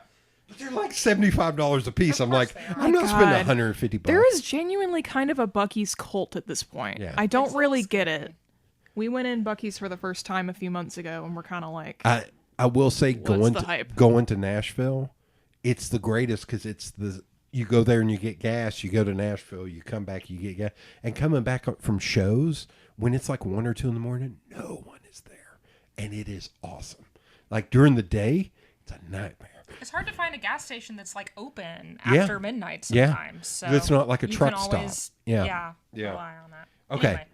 But they're like $75 a piece. I'm like, they are. I'm not spending God. $150. There is genuinely kind of a Bucky's cult at this point. Yeah. I don't really get it. We went in Bucky's for the first time a few months ago, and we're kind of like, I will say going the hype? to Nashville, it's the greatest because you go there and you get gas. You go to Nashville, you come back, you get gas. And coming back from shows, when it's like 1 or 2 in the morning, no one is there. And it is awesome. Like during the day, it's a nightmare. It's hard to find a gas station that's like open Yeah. after midnight Yeah. sometimes. So That's not like a you truck can stop. always, Yeah. rely on that. Okay. Anyway,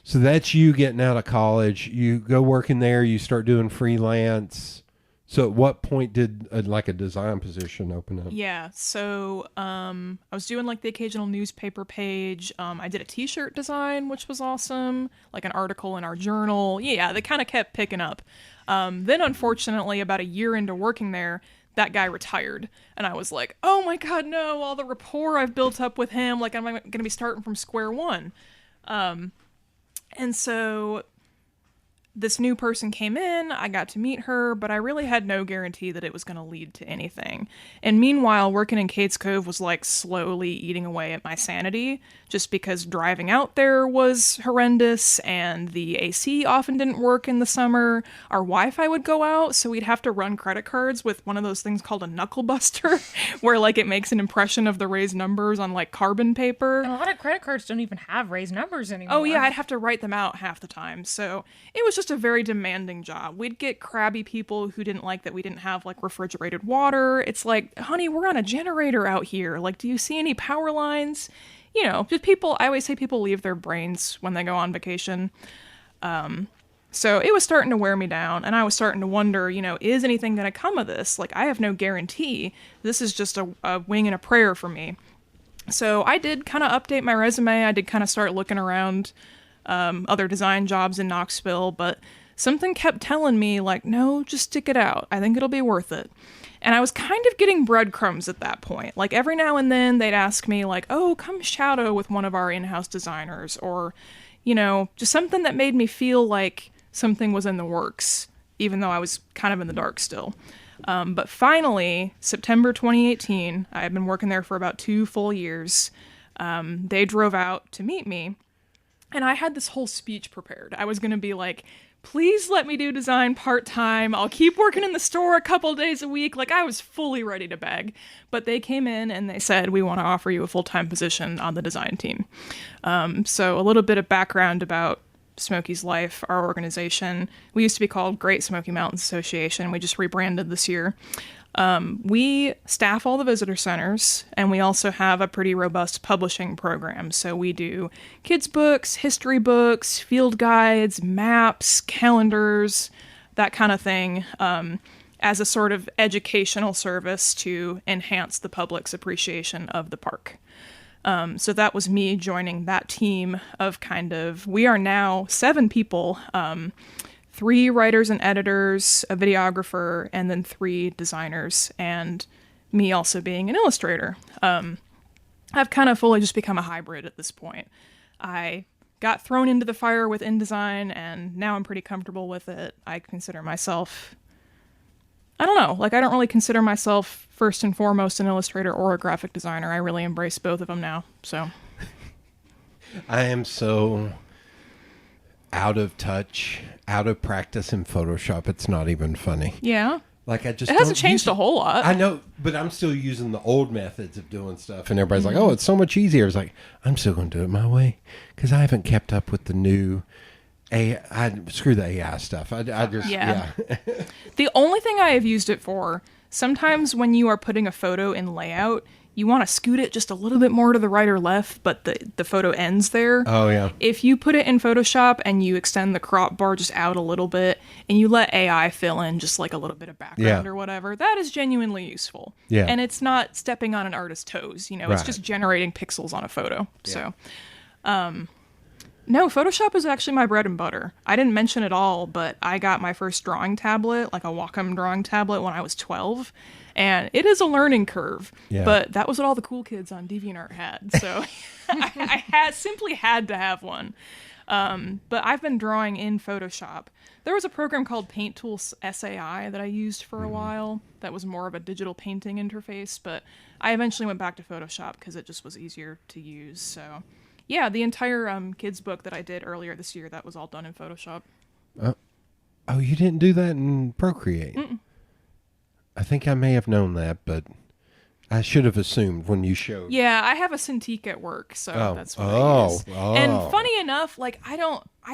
So that's you getting out of college. You go working there. You start doing freelance. So at what point did a design position open up? yeah. So I was doing like the occasional newspaper page. I did a T-shirt design, which was awesome. Like an article in our journal. Yeah, they kind of kept picking up. Then unfortunately, about a year into working there, that guy retired, and I was like, oh my God, no! All the rapport I've built up with him, like I'm going to be starting from square one. And so this new person came in, I got to meet her, but I really had no guarantee that it was going to lead to anything. And meanwhile, working in Kate's Cove was like slowly eating away at my sanity, just because driving out there was horrendous and the AC often didn't work in the summer. Our Wi-Fi would go out, so we'd have to run credit cards with one of those things called a knuckle buster, where like it makes an impression of the raised numbers on like carbon paper. And a lot of credit cards don't even have raised numbers anymore. Oh yeah, I'd have to write them out half the time. So it was just a very demanding job. We'd get crabby people who didn't like that we didn't have like refrigerated water. It's like, honey, we're on a generator out here. Like, do you see any power lines? You know, just people, I always say people leave their brains when they go on vacation. So it was starting to wear me down, and I was starting to wonder, you know, is anything going to come of this? Like, I have no guarantee. This is just a wing and a prayer for me. So I did kind of update my resume. I did kind of start looking around other design jobs in Knoxville, but something kept telling me, like, no, just stick it out. I think it'll be worth it. And I was kind of getting breadcrumbs at that point. Like, every now and then they'd ask me, like, oh, come shadow with one of our in-house designers, or, you know, just something that made me feel like something was in the works, even though I was kind of in the dark still. But finally, September 2018, I had been working there for about 2 full years. They drove out to meet me, and I had this whole speech prepared. I was going to be like, please let me do design part-time. I'll keep working in the store a couple days a week. Like, I was fully ready to beg. But they came in and they said, we want to offer you a full-time position on the design team. So a little bit of background about Smoky's Life, our organization. We used to be called Great Smoky Mountains Association. We just rebranded this year. We staff all the visitor centers, and we also have a pretty robust publishing program. So we do kids' books, history books, field guides, maps, calendars, that kind of thing, as a sort of educational service to enhance the public's appreciation of the park. So that was me joining that team of we are now 7 people, 3 writers and editors, a videographer, and then 3 designers, and me also being an illustrator. I've kind of fully just become a hybrid at this point. I got thrown into the fire with InDesign, and now I'm pretty comfortable with it. I consider myself, I don't know, like, I don't really consider myself first and foremost an illustrator or a graphic designer. I really embrace both of them now, so. I am so out of touch, out of practice in Photoshop. It's not even funny. Yeah. Like, I just It hasn't changed a whole lot. I know, but I'm still using the old methods of doing stuff, and everybody's like, "Oh, it's so much easier." It's like, I'm still going to do it my way because I haven't kept up with the new AI. Screw the AI stuff. I just Yeah. The only thing I have used it for, sometimes when you are putting a photo in layout, you want to scoot it just a little bit more to the right or left, but the photo ends there. Oh, yeah. If you put it in Photoshop and you extend the crop bar just out a little bit, and you let AI fill in just like a little bit of background or whatever, that is genuinely useful. Yeah. And it's not stepping on an artist's toes, you know, it's Right. just generating pixels on a photo. So, no, Photoshop is actually my bread and butter. I didn't mention it all, but I got my first drawing tablet, like a Wacom drawing tablet, when I was 12. And it is a learning curve, but that was what all the cool kids on DeviantArt had. So I simply had to have one. But I've been drawing in Photoshop. There was a program called Paint Tools SAI that I used for a while. That was more of a digital painting interface, but I eventually went back to Photoshop because it just was easier to use. So yeah, the entire kids book that I did earlier this year, that was all done in Photoshop. Oh, you didn't do that in Procreate? Mm-mm. I think I may have known that, but I should have assumed when you showed. Yeah, I have a Cintiq at work, so that's what I use. Oh. And funny enough, like, I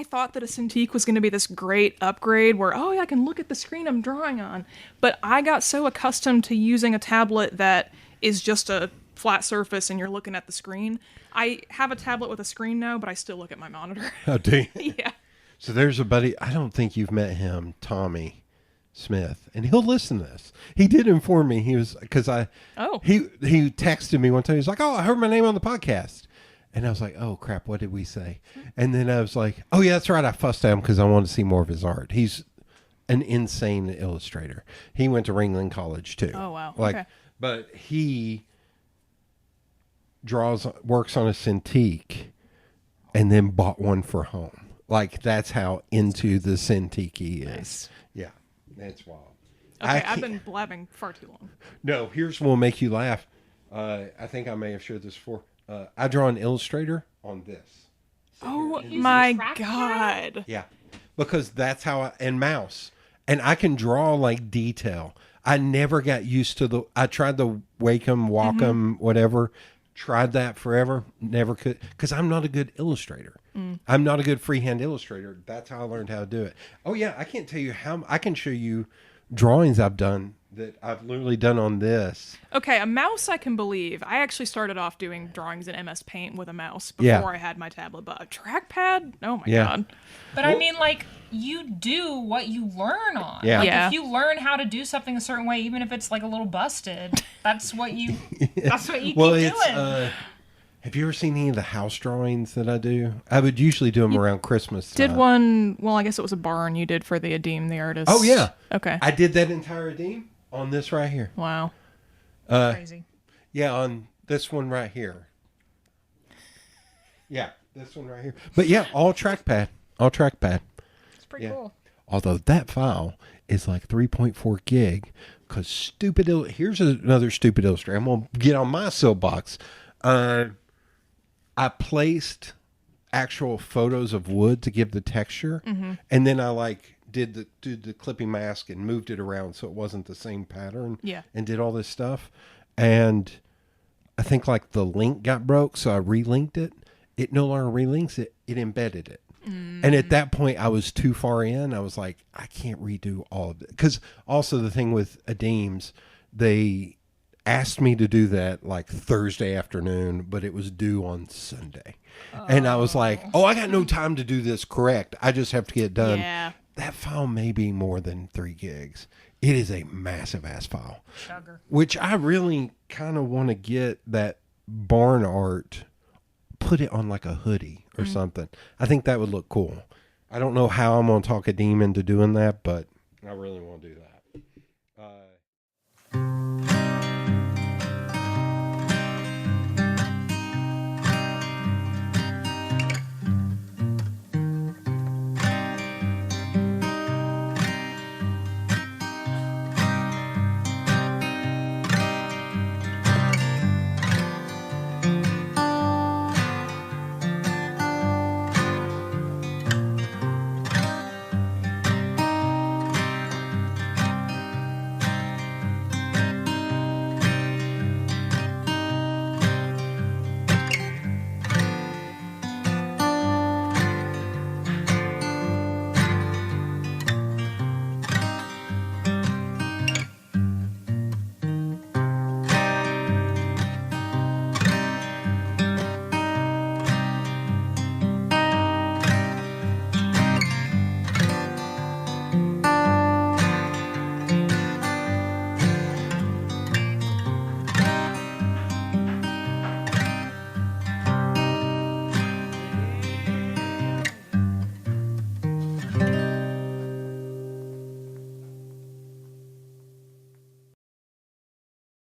thought that a Cintiq was going to be this great upgrade where, oh, yeah, I can look at the screen I'm drawing on. But I got so accustomed to using a tablet that is just a flat surface and you're looking at the screen. I have a tablet with a screen now, but I still look at my monitor. Oh, do you? Yeah. So there's a buddy, I don't think you've met him, Tommy Smith, and he'll listen to this. He did inform me. He was, because he texted me one time. He's like, "Oh, I heard my name on the podcast," and I was like, "Oh crap, what did we say?" And then I was like, "Oh yeah, that's right. I fussed at him because I wanted to see more of his art. He's an insane illustrator. He went to Ringling College too. Oh wow, okay. But he works on a Cintiq, and then bought one for home. Like that's how into the Cintiq he is. Nice. Yeah, that's wild. Okay, I've can't- been blabbing far too long. No, here's what will make you laugh. I think I may have shared this before. I draw an Illustrator on this. Oh Use my the trackpad? god. Yeah, because that's how and mouse, and I can draw like detail. I never got used to the. I tried the Wacom, Wacom, whatever. Tried that forever. Never could because I'm not a good illustrator. I'm not a good freehand illustrator. That's how I learned how to do it. Oh yeah, I can't tell you how. I can show you drawings I've done that I've literally done on this. Okay, a mouse I can believe. I actually started off doing drawings in MS Paint with a mouse before Yeah. I had my tablet, but a trackpad? Oh my Yeah. god. But I mean, like, you do what you learn on. Yeah. Like, Yeah. if you learn how to do something a certain way, even if it's like a little busted, that's what you. That's what you Well, keep it's. doing. Have you ever seen any of the house drawings that I do? I would usually do them around Christmas time. Did one, well, I guess it was a barn you did for the Adim, the artist. Oh yeah. Okay. I did that entire Adim on this right here. Wow. Crazy. Yeah, on this one right here. Yeah, this one right here. But yeah, all trackpad. All trackpad. It's pretty Yeah. cool. Although that file is like 3.4 gig because here's another stupid illustrator. I'm going to get on my soapbox. I placed actual photos of wood to give the texture. And then I did the clipping mask and moved it around so it wasn't the same pattern. Yeah. And did all this stuff. And I think like the link got broke, so I relinked it. It no longer relinks it. It embedded it. And at that point, I was too far in. I was like, I can't redo all of it. Because also the thing with Adims, they asked me to do that like Thursday afternoon, but it was due on Sunday. And I was like, oh, I got no time to do this correct. I just have to get it done. Yeah. That file may be more than 3 gigs. It is a massive ass file, Sugar. which I really kind of want to get that barn art, put it on like a hoodie or something. I think that would look cool. I don't know how I'm going to talk a demon into doing that, but I really want to do that.